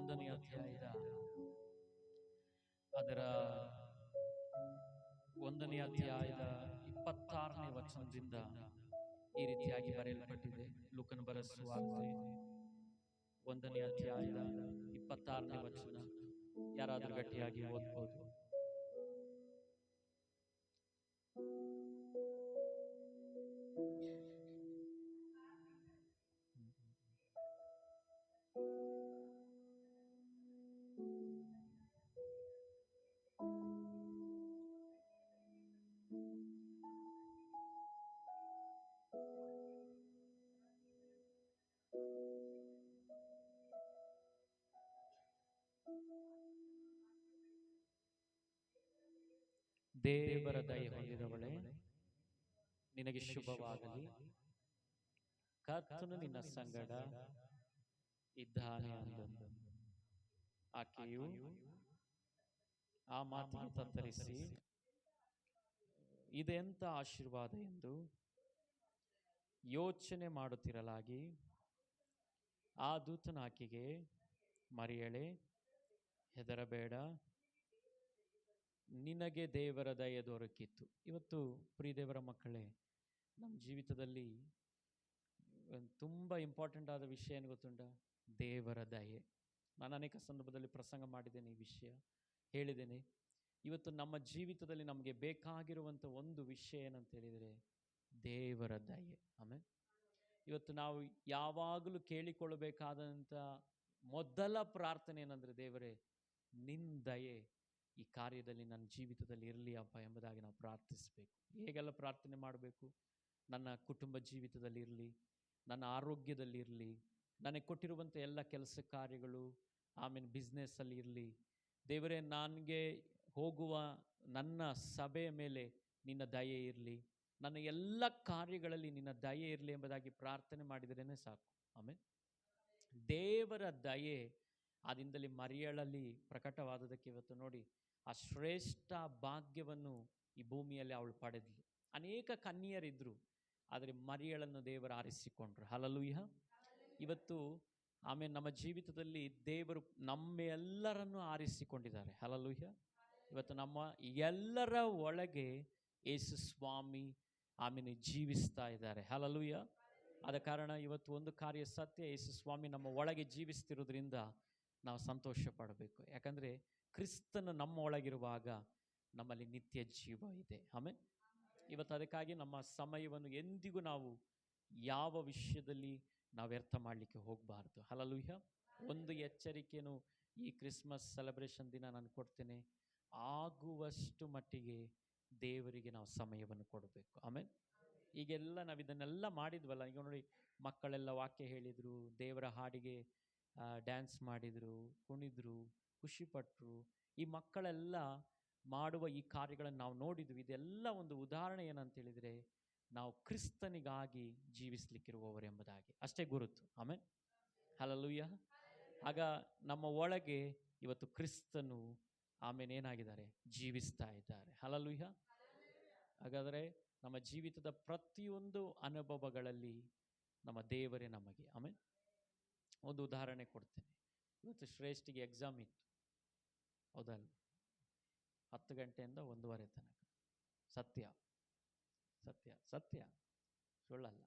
1ನೇ ಅಧ್ಯಾಯದ ಅದರ 1ನೇ ಅಧ್ಯಾಯದ 26ನೇ ವಚನದಿಂದ ಈ ರೀತಿಯಾಗಿ ಬರೆಯಲ್ಪಟ್ಟಿದೆ. ಲೂಕನ ಬರೆದ ಸುವಾರ್ತೆ 1ನೇ ಅಧ್ಯಾಯದ 26ನೇ ವಚನ. ಯಾರಾದರೂ ಗಟ್ಟಿಯಾಗಿ ಓದ್ಬೋದು? ದೇವರ ದಯೆ ಹೊಂದಿದವಳೇ, ನಿನಗೆ ಶುಭವಾಗಲಿ. ಕರ್ತನು ನಿನ್ನ ಸಂಗಡ ಇದ್ದಾನೆ ಅಂದನು. ಆಕೆಯು ಆ ಮಾತನ್ನು ತತ್ತರಿಸಿ, ಇದೆಂಥ ಆಶೀರ್ವಾದ ಎಂದು ಯೋಚನೆ ಮಾಡುತ್ತಿರಲಾಗಿ ಆ ದೂತನ ಆಕೆಗೆ, ಮರಿಯಳೇ, ಹೆದರಬೇಡ, ನಿನಗೆ ದೇವರ ದಯೆ ದೊರಕಿತ್ತು. ಇವತ್ತು ಪ್ರಿಯ ದೇವರ ಮಕ್ಕಳೇ, ನಮ್ಮ ಜೀವಿತದಲ್ಲಿ ತುಂಬ ಇಂಪಾರ್ಟೆಂಟ್ ಆದ ವಿಷಯ ಏನು ಗೊತ್ತುಂಟ? ದೇವರ ದಯೆ. ನಾನು ಅನೇಕ ಸಂದರ್ಭದಲ್ಲಿ ಪ್ರಸಂಗ ಮಾಡಿದ್ದೇನೆ, ಈ ವಿಷಯ ಹೇಳಿದ್ದೇನೆ. ಇವತ್ತು ನಮ್ಮ ಜೀವಿತದಲ್ಲಿ ನಮಗೆ ಬೇಕಾಗಿರುವಂಥ ಒಂದು ವಿಷಯ ಏನಂತ ಹೇಳಿದರೆ ದೇವರ ದಯೆ. ಆಮೇಲೆ ಇವತ್ತು ನಾವು ಯಾವಾಗಲೂ ಕೇಳಿಕೊಳ್ಳಬೇಕಾದಂಥ ಮೊದಲ ಪ್ರಾರ್ಥನೆ ಏನಂದರೆ, ದೇವರೇ ನಿನ್ನ ದಯೆ ಈ ಕಾರ್ಯದಲ್ಲಿ ನನ್ನ ಜೀವಿತದಲ್ಲಿ ಇರಲಿ ಅಪ್ಪ ಎಂಬುದಾಗಿ ನಾವು ಪ್ರಾರ್ಥಿಸಬೇಕು. ಹೇಗೆಲ್ಲ ಪ್ರಾರ್ಥನೆ ಮಾಡಬೇಕು? ನನ್ನ ಕುಟುಂಬ ಜೀವಿತದಲ್ಲಿ ಇರಲಿ, ನನ್ನ ಆರೋಗ್ಯದಲ್ಲಿ ಇರಲಿ, ನನಗೆ ಕೊಟ್ಟಿರುವಂಥ ಎಲ್ಲ ಕೆಲಸ ಕಾರ್ಯಗಳು, ಆಮೇಲೆ ಬಿಸ್ನೆಸ್ಸಲ್ಲಿ ಇರಲಿ. ದೇವರೇ, ನನಗೆ ಹೋಗುವ ನನ್ನ ಸಭೆಯ ಮೇಲೆ ನಿನ್ನ ದಯೆ ಇರಲಿ, ನನ್ನ ಎಲ್ಲ ಕಾರ್ಯಗಳಲ್ಲಿ ನಿನ್ನ ದಯೆ ಇರಲಿ ಎಂಬುದಾಗಿ ಪ್ರಾರ್ಥನೆ ಮಾಡಿದ್ರೇ ಸಾಕು. ಆಮೇಲೆ ದೇವರ ದಯೆ ಆದಿಂದಲೇ ಮರಿಯಳಲ್ಲಿ ಪ್ರಕಟವಾದದಕ್ಕೆ ಇವತ್ತು ನೋಡಿ ಆ ಶ್ರೇಷ್ಠ ಭಾಗ್ಯವನ್ನು ಈ ಭೂಮಿಯಲ್ಲಿ ಅವಳು ಪಡೆದ್ಲು. ಅನೇಕ ಕನ್ಯರಿದ್ದರು, ಆದರೆ ಮರಿಯಳನ್ನು ದೇವರು ಆರಿಸಿಕೊಂಡ್ರು. ಹಲ್ಲೆಲೂಯಾ. ಇವತ್ತು ಆಮೇಲೆ ನಮ್ಮ ಜೀವಿತದಲ್ಲಿ ದೇವರು ನಮ್ಮೆಲ್ಲರನ್ನು ಆರಿಸಿಕೊಂಡಿದ್ದಾರೆ. ಹಲ್ಲೆಲೂಯಾ. ಇವತ್ತು ನಮ್ಮ ಎಲ್ಲರ ಒಳಗೆ ಯೇಸು ಸ್ವಾಮಿ ಆಮೇಲೆ ಜೀವಿಸ್ತಾ ಇದ್ದಾರೆ. ಹಲ್ಲೆಲೂಯಾ. ಆದ ಕಾರಣ ಇವತ್ತು ಒಂದು ಕಾರ್ಯ ಸತ್ಯ, ಯೇಸು ಸ್ವಾಮಿ ನಮ್ಮ ಒಳಗೆ ಜೀವಿಸ್ತಿರೋದ್ರಿಂದ ನಾವು ಸಂತೋಷ ಪಡಬೇಕು. ಯಾಕಂದರೆ ಕ್ರಿಸ್ತನು ನಮ್ಮ ಒಳಗಿರುವಾಗ ನಮ್ಮಲ್ಲಿ ನಿತ್ಯ ಜೀವ ಇದೆ. ಆಮೇಲೆ ಇವತ್ತು ಅದಕ್ಕಾಗಿ ನಮ್ಮ ಸಮಯವನ್ನು ಎಂದಿಗೂ ನಾವು ಯಾವ ವಿಷಯದಲ್ಲಿ ನಾವು ವ್ಯರ್ಥ ಮಾಡಲಿಕ್ಕೆ ಹೋಗಬಾರ್ದು. ಹಲ್ಲೆಲೂಯಾ. ಒಂದು ಎಚ್ಚರಿಕೆಯನ್ನು ಈ ಕ್ರಿಸ್ಮಸ್ ಸೆಲೆಬ್ರೇಷನ್ ದಿನ ನಾನು ಕೊಡ್ತೇನೆ, ಆಗುವಷ್ಟು ಮಟ್ಟಿಗೆ ದೇವರಿಗೆ ನಾವು ಸಮಯವನ್ನು ಕೊಡಬೇಕು. ಆಮೇಲೆ ಈಗೆಲ್ಲ ನಾವು ಇದನ್ನೆಲ್ಲ ಮಾಡಿದ್ವಲ್ಲ, ಈಗ ನೋಡಿ ಮಕ್ಕಳೆಲ್ಲ ವಾಕ್ಯ ಹೇಳಿದರು, ದೇವರ ಹಾಡಿಗೆ ಡ್ಯಾನ್ಸ್ ಮಾಡಿದರು, ಕುಣಿದ್ರು, ಖುಷಿಪಟ್ಟರು. ಈ ಮಕ್ಕಳೆಲ್ಲ ಮಾಡುವ ಈ ಕಾರ್ಯಗಳನ್ನು ನಾವು ನೋಡಿದ್ವಿ. ಇದೆಲ್ಲ ಒಂದು ಉದಾಹರಣೆ ಏನಂತೇಳಿದರೆ ನಾವು ಕ್ರಿಸ್ತನಿಗಾಗಿ ಜೀವಿಸಲಿಕ್ಕಿರುವವರು ಎಂಬುದಾಗಿ ಅಷ್ಟೇ ಗುರುತು. ಆಮೇಲೆ ಹಲ್ಲೆಲೂಯಾ. ಆಗ ನಮ್ಮ ಒಳಗೆ ಇವತ್ತು ಕ್ರಿಸ್ತನು ಆಮೇಲೆ ಏನಾಗಿದ್ದಾರೆ? ಜೀವಿಸ್ತಾ ಇದ್ದಾರೆ. ಹಲ್ಲೆಲೂಯಾ. ಹಾಗಾದರೆ ನಮ್ಮ ಜೀವಿತದ ಪ್ರತಿಯೊಂದು ಅನುಭವಗಳಲ್ಲಿ ನಮ್ಮ ದೇವರೇ ನಮಗೆ. ಆಮೇಲೆ ಒಂದು ಉದಾಹರಣೆ ಕೊಡ್ತೇನೆ. ಇವತ್ತು ಶ್ರೇಷ್ಠಿಗೆ ಎಕ್ಸಾಮ್ ಇತ್ತು, ಹೌದಲ್ಲ? 10 ಗಂಟೆಯಿಂದ 1:30 ತನಕ. ಸತ್ಯ ಸತ್ಯ ಸತ್ಯ, ಸುಳ್ಳಲ್ಲ.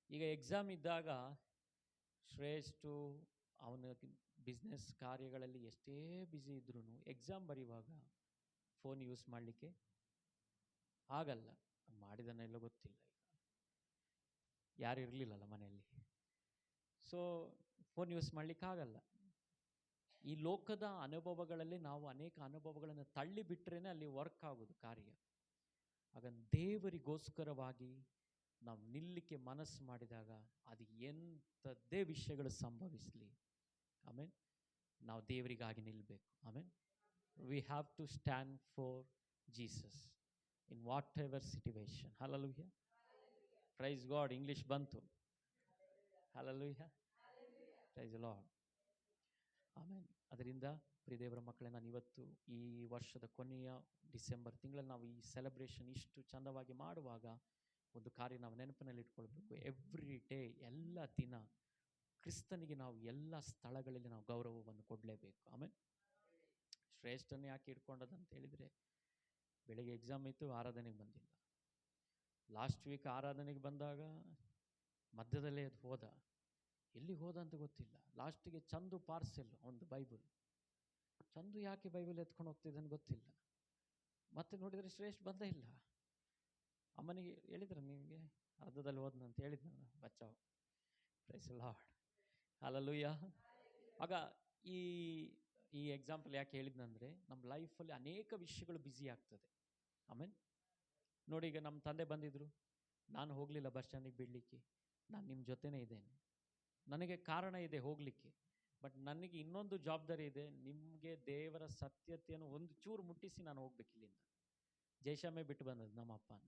ಈಗ ಎಕ್ಸಾಮ್ ಇದ್ದಾಗ ಶ್ರೇಷ್ಠ ಅವನ ಬಿಸ್ನೆಸ್ ಕಾರ್ಯಗಳಲ್ಲಿ ಎಷ್ಟೇ ಬ್ಯುಸಿ ಇದ್ರೂ ಎಕ್ಸಾಮ್ ಬರೆಯುವಾಗ ಫೋನ್ ಯೂಸ್ ಮಾಡಲಿಕ್ಕೆ ಆಗಲ್ಲ. ಮಾಡಿದನೆಲ್ಲ ಗೊತ್ತಿಲ್ಲ, ಈಗ ಯಾರು ಇರಲಿಲ್ಲಲ್ಲ ಮನೆಯಲ್ಲಿ, ಸೊ ಫೋನ್ ಯೂಸ್ ಮಾಡಲಿಕ್ಕೆ ಆಗಲ್ಲ. ಈ ಲೋಕದ ಅನುಭವಗಳಲ್ಲಿ ನಾವು ಅನೇಕ ಅನುಭವಗಳನ್ನು ತಳ್ಳಿಬಿಟ್ರೇ ಅಲ್ಲಿ ವರ್ಕ್ ಆಗೋದು ಕಾರ್ಯ. ಆಗ ದೇವರಿಗೋಸ್ಕರವಾಗಿ ನಾವು ನಿಲ್ಲಕ್ಕೆ ಮನಸ್ಸು ಮಾಡಿದಾಗ ಅದು ಎಂಥದ್ದೇ ವಿಷಯಗಳು ಸಂಭವಿಸಲಿ, ಆಮೇಲೆ ನಾವು ದೇವರಿಗಾಗಿ ನಿಲ್ಲಬೇಕು. ಆಮೇಲೆ we have to stand for Jesus in whatever situation. Hallelujah. Praise God. English ಬಂತು. ಹಲ್ಲೆಲೂಯಾ. Praise Lord. ಆಮೇಲೆ ಅದರಿಂದ ಪ್ರಿಯ ದೇವರ ಮಕ್ಕಳೇ, ನಾನು ಇವತ್ತು ಈ ವರ್ಷದ ಕೊನೆಯ ಡಿಸೆಂಬರ್ ತಿಂಗಳಲ್ಲಿ ನಾವು ಈ ಸೆಲೆಬ್ರೇಷನ್ ಇಷ್ಟು ಚಂದವಾಗಿ ಮಾಡುವಾಗ ಒಂದು ಕಾರ್ಯ ನಾವು ನೆನಪಿನಲ್ಲಿ ಇಟ್ಕೊಳ್ಬೇಕು. ಎವ್ರಿ ಡೇ, ಎಲ್ಲ ದಿನ ಕ್ರಿಸ್ತನಿಗೆ ನಾವು ಎಲ್ಲ ಸ್ಥಳಗಳಲ್ಲಿ ನಾವು ಗೌರವವನ್ನು ಕೊಡಲೇಬೇಕು. ಆಮೇಲೆ ಶ್ರೇಷ್ಠನ ಯಾಕೆ ಇಟ್ಕೊಂಡದಂತ ಹೇಳಿದರೆ, ಬೆಳಿಗ್ಗೆ ಎಕ್ಸಾಮ್ ಇತ್ತು, ಆರಾಧನೆಗೆ ಬಂದಿಲ್ಲ. ಲಾಸ್ಟ್ ವೀಕ್ ಆರಾಧನೆಗೆ ಬಂದಾಗ ಮಧ್ಯದಲ್ಲೇ ಅದು ಹೋದ. ಎಲ್ಲಿ ಹೋದ ಅಂತ ಗೊತ್ತಿಲ್ಲ. ಲಾಸ್ಟಿಗೆ ಚಂದು ಪಾರ್ಸೆಲ್ ಒಂದು ಬೈಬಲ್. ಚಂದು ಯಾಕೆ ಬೈಬಲ್ ಎತ್ಕೊಂಡು ಹೋಗ್ತಿದ್ದಾನೆ ಗೊತ್ತಿಲ್ಲ. ಮತ್ತೆ ನೋಡಿದರೆ ಶ್ರೇಷ್ಠ ಬಂದೇ ಇಲ್ಲ. ಅಮ್ಮನಿಗೆ ಹೇಳಿದ್ರೆ ನಿಮಗೆ ಅರ್ಧದಲ್ಲಿ ಹೋದ್ನ ಅಂತ ಹೇಳಿದ್ ನಾನು, ಬಚ್ಚಾವ್. Price lord, hallelujah. ಆಗ ಈ ಈ ಎಕ್ಸಾಂಪಲ್ ಯಾಕೆ ಹೇಳಿದ್ನಂದರೆ, ನಮ್ಮ ಲೈಫಲ್ಲಿ ಅನೇಕ ವಿಷಯಗಳು ಬ್ಯುಸಿ ಆಗ್ತದೆ. ಆಮೇಲೆ ನೋಡಿ, ಈಗ ನಮ್ಮ ತಂದೆ ಬಂದಿದ್ದರು, ನಾನು ಹೋಗಲಿಲ್ಲ ಬಸ್ ಸ್ಟ್ಯಾಂಡಿಗೆ ಬಿಡಲಿಕ್ಕೆ. ನಾನು ನಿಮ್ಮ ಜೊತೆನೇ ಇದ್ದೇನೆ. ನನಗೆ ಕಾರಣ ಇದೆ ಹೋಗಲಿಕ್ಕೆ, ಬಟ್ ನನಗೆ ಇನ್ನೊಂದು ಜವಾಬ್ದಾರಿ ಇದೆ. ನಿಮಗೆ ದೇವರ ಸತ್ಯತೆಯನ್ನು ಒಂದು ಚೂರು ಮುಟ್ಟಿಸಿ ನಾನು ಹೋಗ್ಬೇಕು ಇಲ್ಲಿಂದ. ಜೈಶಾಮೆ ಬಿಟ್ಟು ಬಂದದ್ದು ನಮ್ಮ ಅಪ್ಪನ.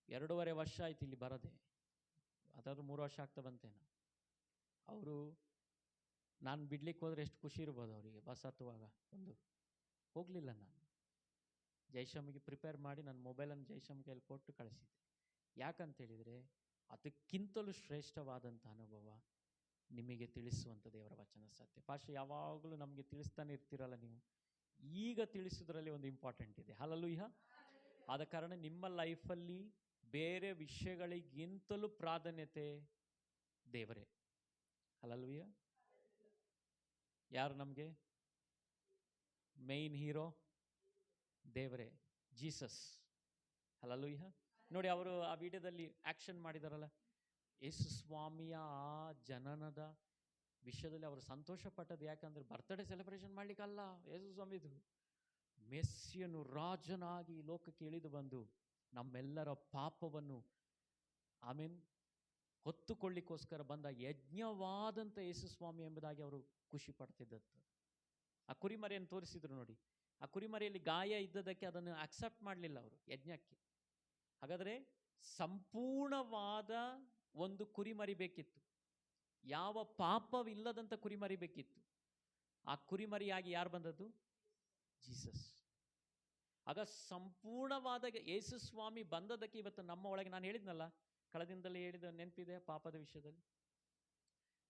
2.5 ವರ್ಷ ಆಯ್ತು ಇಲ್ಲಿ ಬರದೆ, ಅದಾದ್ರೂ 3 ವರ್ಷ ಆಗ್ತಾ ಬಂತೇನೋ. ಅವರು ನಾನು ಬಿಡ್ಲಿಕ್ಕೆ ಹೋದರೆ ಎಷ್ಟು ಖುಷಿ ಇರ್ಬೋದು ಅವರಿಗೆ. ಬಸ್ ಹತ್ತುವಾಗ ಹೋಗಲಿಲ್ಲ. ನಾನು ಜೈಶಾಮಿಗೆ ಪ್ರಿಪೇರ್ ಮಾಡಿ ನನ್ನ ಮೊಬೈಲನ್ನು ಜೈಶಾಮ್ ಕೈಯಲ್ಲಿ ಕೊಟ್ಟು ಕಳಿಸಿದ್ದೆ. ಯಾಕಂತೇಳಿದರೆ, ಅದಕ್ಕಿಂತಲೂ ಶ್ರೇಷ್ಠವಾದಂಥ ಅನುಭವ ನಿಮಗೆ ತಿಳಿಸುವಂಥ ದೇವರ ವಚನ ಸತ್ಯ. ಪಾಶ ಯಾವಾಗಲೂ ನಮಗೆ ತಿಳಿಸ್ತಾನೆ ಇರ್ತೀರಲ್ಲ ನೀವು, ಈಗ ತಿಳಿಸೋದ್ರಲ್ಲಿ ಒಂದು ಇಂಪಾರ್ಟೆಂಟ್ ಇದೆ. ಹಲ್ಲೆಲೂಯಾ. ಆದ ಕಾರಣ ನಿಮ್ಮ ಲೈಫಲ್ಲಿ ಬೇರೆ ವಿಷಯಗಳಿಗಿಂತಲೂ ಪ್ರಾಧಾನ್ಯತೆ ದೇವರೇ. ಹಲ್ಲೆಲೂಯಾ. ಯಾರು ನಮಗೆ ಮೇನ್ ಹೀರೋ? ದೇವರೇ, ಜೀಸಸ್. ಹಲ್ಲೆಲೂಯಾ. ನೋಡಿ, ಅವರು ಆ ವಿಡಿಯೋದಲ್ಲಿ ಆ್ಯಕ್ಷನ್ ಮಾಡಿದಾರಲ್ಲ, ಯೇಸು ಸ್ವಾಮಿಯ ಆ ಜನನದ ವಿಷಯದಲ್ಲಿ ಅವರು ಸಂತೋಷ ಪಟ್ಟದ್ದು ಯಾಕಂದರೆ ಬರ್ತ್ಡೇ ಸೆಲೆಬ್ರೇಷನ್ ಮಾಡಲಿಕ್ಕಲ್ಲ. ಯೇಸು ಸ್ವಾಮಿದು ಮೆಸ್ಸಿಯನು ರಾಜನಾಗಿ ಲೋಕಕ್ಕೆ ಇಳಿದು ಬಂದು ನಮ್ಮೆಲ್ಲರ ಪಾಪವನ್ನು ಹೊತ್ತುಕೊಳ್ಳಿಕ್ಕೋಸ್ಕರ ಬಂದ ಯಜ್ಞವಾದಂಥ ಯೇಸು ಸ್ವಾಮಿ ಎಂಬುದಾಗಿ ಅವರು ಖುಷಿ ಪಡ್ತಿದ್ದದ್ದು. ಆ ಕುರಿಮರಿಯನ್ನು ತೋರಿಸಿದ್ರು ನೋಡಿ. ಆ ಕುರಿಮರಿಯಲ್ಲಿ ಗಾಯ ಇದ್ದದಕ್ಕೆ ಅದನ್ನು ಅಕ್ಸೆಪ್ಟ್ ಮಾಡಲಿಲ್ಲ ಅವರು ಯಜ್ಞಕ್ಕೆ. ಹಾಗಾದರೆ ಸಂಪೂರ್ಣವಾದ ಒಂದು ಕುರಿಮರಿ ಬೇಕಿತ್ತು. ಯಾವ ಪಾಪವಿಲ್ಲದಂಥ ಕುರಿಮರಿ ಬೇಕಿತ್ತು. ಆ ಕುರಿಮರಿಯಾಗಿ ಯಾರು ಬಂದದ್ದು? ಜೀಸಸ್. ಆಗ ಸಂಪೂರ್ಣವಾದ ಯೇಸು ಸ್ವಾಮಿ ಬಂದದಕ್ಕೆ ಇವತ್ತು ನಮ್ಮ ಒಳಗೆ, ನಾನು ಹೇಳಿದ್ನಲ್ಲ ಕಳೆದಿಂದಲೇ ಹೇಳಿದ ನೆನಪಿದೆ, ಪಾಪದ ವಿಷಯದಲ್ಲಿ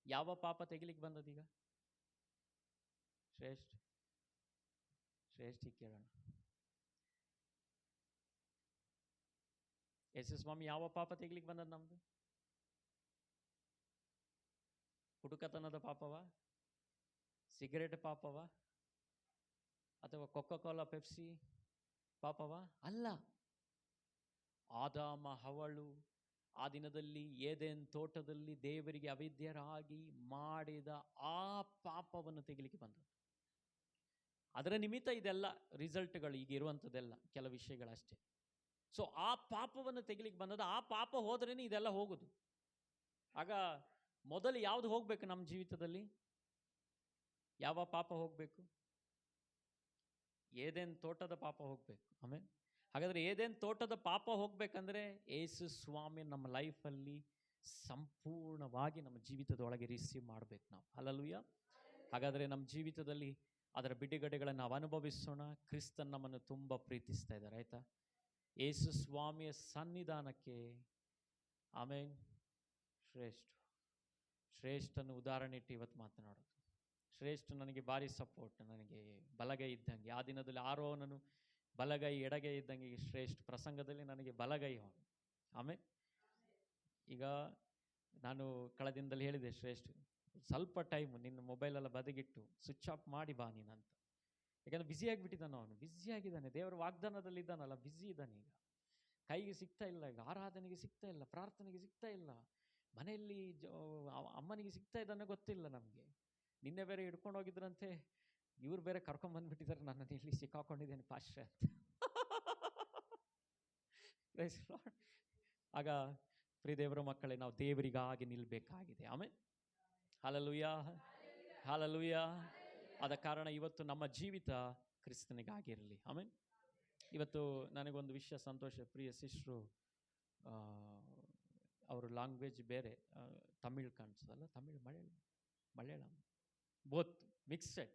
ಯಾವ ಪಾಪ ತೆಗಿಲಿಕ್ಕೆ ಬಂದದೀಗ? ಶ್ರೇಷ್ಠ ಕೇಳೋಣ. ಯೇಸು ಸ್ವಾಮಿ ಯಾವ ಪಾಪ ತೆಗಿಲಿಕ್ಕೆ ಬಂದದ್ದು ನಮ್ದು? ಹುಡುಕತನದ ಪಾಪವ? ಸಿಗರೇಟ್ ಪಾಪವ? ಅಥವಾ ಕೊಕ್ಕೋ-ಕೋಲಾ ಪೆಪ್ಸಿ ಪಾಪವ? ಅಲ್ಲ. ಆದಾಮ ಹವಳು ಆ ದಿನದಲ್ಲಿ ಏದೆನ್ ತೋಟದಲ್ಲಿ ದೇವರಿಗೆ ಅವಿದ್ಯರಾಗಿ ಮಾಡಿದ ಆ ಪಾಪವನ್ನು ತೆಗಿಲಿಕ್ಕೆ ಬಂದದ್ದು. ಅದರ ನಿಮಿತ್ತ ಇದೆಲ್ಲ ರಿಸಲ್ಟ್ಗಳು ಈಗ ಇರುವಂಥದ್ದೆಲ್ಲ ಕೆಲವು ವಿಷಯಗಳಷ್ಟೇ. ಸೊ ಆ ಪಾಪವನ್ನು ತೆಗಿಲಿಕ್ಕೆ ಬಂದದ್ದು. ಆ ಪಾಪ ಹೋದ್ರೇ ಇದೆಲ್ಲ ಹೋಗೋದು. ಆಗ ಮೊದಲು ಯಾವುದು ಹೋಗಬೇಕು ನಮ್ಮ ಜೀವಿತದಲ್ಲಿ? ಯಾವ ಪಾಪ ಹೋಗಬೇಕು? ಏದೇನ್ ತೋಟದ ಪಾಪ ಹೋಗಬೇಕು. ಆಮೇಲೆ ಹಾಗಾದರೆ ಏದೇನ್ ತೋಟದ ಪಾಪ ಹೋಗ್ಬೇಕಂದ್ರೆ ಯೇಸು ಸ್ವಾಮಿ ನಮ್ಮ ಲೈಫಲ್ಲಿ ಸಂಪೂರ್ಣವಾಗಿ ನಮ್ಮ ಜೀವಿತದೊಳಗೆ ರಿಸೀವ್ ಮಾಡಬೇಕು ನಾವು. ಹಲ್ಲೆಲೂಯಾ. ಹಾಗಾದರೆ ನಮ್ಮ ಜೀವಿತದಲ್ಲಿ ಅದರ ಬಿಡುಗಡೆಗಳನ್ನು ನಾವು ಅನುಭವಿಸೋಣ. ಕ್ರಿಸ್ತನ್ ನಮ್ಮನ್ನು ತುಂಬ ಪ್ರೀತಿಸ್ತಾ ಇದ್ದಾರೆ, ಆಯಿತಾ? ಯೇಸು ಸ್ವಾಮಿಯ ಸನ್ನಿಧಾನಕ್ಕೆ ಆಮೇಲೆ ಶ್ರೇಷ್ಠನ ಉದಾಹರಣೆ ಇಟ್ಟು ಇವತ್ತು ಮಾತನಾಡೋದು. ಶ್ರೇಷ್ಠ ನನಗೆ ಭಾರಿ ಸಪೋರ್ಟ್, ನನಗೆ ಬಲಗೈ ಇದ್ದಂಗೆ. ಆ ದಿನದಲ್ಲಿ ಆರೋನನು ಬಲಗೈ ಎಡಗೈ ಇದ್ದಂಗೆ ಶ್ರೇಷ್ಠ ಪ್ರಸಂಗದಲ್ಲಿ ನನಗೆ ಬಲಗೈ ಅವನು. ಆಮೇಲೆ ಈಗ ನಾನು ಕಳೆದಿಂದಲೇ ಹೇಳಿದೆ, ಶ್ರೇಷ್ಠ ಸ್ವಲ್ಪ ಟೈಮ್ ನಿನ್ನ ಮೊಬೈಲೆಲ್ಲ ಬದಿಗಿಟ್ಟು ಸ್ವಿಚ್ ಆಫ್ ಮಾಡಿ ಬಾ ನೀನಂತ. ಯಾಕಂದರೆ ಬ್ಯುಸಿ ಆಗಿಬಿಟ್ಟಿದ್ದಾನೆ ಅವನು. ಬ್ಯುಸಿ ಆಗಿದ್ದಾನೆ, ದೇವರ ವಾಗ್ದಾನದಲ್ಲಿ ಇದ್ದಾನಲ್ಲ, ಬ್ಯುಸಿ ಇದ್ದಾನೆ. ಈಗ ಕೈಗೆ ಸಿಗ್ತಾ ಇಲ್ಲ, ಈಗ ಆರಾಧನೆಗೆ ಸಿಗ್ತಾ ಇಲ್ಲ, ಪ್ರಾರ್ಥನೆಗೆ ಸಿಗ್ತಾ ಇಲ್ಲ, ಮನೆಯಲ್ಲಿ ಅಮ್ಮನಿಗೆ ಸಿಗ್ತಾ ಇದ್ದಾನೆ ಗೊತ್ತಿಲ್ಲ ನಮಗೆ. ನಿನ್ನೆ ಬೇರೆ ಹಿಡ್ಕೊಂಡು ಹೋಗಿದ್ರಂತೆ, ಇವ್ರು ಬೇರೆ ಕರ್ಕೊಂಡ್ಬಂದ್ಬಿಟ್ಟಿದ್ದಾರೆ ನನ್ನನ್ನು, ಇಲ್ಲಿ ಸಿಕ್ಕಾಕೊಂಡಿದ್ದೇನೆ ಪಾಶ್ರೆ ಅಂತ. ಆಗ ಪ್ರಿಯ ದೇವರ ಮಕ್ಕಳೇ, ನಾವು ದೇವರಿಗಾಗಿ ನಿಲ್ಲಬೇಕಾಗಿದೆ. ಆಮೇಲೆ ಹಲ್ಲೆಲೂಯಾ, ಹಲ್ಲೆಲೂಯಾ. ಆದ ಕಾರಣ ಇವತ್ತು ನಮ್ಮ ಜೀವಿತ ಕ್ರಿಸ್ತನಿಗಾಗಿರಲಿ. ಆಮೇಲೆ ಇವತ್ತು ನನಗೊಂದು ವಿಷಯ ಸಂತೋಷ. ಪ್ರಿಯ ಸಿಸ್ಟ್ರು ಅವರು ಲ್ಯಾಂಗ್ವೇಜ್ ಬೇರೆ, ತಮಿಳ್ ಕಾಣಿಸೋದಲ್ಲ, Tamil Malayalam both mixed.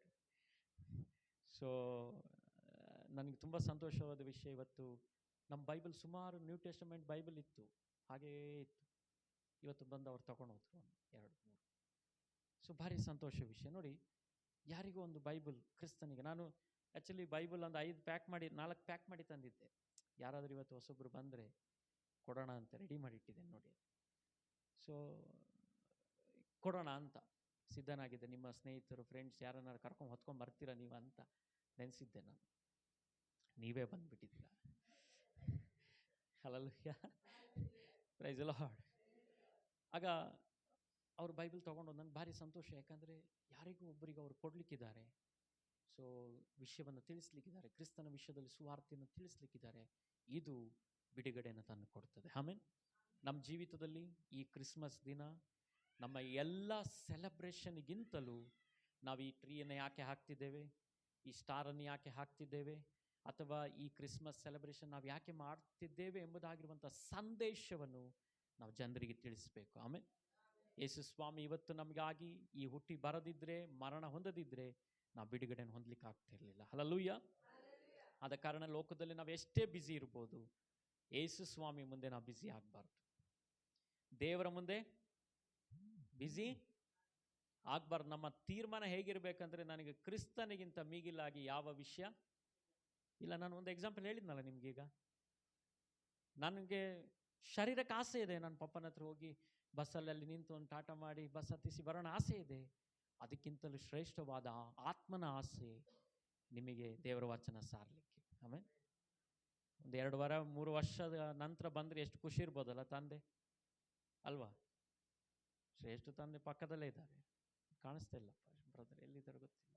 So ನನಗೆ ತುಂಬ ಸಂತೋಷವಾದ ವಿಷಯ, ಇವತ್ತು ನಮ್ಮ ಬೈಬಲ್ ಸುಮಾರು ನ್ಯೂ ಟೆಸ್ಟಮೆಂಟ್ ಬೈಬಲ್ ಇತ್ತು, ಹಾಗೇ ಇತ್ತು. ಇವತ್ತು ಬಂದು ಅವ್ರು ತಗೊಂಡು ಹೋದ್ರು 1, 2, 3. ಸೊ ಭಾರಿ ಸಂತೋಷ ವಿಷಯ ನೋಡಿ. ಯಾರಿಗೂ ಒಂದು ಬೈಬಲ್, ಕ್ರಿಸ್ತನಿಗೆ ನಾನು ಆ್ಯಕ್ಚುಲಿ ಬೈಬಲ್ ಒಂದು 5 ಪ್ಯಾಕ್ ಮಾಡಿ 4 ಪ್ಯಾಕ್ ಮಾಡಿ ತಂದಿದ್ದೆ. ಯಾರಾದರೂ ಇವತ್ತು ಹೊಸೊಬ್ಬರು ಬಂದರೆ ಕೊಡೋಣ ಅಂತ ರೆಡಿ ಮಾಡಿಟ್ಟಿದ್ದೇನೆ ನೋಡಿ. ಸೊ ಕೊಡೋಣ ಅಂತ ಸಿದ್ಧನಾಗಿದ್ದೆ. ನಿಮ್ಮ ಸ್ನೇಹಿತರು, ಫ್ರೆಂಡ್ಸ್ ಯಾರನ್ನಾರು ಕರ್ಕೊಂಡು ಹೊತ್ಕೊಂಡು ಬರ್ತೀರಾ ನೀವು ಅಂತ ನೆನೆಸಿದ್ದೆ ನಾನು. ನೀವೇ ಬಂದುಬಿಟ್ಟಿದ್ದೀರ. Hallelujah, praise the Lord. ಆಗ ಅವರು ಬೈಬಲ್ ತೊಗೊಂಡು ನನಗೆ ಭಾರಿ ಸಂತೋಷ. ಯಾಕಂದರೆ ಯಾರಿಗೂ ಒಬ್ಬರಿಗೆ ಅವರು ಕೊಡಲಿಕ್ಕಿದ್ದಾರೆ. ಸೊ ವಿಷಯವನ್ನು ತಿಳಿಸ್ಲಿಕ್ಕಿದ್ದಾರೆ, ಕ್ರಿಸ್ತನ ವಿಷಯದಲ್ಲಿ ಸುವಾರ್ತೆಯನ್ನು ತಿಳಿಸ್ಲಿಕ್ಕಿದ್ದಾರೆ. ಇದು ಬಿಡುಗಡೆಯನ್ನು ತಂದು ಕೊಡ್ತದೆ. ಆಮೇಲೆ ನಮ್ಮ ಜೀವಿತದಲ್ಲಿ ಈ ಕ್ರಿಸ್ಮಸ್ ದಿನ ನಮ್ಮ ಎಲ್ಲ ಸೆಲೆಬ್ರೇಷನ್ಗಿಂತಲೂ ನಾವು ಈ ಟ್ರೀಯನ್ನು ಯಾಕೆ ಹಾಕ್ತಿದ್ದೇವೆ, ಈ ಸ್ಟಾರನ್ನು ಯಾಕೆ ಹಾಕ್ತಿದ್ದೇವೆ, ಅಥವಾ ಈ ಕ್ರಿಸ್ಮಸ್ ಸೆಲೆಬ್ರೇಷನ್ ನಾವು ಯಾಕೆ ಮಾಡ್ತಿದ್ದೇವೆ ಎಂಬುದಾಗಿರುವಂಥ ಸಂದೇಶವನ್ನು ನಾವು ಜನರಿಗೆ ತಿಳಿಸಬೇಕು. ಆಮೇಲೆ ಯೇಸು ಸ್ವಾಮಿ ಇವತ್ತು ನಮಗಾಗಿ ಈ ಹುಟ್ಟಿ ಬರದಿದ್ದರೆ, ಮರಣ ಹೊಂದದಿದ್ದರೆ ನಾವು ಬಿಡುಗಡೆಯನ್ನು ಹೊಂದಲಿಕ್ಕೆ ಆಗ್ತಿರಲಿಲ್ಲ. ಹಲ್ಲೆಲೂಯಾ. ಆದ ಕಾರಣ ಲೋಕದಲ್ಲಿ ನಾವು ಎಷ್ಟೇ ಬ್ಯುಸಿ ಇರ್ಬೋದು, ಯೇಸು ಸ್ವಾಮಿ ಮುಂದೆ ನಾವು ಬ್ಯುಸಿ ಆಗಬಾರ್ದು. ದೇವರ ಮುಂದೆ ಬ್ಯುಸಿ ಆಗಬಾರ್ದು. ನಮ್ಮ ತೀರ್ಮಾನ ಹೇಗಿರಬೇಕಂದ್ರೆ, ನನಗೆ ಕ್ರಿಸ್ತನಿಗಿಂತ ಮಿಗಿಲಾಗಿ ಯಾವ ವಿಷಯ ಇಲ್ಲ. ನಾನು ಒಂದು ಎಕ್ಸಾಂಪಲ್ ಹೇಳಿದ್ನಲ್ಲ ನಿಮಗೀಗ. ನನಗೆ ಶರೀರಕ್ಕೆ ಆಸೆ ಇದೆ, ನನ್ನ ಪಪ್ಪನ ಹತ್ರ ಹೋಗಿ ಬಸ್ಸಲ್ಲಿ ಅಲ್ಲಿ ನಿಂತು ಒಂದು ಟಾಟಾ ಮಾಡಿ ಬಸ್ ಹತ್ತಿಸಿ ಬರೋಣ ಆಸೆ ಇದೆ. ಅದಕ್ಕಿಂತಲೂ ಶ್ರೇಷ್ಠವಾದ ಆತ್ಮನ ಆಸೆ ನಿಮಗೆ ದೇವರ ವಚನ ಸಾರಲಿಕ್ಕೆ. ಆಮೇಲೆ ಒಂದು 2 ವಾರ 3 ವರ್ಷದ ನಂತರ ಬಂದರೆ ಎಷ್ಟು ಖುಷಿ ಇರ್ಬೋದಲ್ಲ ತಂದೆ, ಅಲ್ವಾ? ಶ್ರೇಷ್ಠ ತಂದೆ ಪಕ್ಕದಲ್ಲೇ ಇದ್ದಾರೆ, ಕಾಣಿಸ್ತಾ ಇಲ್ಲಪ್ಪ ಬ್ರದರ್, ಎಲ್ಲಿದ್ದಾರೆ ಗೊತ್ತಿಲ್ಲ,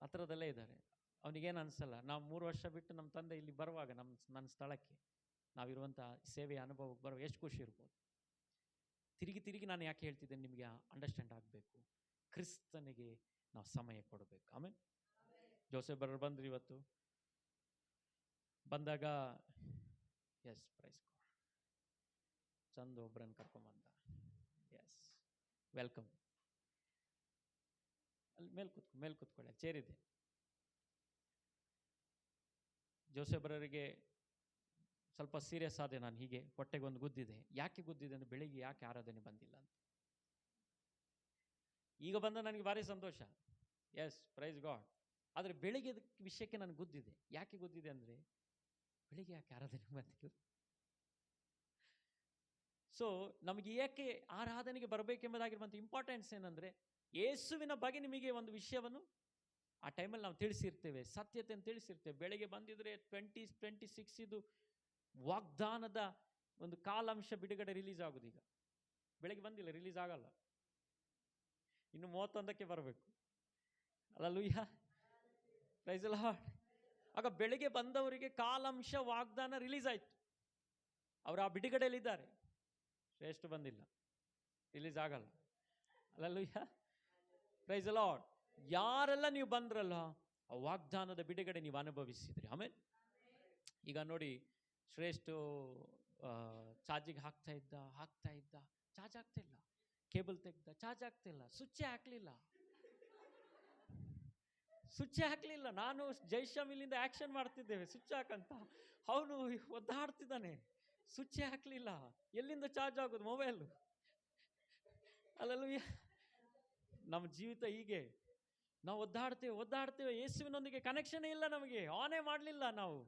ಹತ್ರದಲ್ಲೇ ಇದ್ದಾರೆ. ಅವನಿಗೇನು ಅನಿಸಲ್ಲ. ನಾವು 3 ವರ್ಷ ಬಿಟ್ಟು ನಮ್ಮ ತಂದೆ ಇಲ್ಲಿ ಬರುವಾಗ ನನ್ನ ಸ್ಥಳಕ್ಕೆ ನಾವಿರುವಂಥ ಸೇವೆಯ ಅನುಭವಕ್ಕೆ ಬರುವ ಎಷ್ಟು ಖುಷಿ ಇರ್ಬೋದು. ತಿರುಗಿ ನಾನು ಯಾಕೆ ಹೇಳ್ತಿದ್ದೇನೆ ನಿಮಗೆ ಅಂಡರ್ಸ್ಟ್ಯಾಂಡ್ ಆಗಬೇಕು. ಕ್ರಿಸ್ತನಿಗೆ ನಾವು ಸಮಯ ಕೊಡಬೇಕು. ಆಮೇಲೆ ಜೋಸೆಫ್ ಬ್ರದರ್ ಬಂದರು ಇವತ್ತು. ಬಂದಾಗ ಎಸ್ ಪ್ರೈಸ್ ಚಂದ ಒಬ್ಬರನ್ನು ಕರ್ಕೊಂಬಂದ. S welcome. ಅಲ್ಲಿ ಮೇಲೆ ಕೂತ್ಕೊಳ್ಳಿ, ಚೇರಿದೆ. ಜೋಸೆಫ್ ಬ್ರದರಿಗೆ ಸ್ವಲ್ಪ ಸೀರಿಯಸ್ ಆದೆ ನಾನು. ಹೀಗೆ ಹೊಟ್ಟೆಗೆ ಒಂದು ಗುದ್ದಿದೆ. ಯಾಕೆ ಗುದ್ದಿದೆ ಅಂದರೆ, ಬೆಳಿಗ್ಗೆ ಯಾಕೆ ಆರಾಧನೆ ಬಂದಿಲ್ಲ ಅಂತ. ಈಗ ಬಂದ ನನಗೆ ಭಾರಿ ಸಂತೋಷ. S praise God. ಆದರೆ ಬೆಳಿಗ್ಗೆ ವಿಷಯಕ್ಕೆ ನನಗೆ ಗುದ್ದಿದೆ. ಯಾಕೆ ಗುದ್ದಿದೆ ಅಂದರೆ, ಬೆಳಿಗ್ಗೆ ಯಾಕೆ ಆರಾಧನೆ ಬಂದಿಲ್ಲ. ಸೊ ನಮಗೆ ಏಕೆ ಆರಾಧನೆಗೆ ಬರಬೇಕೆಂಬುದಾಗಿರುವಂಥ ಇಂಪಾರ್ಟೆನ್ಸ್ ಏನಂದರೆ, ಯೇಸುವಿನ ಬಗ್ಗೆ ನಿಮಗೆ ಒಂದು ವಿಷಯವನ್ನು ಆ ಟೈಮಲ್ಲಿ ನಾವು ತಿಳಿಸಿರ್ತೇವೆ, ಸತ್ಯತೆಯನ್ನು ತಿಳಿಸಿರ್ತೇವೆ. ಬೆಳಗ್ಗೆ ಬಂದಿದ್ರೆ 2026 ಇದು ವಾಗ್ದಾನದ ಒಂದು ಕಾಲಾಂಶ ಬಿಡುಗಡೆ ರಿಲೀಸ್ ಆಗೋದು. ಈಗ ಬೆಳಗ್ಗೆ ಬಂದಿಲ್ಲ, ರಿಲೀಸ್ ಆಗಲ್ಲ, ಇನ್ನು 31ಕ್ಕೆ ಬರಬೇಕು. Hallelujah, praise the Lord. ಆಗ ಬೆಳಗ್ಗೆ ಬಂದವರಿಗೆ ಕಾಲಾಂಶ ವಾಗ್ದಾನ ರಿಲೀಸ್ ಆಯಿತು, ಅವರು ಆ ಬಿಡುಗಡೆಯಲ್ಲಿದ್ದಾರೆ. ಶ್ರೇಷ್ಠ ಬಂದಿಲ್ಲ, ರಿಲೀಸ್ ಆಗಲ್ಲ. Hallelujah, praise the Lord. ಯಾರೆಲ್ಲ ನೀವು ಬಂದ್ರಲ್ಲ, ಆ ವಾಗ್ದಾನದ ಬಿಡುಗಡೆ ನೀವು ಅನುಭವಿಸಿದ್ರಿ. ಆಮೇಲೆ ಈಗ ನೋಡಿ, ಶ್ರೇಷ್ಠ ಚಾರ್ಜಿಗೆ ಹಾಕ್ತಾ ಇದ್ದ, ಚಾರ್ಜ್ ಆಗ್ತಾ ಇಲ್ಲ. ಕೇಬಲ್ ತೆಗ್ದ, ಚಾರ್ಜ್ ಆಗ್ತಾ ಇಲ್ಲ. ಸ್ವಿಚ್ಚೇ ಹಾಕಲಿಲ್ಲ. ನಾನು ಜೈಶ್ಯಾಮ್ ಇಲ್ಲಿಂದ ಆ್ಯಕ್ಷನ್ ಮಾಡ್ತಿದ್ದೇವೆ ಸ್ವಿಚ್ ಹಾಕಂತ, ಅವನು ಒದ್ದಾಡ್ತಿದ್ದಾನೆ, ಸ್ವಿಚ್ಚೇ ಹಾಕಲಿಲ್ಲ. ಎಲ್ಲಿಂದ ಚಾರ್ಜ್ ಆಗೋದು ಮೊಬೈಲು? ಅಲ್ಲಲ್ವ, ನಮ್ಮ ಜೀವಿತ ಹೀಗೆ. ನಾವು ಒದ್ದಾಡ್ತೇವೆ. ಯೇಸುವಿನೊಂದಿಗೆ ಕನೆಕ್ಷನೇ ಇಲ್ಲ ನಮಗೆ. ಆನೇ ಮಾಡಲಿಲ್ಲ, ನಾವು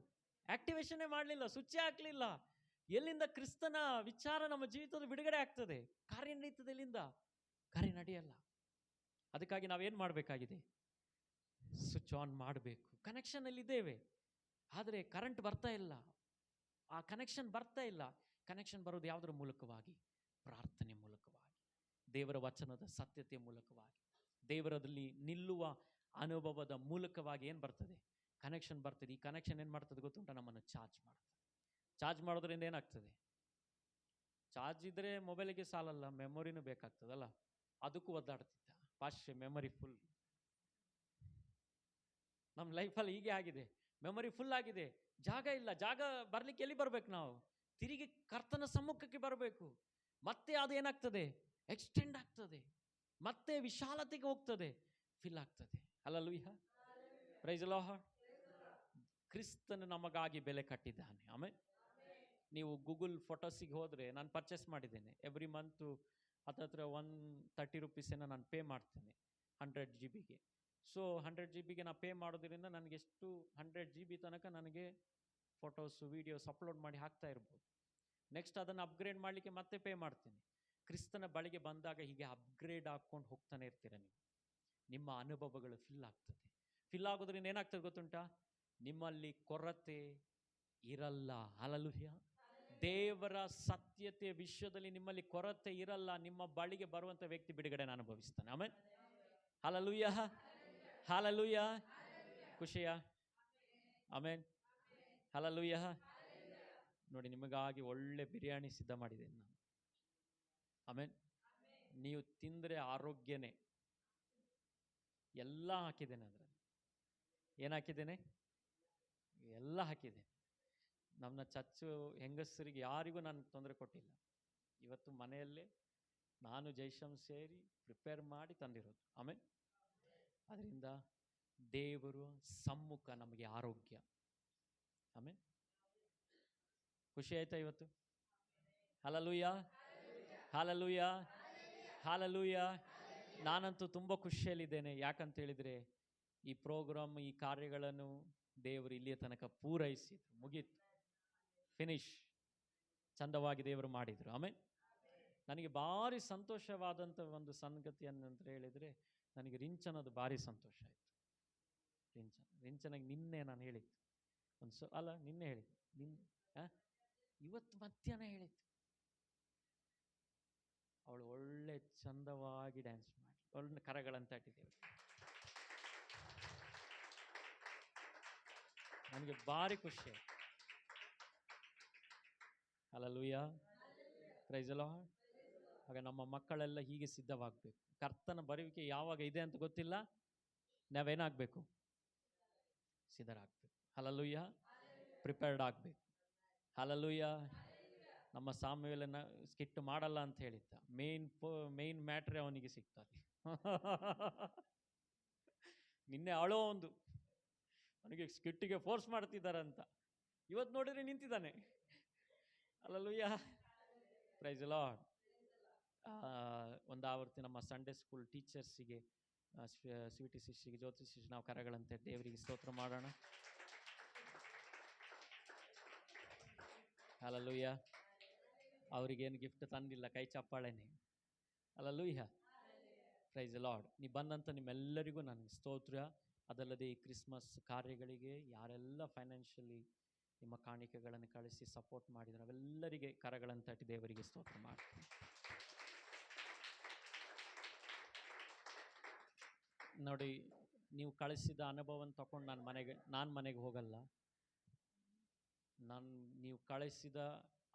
ಆಕ್ಟಿವೇಶನ್ನೇ ಮಾಡಲಿಲ್ಲ, ಸ್ವಿಚ್ಚೇ ಹಾಕಲಿಲ್ಲ. ಎಲ್ಲಿಂದ ಕ್ರಿಸ್ತನ ವಿಚಾರ ನಮ್ಮ ಜೀವಿತದ ಬಿಡುಗಡೆ ಆಗ್ತದೆ? ಕಾರ್ಯ ನಡೀತದೆ, ಎಲ್ಲಿಂದ ಕಾರ್ಯ ನಡೆಯಲ್ಲ. ಅದಕ್ಕಾಗಿ ನಾವೇನು ಮಾಡಬೇಕಾಗಿದೆ? ಸ್ವಿಚ್ ಆನ್ ಮಾಡಬೇಕು. ಕನೆಕ್ಷನಲ್ಲಿದ್ದೇವೆ, ಆದರೆ ಕರೆಂಟ್ ಬರ್ತಾ ಇಲ್ಲ, ಆ ಕನೆಕ್ಷನ್ ಬರ್ತಾ ಇಲ್ಲ. ಕನೆಕ್ಷನ್ ಬರೋದು ಯಾವುದರ ಮೂಲಕವಾಗಿ? ಪ್ರಾರ್ಥನೆ ಮೂಲಕವಾಗಿ, ದೇವರ ವಚನದ ಸತ್ಯತೆಯ ಮೂಲಕವಾಗಿ, ದೇವರದಲ್ಲಿ ನಿಲ್ಲುವ ಅನುಭವದ ಮೂಲಕವಾಗಿ ಏನು ಬರ್ತದೆ? ಕನೆಕ್ಷನ್ ಬರ್ತದೆ. ಈ ಕನೆಕ್ಷನ್ ಏನು ಮಾಡ್ತದೆ ಗೊತ್ತುಂಟ? ನಮ್ಮನ್ನು ಚಾರ್ಜ್ ಮಾಡ್ತದೆ. ಚಾರ್ಜ್ ಮಾಡೋದ್ರಿಂದ ಏನಾಗ್ತದೆ? ಚಾರ್ಜ್ ಇದ್ದರೆ ಮೊಬೈಲಿಗೆ ಸಾಲಲ್ಲ, ಮೆಮೊರಿನೂ ಬೇಕಾಗ್ತದಲ್ಲ. ಅದಕ್ಕೂ ಒದ್ದಾಡ್ತಿದ್ದ, ಪಾಶ್ಯ ಮೆಮೊರಿ ಫುಲ್. ನಮ್ಮ ಲೈಫಲ್ಲಿ ಹೀಗೆ ಆಗಿದೆ, ಮೆಮೊರಿ ಫುಲ್ ಆಗಿದೆ, ಜಾಗ ಇಲ್ಲ. ಜಾಗ ಬರಲಿಕ್ಕೆ ಎಲ್ಲಿ ಬರ್ಬೇಕು? ನಾವು ತಿರುಗಿ ಕರ್ತನ ಸಮ್ಮುಖಕ್ಕೆ ಬರಬೇಕು. ಮತ್ತೆ ಅದೇನಾಗ್ತದೆ? ಎಕ್ಸ್ಟೆಂಡ್ ಆಗ್ತದೆ, ಮತ್ತೆ ವಿಶಾಲತೆಗೆ ಹೋಗ್ತದೆ, ಫಿಲ್ ಆಗ್ತದೆ. Hallelujah, praise the Lord. ಕ್ರಿಸ್ತನು ನಮಗಾಗಿ ಬೆಲೆ ಕಟ್ಟಿದ್ದಾನೆ. ಆಮೇಲೆ ನೀವು ಗೂಗಲ್ ಫೋಟೋಸಿಗೆ ಹೋದರೆ, ನಾನು ಪರ್ಚೇಸ್ ಮಾಡಿದ್ದೇನೆ. ಎವ್ರಿ ಮಂತು ಹತ್ತತ್ರ 130 ರುಪೀಸನ್ನು ನಾನು ಪೇ ಮಾಡ್ತೇನೆ 100 GB. ಸೊ 100 GB ನಾನು ಪೇ ಮಾಡೋದ್ರಿಂದ ನನಗೆ ಎಷ್ಟು 100 GB ತನಕ ನನಗೆ ಫೋಟೋಸು ವೀಡಿಯೋಸ್ ಅಪ್ಲೋಡ್ ಮಾಡಿ ಹಾಕ್ತಾ ಇರ್ಬೋದು. ನೆಕ್ಸ್ಟ್ ಅದನ್ನು ಅಪ್ಗ್ರೇಡ್ ಮಾಡಲಿಕ್ಕೆ ಮತ್ತೆ ಪೇ ಮಾಡ್ತೀನಿ. ಕ್ರಿಸ್ತನ ಬಳಿಗೆ ಬಂದಾಗ ಹೀಗೆ ಅಪ್ಗ್ರೇಡ್ ಹಾಕ್ಕೊಂಡು ಹೋಗ್ತಾನೆ ಇರ್ತೀರ ನೀವು. ನಿಮ್ಮ ಅನುಭವಗಳು ಫಿಲ್ ಆಗ್ತದೆ. ಫಿಲ್ ಆಗೋದ್ರಿಂದ ಏನಾಗ್ತದೆ ಗೊತ್ತುಂಟಾ? ನಿಮ್ಮಲ್ಲಿ ಕೊರತೆ ಇರಲ್ಲ. ಹಲ್ಲೆಲೂಯಾ. ದೇವರ ಸತ್ಯತೆಯ ವಿಷಯದಲ್ಲಿ ನಿಮ್ಮಲ್ಲಿ ಕೊರತೆ ಇರಲ್ಲ. ನಿಮ್ಮ ಬಳಿಗೆ ಬರುವಂಥ ವ್ಯಕ್ತಿ ಬಿಡುಗಡೆನ ಅನುಭವಿಸ್ತಾನೆ. ಆಮೇಲೆ ಹಲ್ಲೆಲೂಯಾ, ಹಲ್ಲೆಲೂಯಾ. ಖುಷಿಯಾ? ಆಮೇನ್, ಹಲ್ಲೆಲೂಯಾ. ನೋಡಿ, ನಿಮಗಾಗಿ ಒಳ್ಳೆ ಬಿರಿಯಾನಿ ಸಿದ್ಧ ಮಾಡಿದ್ದೇನೆ ನಾನು. ಆಮೇನ್. ನೀವು ತಿಂದರೆ ಆರೋಗ್ಯನೇ. ಎಲ್ಲ ಹಾಕಿದ್ದೇನೆ ಅದರಲ್ಲಿ. ಏನು ಹಾಕಿದ್ದೇನೆ? ಎಲ್ಲ ಹಾಕಿದ್ದೇನೆ. ನಮ್ಮ ಚರ್ಚು ಹೆಂಗಸರಿಗೆ ಯಾರಿಗೂ ನಾನು ತೊಂದರೆ ಕೊಟ್ಟಿಲ್ಲ. ಇವತ್ತು ಮನೆಯಲ್ಲೇ ನಾನು ಜೈಶಂ ಸೇರಿ ಪ್ರಿಪೇರ್ ಮಾಡಿ ತಂದಿರೋದು. ಆಮೇಲೆ ಅದರಿಂದ ದೇವರು ಸಮ್ಮುಖ ನಮಗೆ ಆರೋಗ್ಯ. ಆಮೇಲೆ ಖುಷಿ ಆಯ್ತಾ ಇವತ್ತು? Hallelujah, hallelujah, hallelujah. ನಾನಂತೂ ತುಂಬ ಖುಷಿಯಲ್ಲಿದ್ದೇನೆ. ಯಾಕಂತ ಹೇಳಿದರೆ ಈ ಪ್ರೋಗ್ರಾಮ್, ಈ ಕಾರ್ಯಗಳನ್ನು ದೇವರು ಇಲ್ಲಿಯ ತನಕ ಪೂರೈಸಿದ್ರು. ಮುಗೀತು, ಫಿನಿಶ್. ಚಂದವಾಗಿ ದೇವರು ಮಾಡಿದರು. ಆಮೇಲೆ ನನಗೆ ಭಾರಿ ಸಂತೋಷವಾದಂಥ ಒಂದು ಸಂಗತಿಯನ್ನಂತ ಹೇಳಿದರೆ, ನನಗೆ ರಿಂಚನದು ಭಾರಿ ಸಂತೋಷ ಆಯಿತು. ರಿಂಚನಿಗೆ ನಿನ್ನೆ ನಾನು ಹೇಳಿದ್ದು ಅಲ್ಲ, ನಿನ್ನೆ ಹೇಳಿದ್ದು, ಇವತ್ತು ಮಧ್ಯಾಹ್ನ ಹೇಳಿದ್ದು. ಅವಳು ಒಳ್ಳೆ ಚಂದವಾಗಿ ಡ್ಯಾನ್ಸ್ ಮಾಡಿ ಒಳ್ಳೆ ಕರಗಳನ್ನು ತಟ್ಟಿದ್ದೇವೆ. ನನಗೆ ಭಾರಿ ಖುಷಿ. Hallelujah, praise the Lord. ಆಗ ನಮ್ಮ ಮಕ್ಕಳೆಲ್ಲ ಹೀಗೆ ಸಿದ್ಧವಾಗಬೇಕು. ಕರ್ತನ ಬರುವಿಕೆ ಯಾವಾಗ ಇದೆ ಅಂತ ಗೊತ್ತಿಲ್ಲ. ನಾವೇನಾಗಬೇಕು? ಸಿದ್ಧರಾಗಬೇಕು. ಹಲ್ಲೆಲೂಯಾ, ಪ್ರಿಪೇರ್ಡ್ ಆಗಬೇಕು. ಹಲ್ಲೆಲೂಯಾ. ನಮ್ಮ ಸಾಮ್ಯವೆಲ್ಲ ಸ್ಕಿಟ್ ಮಾಡಲ್ಲ ಅಂತ ಹೇಳಿದ್ದ. ಮೇನ್ ಮ್ಯಾಟ್ರೇ ಅವನಿಗೆ ಸಿಗ್ತದೆ. ನಿನ್ನೆ ಅಳೋ ಒಂದು ಅವನಿಗೆ ಸ್ಕಿಟ್ಟಿಗೆ ಫೋರ್ಸ್ ಮಾಡ್ತಿದ್ದಾರಂತ. ಇವತ್ತು ನೋಡಿದ್ರೆ ನಿಂತಿದ್ದಾನೆ. Hallelujah, praise the Lord. ಒಂದು ಆವರ್ತಿ ನಮ್ಮ ಸಂಡೇ ಸ್ಕೂಲ್ ಟೀಚರ್ಸಿಗೆ, ಸ್ವೀಟಿ ಶಿಷ್ಯಗೆ, ಜ್ಯೋತಿ ಶಿಷ್ಯ, ನಾವು ಕರಗಳಂತೆ ದೇವರಿಗೆ ಸ್ತೋತ್ರ ಮಾಡೋಣ. ಹಲ್ಲೆಲೂಯಾ. ಅವರಿಗೇನು ಗಿಫ್ಟ್ ತಂದಿಲ್ಲ, ಕೈ ಚಪ್ಪಾಳೆನೆ. Hallelujah, praise the Lord. ನೀವು ಬಂದಂಥ ನಿಮ್ಮೆಲ್ಲರಿಗೂ ನನಗೆ ಸ್ತೋತ್ರ. ಅದಲ್ಲದೆ ಈ ಕ್ರಿಸ್ಮಸ್ ಕಾರ್ಯಗಳಿಗೆ ಯಾರೆಲ್ಲ ಫೈನಾನ್ಷಿಯಲಿ ನಿಮ್ಮ ಕಾಣಿಕೆಗಳನ್ನು ಕಳಿಸಿ ಸಪೋರ್ಟ್ ಮಾಡಿದ್ರು ಅವೆಲ್ಲರಿಗೆ ಕರಗಳನ್ನು ತಟ್ಟಿ ದೇವರಿಗೆ ಸ್ತೋತ್ರ ಮಾಡ್ತೀನಿ. ನೋಡಿ, ನೀವು ಕಳಿಸಿದ ಅನುಭವವನ್ನು ತಗೊಂಡು ನಾನು ಮನೆಗೆ ಹೋಗಲ್ಲ. ನೀವು ಕಳಿಸಿದ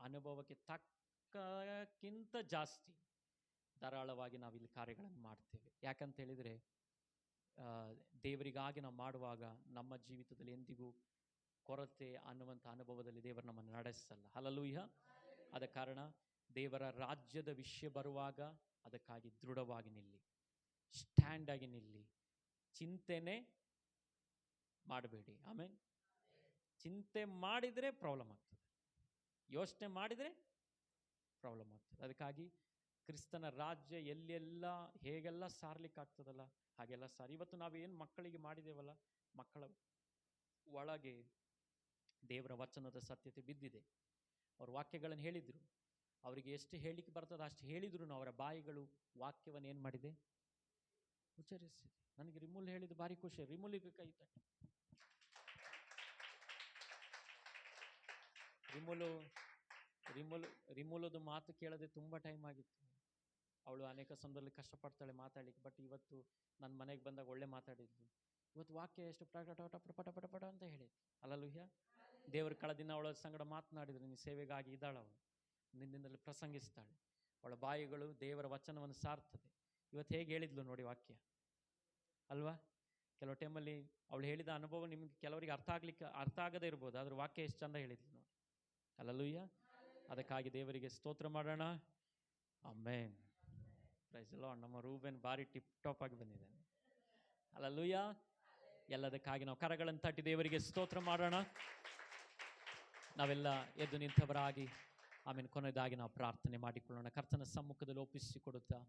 ಅನುಭವಕ್ಕೆ ತಕ್ಕಕ್ಕಿಂತ ಜಾಸ್ತಿ ಧಾರಾಳವಾಗಿ ನಾವಿಲ್ಲಿ ಕಾರ್ಯಗಳನ್ನು ಮಾಡ್ತೇವೆ. ಯಾಕಂತ ಹೇಳಿದರೆ, ದೇವರಿಗಾಗಿ ನಾವು ಮಾಡುವಾಗ ನಮ್ಮ ಜೀವಿತದಲ್ಲಿ ಎಂದಿಗೂ ಕೊರತೆ ಅನ್ನುವಂಥ ಅನುಭವದಲ್ಲಿ ದೇವರು ನಮ್ಮನ್ನು ನಡೆಸಲ್ಲ. ಹಲ್ಲೆಲೂಯಾ. ಆದ ಕಾರಣ ದೇವರ ರಾಜ್ಯದ ವಿಷಯ ಬರುವಾಗ ಅದಕ್ಕಾಗಿ ದೃಢವಾಗಿ ನಿಲ್ಲಿ, ಸ್ಟ್ಯಾಂಡ್ ಆಗಿ ನಿಲ್ಲಿ. ಚಿಂತೆನೇ ಮಾಡಬೇಡಿ. ಆಮೇಲೆ ಚಿಂತೆ ಮಾಡಿದರೆ ಪ್ರಾಬ್ಲಮ್ ಆಗ್ತದೆ, ಯೋಚನೆ ಮಾಡಿದರೆ ಪ್ರಾಬ್ಲಮ್ ಆಗ್ತದೆ. ಅದಕ್ಕಾಗಿ ಕ್ರಿಸ್ತನ ರಾಜ್ಯ ಎಲ್ಲೆಲ್ಲ ಹೇಗೆಲ್ಲ ಸಾರ್ಲಿಕ್ಕೆ ಆಗ್ತದಲ್ಲ ಹಾಗೆಲ್ಲ ಸಾರಿ. ಇವತ್ತು ನಾವೇನು ಮಕ್ಕಳಿಗೆ ಮಾಡಿದ್ದೇವಲ್ಲ, ಮಕ್ಕಳ ಒಳಗೆ ದೇವರ ವಚನದ ಸತ್ಯತೆ ಬಿದ್ದಿದೆ. ಅವ್ರ ವಾಕ್ಯಗಳನ್ನು ಹೇಳಿದರು. ಅವರಿಗೆ ಎಷ್ಟು ಹೇಳಲಿಕ್ಕೆ ಬರ್ತದೆ ಅಷ್ಟು ಹೇಳಿದ್ರು. ಅವರ ಬಾಯಿಗಳು ವಾಕ್ಯವನ್ನು ಏನು ಮಾಡಿದೆ? ಉಚ್ಚರಿಸಿದೆ. ನನಗೆ ರಿಮೂಲ್ ಹೇಳಿದ್ದು ಭಾರಿ ಖುಷಿ. ರಿಮೂಲಿಗೆ ಕೈ ತಟ್ಟಿ. ರಿಮೂಲದು ಮಾತು ಕೇಳದೆ ತುಂಬ ಟೈಮ್ ಆಗಿತ್ತು. ಅವಳು ಅನೇಕ ಸಂದರ್ಭದಲ್ಲಿ ಕಷ್ಟಪಡ್ತಾಳೆ ಮಾತಾಡಲಿಕ್ಕೆ. ಬಟ್ ಇವತ್ತು ನನ್ನ ಮನೆಗೆ ಬಂದಾಗ ಒಳ್ಳೆ ಮಾತಾಡಿದ್ಲು. ಇವತ್ತು ವಾಕ್ಯ ಎಷ್ಟು ಪಟ ಅಂತ ಹೇಳಿದ್ಲು. ಹಲ್ಲೆಲೂಯಾ. ದೇವರು ಕಳೆದಿನ ಅವಳ ಸಂಗಡ ಮಾತನಾಡಿದ್ರು. ನಿನ್ನ ಸೇವೆಗಾಗಿ ಇದ್ದಾಳೆ ಅವಳು, ನಿನ್ನಿಂದಲೇ ಪ್ರಸಂಗಿಸ್ತಾಳೆ. ಅವಳ ಬಾಯಿಗಳು ದೇವರ ವಚನವನ್ನು ಸಾರ್ತದೆ. ಇವತ್ತು ಹೇಗೆ ಹೇಳಿದ್ಲು ನೋಡಿ ವಾಕ್ಯ, ಅಲ್ವಾ? ಕೆಲವು ಟೈಮಲ್ಲಿ ಅವಳು ಹೇಳಿದ ಅನುಭವ ನಿಮ್ಗೆ ಕೆಲವರಿಗೆ ಅರ್ಥ ಆಗದೇ ಇರ್ಬೋದು, ಆದ್ರೆ ವಾಕ್ಯ ಎಷ್ಟು ಚಂದ ಹೇಳಿದ್ಲು ನೋಡಿ. ಹಲ್ಲೆಲೂಯಾ. ಅದಕ್ಕಾಗಿ ದೇವರಿಗೆ ಸ್ತೋತ್ರ ಮಾಡೋಣ. ಆಮೆನ್. Praise the Lord. ನಮ್ಮ ರೂಬೆನ್ ಭಾರಿ ಟಿಪ್ ಟಾಪ್ ಆಗಿ ಬಂದಿದ್ದಾನೆ. ಹಲ್ಲೆಲೂಯಾ. ಎಲ್ಲದಕ್ಕಾಗಿ ನಾವು ಕರಗಳನ್ನು ತಟ್ಟಿ ದೇವರಿಗೆ ಸ್ತೋತ್ರ ಮಾಡೋಣ. ನಾವೆಲ್ಲ ಎದ್ದು ನಿಂತವರಾಗಿ ಆಮೇಲೆ ಕೊನೆಯದಾಗಿ ನಾವು ಪ್ರಾರ್ಥನೆ ಮಾಡಿಕೊಳ್ಳೋಣ. ಕರ್ತನ ಸಮ್ಮುಖದಲ್ಲಿ ಒಪ್ಪಿಸಿಕೊಡುತ್ತಾ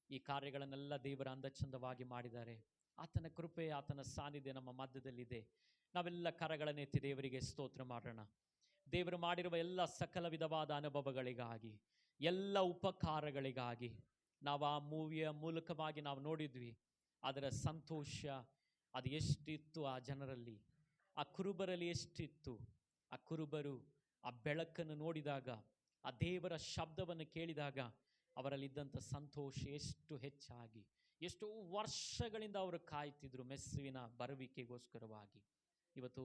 ಈ ಕಾರ್ಯಗಳನ್ನೆಲ್ಲ ದೇವರ ಅಂದಚಂದವಾಗಿ ಮಾಡಿದ್ದಾರೆ. ಆತನ ಕೃಪೆ, ಆತನ ಸಾನ್ನಿಧ್ಯ ನಮ್ಮ ಮಧ್ಯದಲ್ಲಿದೆ. ನಾವೆಲ್ಲ ಕರಗಳನ್ನೆತ್ತಿ ದೇವರಿಗೆ ಸ್ತೋತ್ರ ಮಾಡೋಣ. ದೇವರು ಮಾಡಿರುವ ಎಲ್ಲ ಸಕಲ ವಿಧವಾದ ಅನುಭವಗಳಿಗಾಗಿ, ಎಲ್ಲ ಉಪಕಾರಗಳಿಗಾಗಿ, ನಾವು ಆ ಮೂವಿಯ ಮೂಲಕವಾಗಿ ನಾವು ನೋಡಿದ್ವಿ. ಅದರ ಸಂತೋಷ ಅದು ಎಷ್ಟಿತ್ತು ಆ ಜನರಲ್ಲಿ, ಆ ಕುರುಬರಲ್ಲಿ ಎಷ್ಟಿತ್ತು. ಆ ಕುರುಬರು ಆ ಬೆಳಕನ್ನು ನೋಡಿದಾಗ, ಆ ದೇವರ ಶಬ್ದವನ್ನು ಕೇಳಿದಾಗ ಅವರಲ್ಲಿದ್ದಂಥ ಸಂತೋಷ ಎಷ್ಟು ಹೆಚ್ಚಾಗಿ, ಎಷ್ಟೋ ವರ್ಷಗಳಿಂದ ಅವರು ಕಾಯ್ತಿದ್ರು ಮೆಸ್ಸುವಿನ ಬರುವಿಕೆಗೋಸ್ಕರವಾಗಿ. ಇವತ್ತು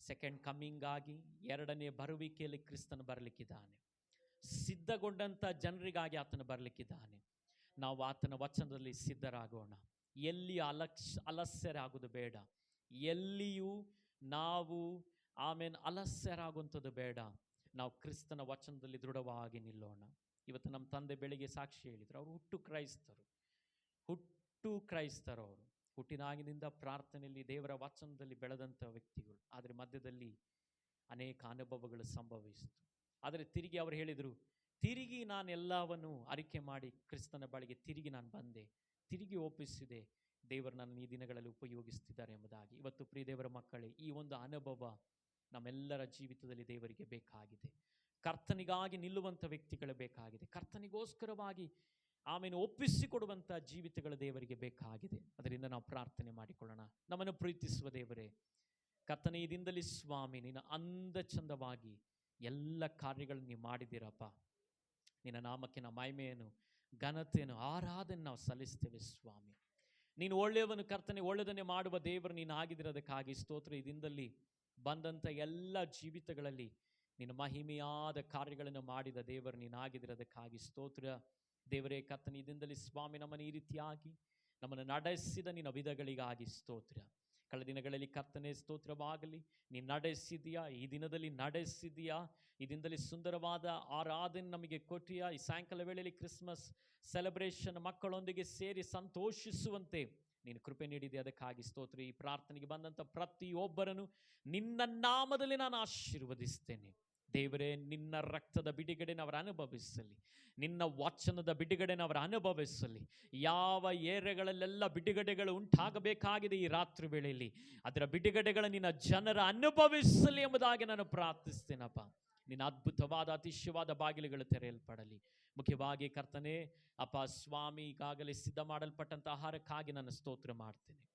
ಸೆಕೆಂಡ್ ಕಮ್ಮಿಂಗ್ ಆಗಿ ಎರಡನೇ ಬರುವಿಕೆಯಲ್ಲಿ ಕ್ರಿಸ್ತನು ಬರಲಿಕ್ಕಿದ್ದಾನೆ. ಸಿದ್ಧಗೊಂಡಂಥ ಜನರಿಗಾಗಿ ಆತನು ಬರಲಿಕ್ಕಿದ್ದಾನೆ. ನಾವು ಆತನ ವಚನದಲ್ಲಿ ಸಿದ್ಧರಾಗೋಣ. ಎಲ್ಲಿ ಅಲಸ್ಯರಾಗೋದು ಬೇಡ. ಎಲ್ಲಿಯೂ ನಾವು ಅಲಸ್ಯರಾಗುವಂಥದ್ದು ಬೇಡ. ನಾವು ಕ್ರಿಸ್ತನ ವಚನದಲ್ಲಿ ದೃಢವಾಗಿ ನಿಲ್ಲೋಣ. ಇವತ್ತು ನಮ್ಮ ತಂದೆ ಬೆಳಿಗ್ಗೆ ಸಾಕ್ಷಿ ಹೇಳಿದರು. ಅವರು ಹುಟ್ಟು ಕ್ರೈಸ್ತರು. ಅವರು ಹುಟ್ಟಿನಾಗಿನಿಂದ ಪ್ರಾರ್ಥನೆಯಲ್ಲಿ ದೇವರ ವಚನದಲ್ಲಿ ಬೆಳೆದಂಥ ವ್ಯಕ್ತಿಗಳು. ಆದರೆ ಮಧ್ಯದಲ್ಲಿ ಅನೇಕ ಅನುಭವಗಳು ಸಂಭವಿಸಿತು. ಆದರೆ ತಿರುಗಿ ಅವರು ಹೇಳಿದರು, ತಿರುಗಿ ನಾನು ಎಲ್ಲವನ್ನು ಅರಿಕೆ ಮಾಡಿ ಕ್ರಿಸ್ತನ ಬಳಿಗೆ ತಿರುಗಿ ನಾನು ಬಂದೆ, ತಿರುಗಿ ಒಪ್ಪಿಸಿದೆ. ದೇವರು ನನ್ನ ಈ ದಿನಗಳಲ್ಲಿ ಉಪಯೋಗಿಸ್ತಿದ್ದಾರೆ ಎಂಬುದಾಗಿ. ಇವತ್ತು ಪ್ರಿಯ ದೇವರ ಮಕ್ಕಳೇ, ಈ ಒಂದು ಅನುಭವ ನಮ್ಮೆಲ್ಲರ ಜೀವಿತದಲ್ಲಿ ದೇವರಿಗೆ ಬೇಕಾಗಿದೆ. ಕರ್ತನಿಗಾಗಿ ನಿಲ್ಲುವಂಥ ವ್ಯಕ್ತಿಗಳು ಬೇಕಾಗಿದೆ. ಕರ್ತನಿಗೋಸ್ಕರವಾಗಿ ಒಪ್ಪಿಸಿಕೊಡುವಂಥ ಜೀವಿತಗಳು ದೇವರಿಗೆ ಬೇಕಾಗಿದೆ. ಅದರಿಂದ ನಾವು ಪ್ರಾರ್ಥನೆ ಮಾಡಿಕೊಳ್ಳೋಣ. ನಮ್ಮನ್ನು ಪ್ರೀತಿಸುವ ದೇವರೇ, ಕರ್ತನ ಈ ದಿನದಲ್ಲಿ ಸ್ವಾಮಿ ನಿನ್ನ ಅಂದ ಚಂದವಾಗಿ ಎಲ್ಲ ಕಾರ್ಯಗಳನ್ನು ನೀವು ಮಾಡಿದ್ದೀರಪ್ಪ. ನಿನ್ನ ನಾಮಕ್ಕೆ ನಾವು ಮಹಿಮೆಯನ್ನು, ಘನತೆಯನ್ನು, ಆರಾಧನೆ ನಾವು ಸಲ್ಲಿಸ್ತೇವೆ ಸ್ವಾಮಿ. ನೀನು ಒಳ್ಳೆಯವನು ಕರ್ತನೆ, ಒಳ್ಳೆಯದನ್ನೇ ಮಾಡುವ ದೇವರು ನೀನು ಆಗಿದಿರೋದಕ್ಕಾಗಿ ಸ್ತೋತ್ರ. ಈ ದಿನದಲ್ಲಿ ಬಂದಂಥ ಎಲ್ಲ ಜೀವಿತಗಳಲ್ಲಿ ನಿನ್ನ ಮಹಿಮೆಯಾದ ಕಾರ್ಯಗಳನ್ನು ಮಾಡಿದ ದೇವರು ನೀನು ಆಗಿದಿರೋದಕ್ಕಾಗಿ ಸ್ತೋತ್ರ. ದೇವರೇ ಕರ್ತನ ಈ ದಿನದಲ್ಲಿ ಸ್ವಾಮಿ ನಮ್ಮನ್ನು ಈ ರೀತಿಯಾಗಿ ನಮ್ಮನ್ನು ನಡೆಸಿದ ನಿನ್ನ ವಿಧಗಳಿಗಾಗಿ ಸ್ತೋತ್ರ. ಕಳೆದ ದಿನಗಳಲ್ಲಿ ಕರ್ತನೆ ಸ್ತೋತ್ರವಾಗಲಿ. ನೀನು ನಡೆಸಿದೆಯಾ, ಈ ದಿನದಲ್ಲಿ ನಡೆಸಿದೆಯಾ, ಈ ದಿನದಲ್ಲಿ ಸುಂದರವಾದ ಆರಾಧನೆ ನಮಗೆ ಕೊಟ್ಟಿಯಾ. ಈ ಸಾಯಂಕಾಲ ವೇಳೆಯಲ್ಲಿ ಕ್ರಿಸ್ಮಸ್ ಸೆಲೆಬ್ರೇಷನ್ ಮಕ್ಕಳೊಂದಿಗೆ ಸೇರಿ ಸಂತೋಷಿಸುವಂತೆ ನೀನು ಕೃಪೆ ನೀಡಿದೆ, ಅದಕ್ಕಾಗಿ ಸ್ತೋತ್ರ. ಈ ಪ್ರಾರ್ಥನೆಗೆ ಬಂದಂಥ ಪ್ರತಿಯೊಬ್ಬರನ್ನು ನಿನ್ನ ನಾಮದಲ್ಲಿ ನಾನು ಆಶೀರ್ವದಿಸ್ತೇನೆ. ದೇವರೇ, ನಿನ್ನ ರಕ್ತದ ಬಿಡುಗಡೆನ ಅವರು ಅನುಭವಿಸಲಿ, ನಿನ್ನ ವಚನದ ಬಿಡುಗಡೆನ ಅವರು ಅನುಭವಿಸಲಿ. ಯಾವ ಏರಿಯಾಗಳಲ್ಲೆಲ್ಲ ಬಿಡುಗಡೆಗಳು ಉಂಟಾಗಬೇಕಾಗಿದೆ ಈ ರಾತ್ರಿ ವೇಳೆಯಲ್ಲಿ, ಅದರ ಬಿಡುಗಡೆಗಳ ನಿನ್ನ ಜನರ ಅನುಭವಿಸಲಿ ಎಂಬುದಾಗಿ ನಾನು ಪ್ರಾರ್ಥಿಸ್ತೇನಪ್ಪ. ನಿನ್ನ ಅದ್ಭುತವಾದ ಅತಿಶಯವಾದ ಬಾಗಿಲುಗಳು ತೆರೆಯಲ್ಪಡಲಿ. ಮುಖ್ಯವಾಗಿ ಕರ್ತನೆ ಅಪ್ಪ ಸ್ವಾಮಿ, ಈಗಾಗಲೇ ಸಿದ್ಧ ಮಾಡಲ್ಪಟ್ಟಂಥ ಆಹಾರಕ್ಕಾಗಿ ನಾನು ಸ್ತೋತ್ರ ಮಾಡ್ತೇನೆ.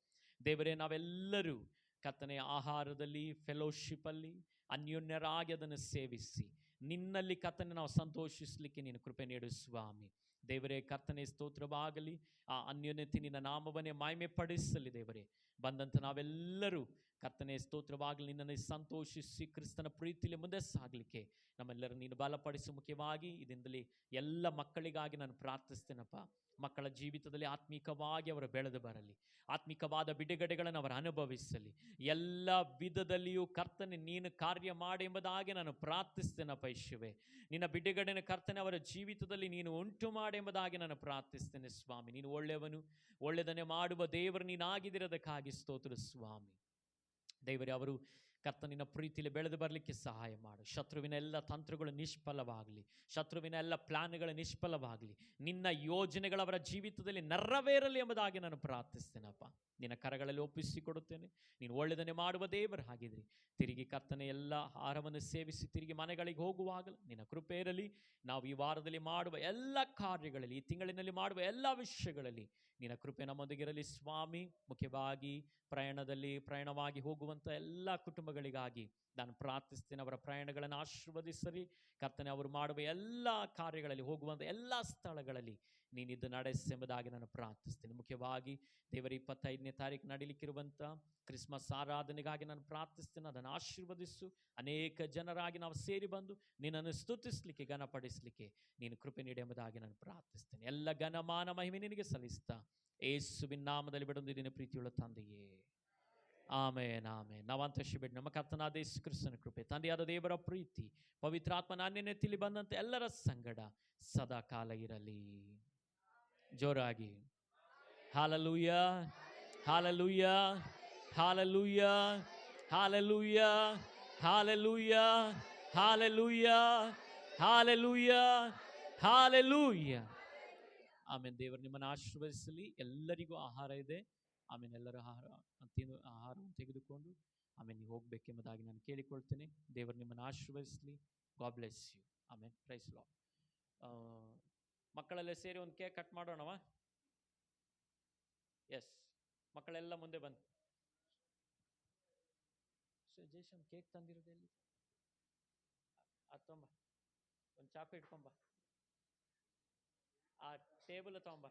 ದೇವರೇ, ನಾವೆಲ್ಲರೂ ಕರ್ತನೆ ಆಹಾರದಲ್ಲಿ, ಫೆಲೋಶಿಪ್ಪಲ್ಲಿ ಅನ್ಯೋನ್ಯರಾಗಿ ಅದನ್ನು ಸೇವಿಸಿ ನಿನ್ನಲ್ಲಿ ಕರ್ತನೆ ನಾವು ಸಂತೋಷಿಸಲಿಕ್ಕೆ ನೀನು ಕೃಪೆ ನೀಡು ಸ್ವಾಮಿ. ದೇವರೇ ಕರ್ತನೆ ಸ್ತೋತ್ರವಾಗಲಿ. ಆ ಅನ್ಯೋನ್ಯತೆ ನಿನ್ನ ನಾಮವನ್ನೇ ಮಹಿಮೆ ಪಡಿಸಲಿ. ದೇವರೇ, ಬಂದಂಥ ನಾವೆಲ್ಲರೂ ಕರ್ತನೆ ಸ್ತೋತ್ರವಾಗಲಿ ನಿನ್ನನ್ನು ಸಂತೋಷಿಸಿ ಕ್ರಿಸ್ತನ ಪ್ರೀತಿಯಲ್ಲಿ ಮುಂದೆ ಸಾಗಲಿಕ್ಕೆ ನಮ್ಮೆಲ್ಲರೂ ನೀನು ಬಲಪಡಿಸು. ಮುಖ್ಯವಾಗಿ ಇದರಿಂದಲೇ ಎಲ್ಲ ಮಕ್ಕಳಿಗಾಗಿ ನಾನು ಪ್ರಾರ್ಥಿಸ್ತೇನಪ್ಪ. ಮಕ್ಕಳ ಜೀವಿತದಲ್ಲಿ ಆತ್ಮಿಕವಾಗಿ ಅವರು ಬೆಳೆದು ಬರಲಿ, ಆತ್ಮಿಕವಾದ ಬಿಡುಗಡೆಗಳನ್ನು ಅವರು ಅನುಭವಿಸಲಿ. ಎಲ್ಲ ವಿಧದಲ್ಲಿಯೂ ಕರ್ತನೆ ನೀನು ಕಾರ್ಯ ಮಾಡಿ ಎಂಬುದಾಗಿ ನಾನು ಪ್ರಾರ್ಥಿಸ್ತೇನಪ್ಪ. ಯೇಸುವೇ, ನಿನ್ನ ಬಿಡುಗಡೆನ ಕರ್ತನೆ ಅವರ ಜೀವಿತದಲ್ಲಿ ನೀನು ಉಂಟು ಮಾಡಿ ಎಂಬುದಾಗಿ ನಾನು ಪ್ರಾರ್ಥಿಸ್ತೇನೆ ಸ್ವಾಮಿ. ನೀನು ಒಳ್ಳೆಯವನು, ಒಳ್ಳೆಯದನ್ನೇ ಮಾಡುವ ದೇವರು ನೀನಾಗಿದ್ದಿರೋದಕ್ಕಾಗಿ ಸ್ತೋತ್ರ ಸ್ವಾಮಿ. ದೇವರೇ, ಅವರು ಕರ್ತನಿನ ಪ್ರೀತಿಯಲ್ಲಿ ಬೆಳೆದು ಬರಲಿಕ್ಕೆ ಸಹಾಯ ಮಾಡು. ಶತ್ರುವಿನ ಎಲ್ಲ ತಂತ್ರಗಳು ನಿಷ್ಫಲವಾಗಲಿ, ಶತ್ರುವಿನ ಎಲ್ಲ ಪ್ಲಾನ್ಗಳು ನಿಷ್ಫಲವಾಗಲಿ, ನಿನ್ನ ಯೋಜನೆಗಳು ಅವರ ಜೀವಿತದಲ್ಲಿ ನೆರವೇರಲಿ ಎಂಬುದಾಗಿ ನಾನು ಪ್ರಾರ್ಥಿಸ್ತೇನಪ್ಪ. ನಿನ್ನ ಕರಗಳಲ್ಲಿ ಒಪ್ಪಿಸಿಕೊಡುತ್ತೇನೆ. ನೀನು ಒಳ್ಳೆಯದನ್ನೇ ಮಾಡುವ ದೇವರು ಹಾಗಿದ್ರಿ. ತಿರುಗಿ ಕರ್ತನೆ ಎಲ್ಲ ಆಹಾರವನ್ನು ಸೇವಿಸಿ ತಿರುಗಿ ಮನೆಗಳಿಗೆ ಹೋಗುವಾಗಲೂ ನಿನ್ನ ಕೃಪೆ ಇರಲಿ. ನಾವು ಈ ವಾರದಲ್ಲಿ ಮಾಡುವ ಎಲ್ಲ ಕಾರ್ಯಗಳಲ್ಲಿ, ಈ ತಿಂಗಳಿನಲ್ಲಿ ಮಾಡುವ ಎಲ್ಲ ವಿಷಯಗಳಲ್ಲಿ ನಿನ್ನ ಕೃಪೆ ನಮ್ಮೊಂದಿಗಿರಲಿ ಸ್ವಾಮಿ. ಮುಖ್ಯವಾಗಿ ಪ್ರಯಾಣವಾಗಿ ಹೋಗುವಂಥ ಎಲ್ಲ ಕುಟುಂಬಗಳಿಗಾಗಿ ನಾನು ಪ್ರಾರ್ಥಿಸ್ತೇನೆ. ಅವರ ಪ್ರಯಾಣಗಳನ್ನು ಆಶೀರ್ವದಿಸಲಿ ಕರ್ತನೆ. ಅವರು ಮಾಡುವ ಎಲ್ಲ ಕಾರ್ಯಗಳಲ್ಲಿ, ಹೋಗುವಂಥ ಎಲ್ಲ ಸ್ಥಳಗಳಲ್ಲಿ ನೀನಿದ್ದು ನಡೆಸೆಂಬುದಾಗಿ ನಾನು ಪ್ರಾರ್ಥಿಸ್ತೇನೆ. ಮುಖ್ಯವಾಗಿ ದೇವರ 25ನೇ ತಾರೀಕು ನಡೀಲಿಕ್ಕಿರುವಂಥ ಕ್ರಿಸ್ಮಸ್ ಆರಾಧನೆಗಾಗಿ ನಾನು ಪ್ರಾರ್ಥಿಸ್ತೇನೆ. ಅದನ್ನು ಆಶೀರ್ವದಿಸು. ಅನೇಕ ಜನರಾಗಿ ನಾವು ಸೇರಿ ಬಂದು ನಿನ್ನನ್ನು ಸ್ತುತಿಸಲಿಕ್ಕೆ, ಘನಪಡಿಸಲಿಕ್ಕೆ ನೀನು ಕೃಪೆ ನೀಡಿ ಎಂಬುದಾಗಿ ನಾನು ಪ್ರಾರ್ಥಿಸ್ತೇನೆ. ಎಲ್ಲ ಘನಮಾನ ಮಹಿಮೆ ನಿನಗೆ ಸಲ್ಲಿಸ್ತಾ ಯೇಸುವಿನ ನಾಮದಲ್ಲಿ ಬಿಡೊಂದಿದ್ದೇನೆ ಪ್ರೀತಿಯುಳ್ಳ ತಂದೆಯೇ, ಆಮೇನ್ ಆಮೇನ್. ನಾವಂತಶಿಬೇಡ ನಮ್ಮ ಕರ್ತನಾದ ಯೇಸು ಕ್ರಿಸ್ತನ ಕೃಪೆ, ತಂದೆಯಾದ ದೇವರ ಪ್ರೀತಿ, ಪವಿತ್ರಾತ್ಮನ ಅನ್ಯನೆತ್ತಿಲಿ ಬಂದಂತೆ ಎಲ್ಲರ ಸಂಗಡ ಸದಾ ಕಾಲ ಇರಲಿ. ಜೋರಾಗಿ hallelujah, hallelujah, hallelujah, hallelujah, hallelujah, hallelujah, hallelujah, hallelujah. ಆಮೇಲೆ ದೇವರು ನಿಮ್ಮನ್ನು ಆಶೀರ್ವದಿಸಲಿ. ಎಲ್ಲರಿಗೂ ಆಹಾರ ಇದೆ. ಆಮೇಲೆ ಎಲ್ಲರ ಆಹಾರವನ್ನು ತೆಗೆದುಕೊಂಡು ಆಮೇಲೆ ನೀವು ಹೋಗ್ಬೇಕೆಂಬುದಾಗಿ ನಾನು ಕೇಳಿಕೊಳ್ತೇನೆ. ದೇವರು ನಿಮ್ಮನ್ನು ಆಶೀರ್ವದಿಸಲಿ. God bless you. ಆಮೇಲೆ ಪ್ರೈಸ್ ಲಾರ್ಡ್. ಮಕ್ಕಳೆಲ್ಲ ಸೇರಿ ಒಂದು ಕೇಕ್ ಕಟ್ ಮಾಡೋಣವಾ? ಎಸ್, ಮಕ್ಕಳೆಲ್ಲ ಮುಂದೆ ಬಂದು. ಜಯಶಮ್ ಕೇಕ್ ತಂದಿರೋದು ಎಲ್ಲಿ? ಅದು ತೊಂಬ, ಒಂದು ಚಾಕು ಇಟ್ಕೊಂಬ, ಆ table ತೊಂಬ.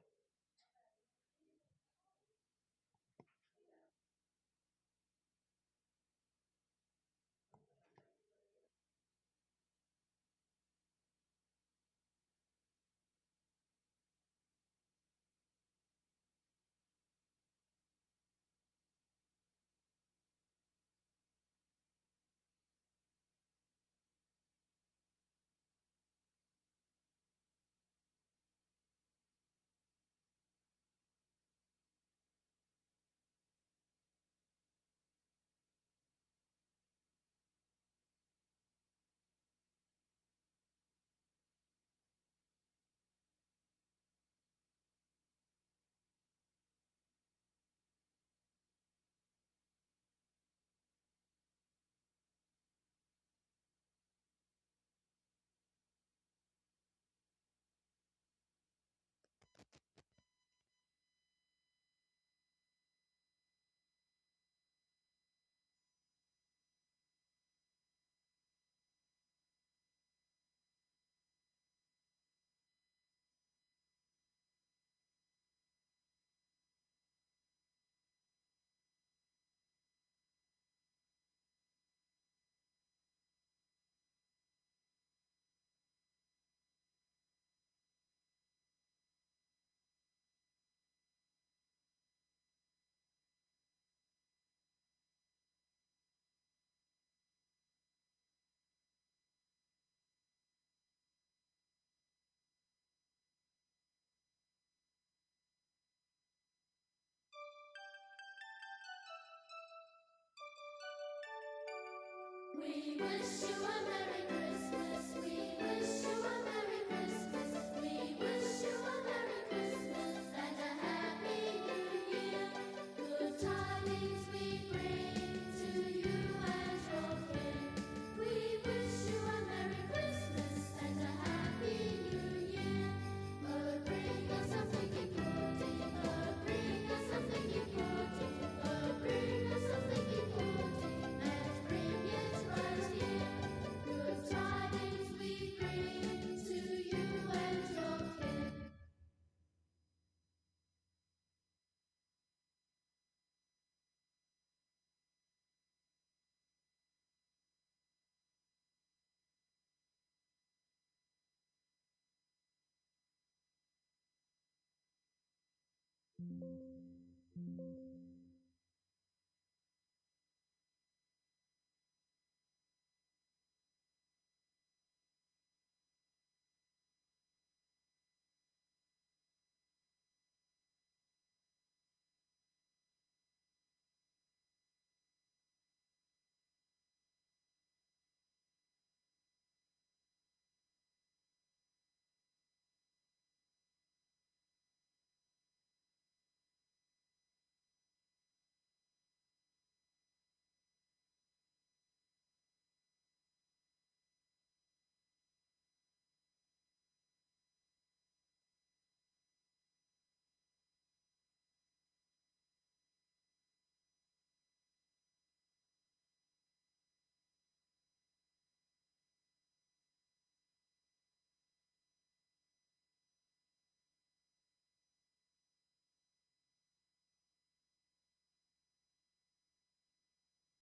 We wish you a Merry Christmas. We wish you a Merry Christmas. We wish you a Merry Christmas and a Happy New Year. Good tidings we bring to you and your kin. We wish you a Merry Christmas and a Happy New Year. Oh, bring us something important. Oh, bring us something important. Oh, bring us something important. And bring it right here. Good tidings we bring to you and your kin.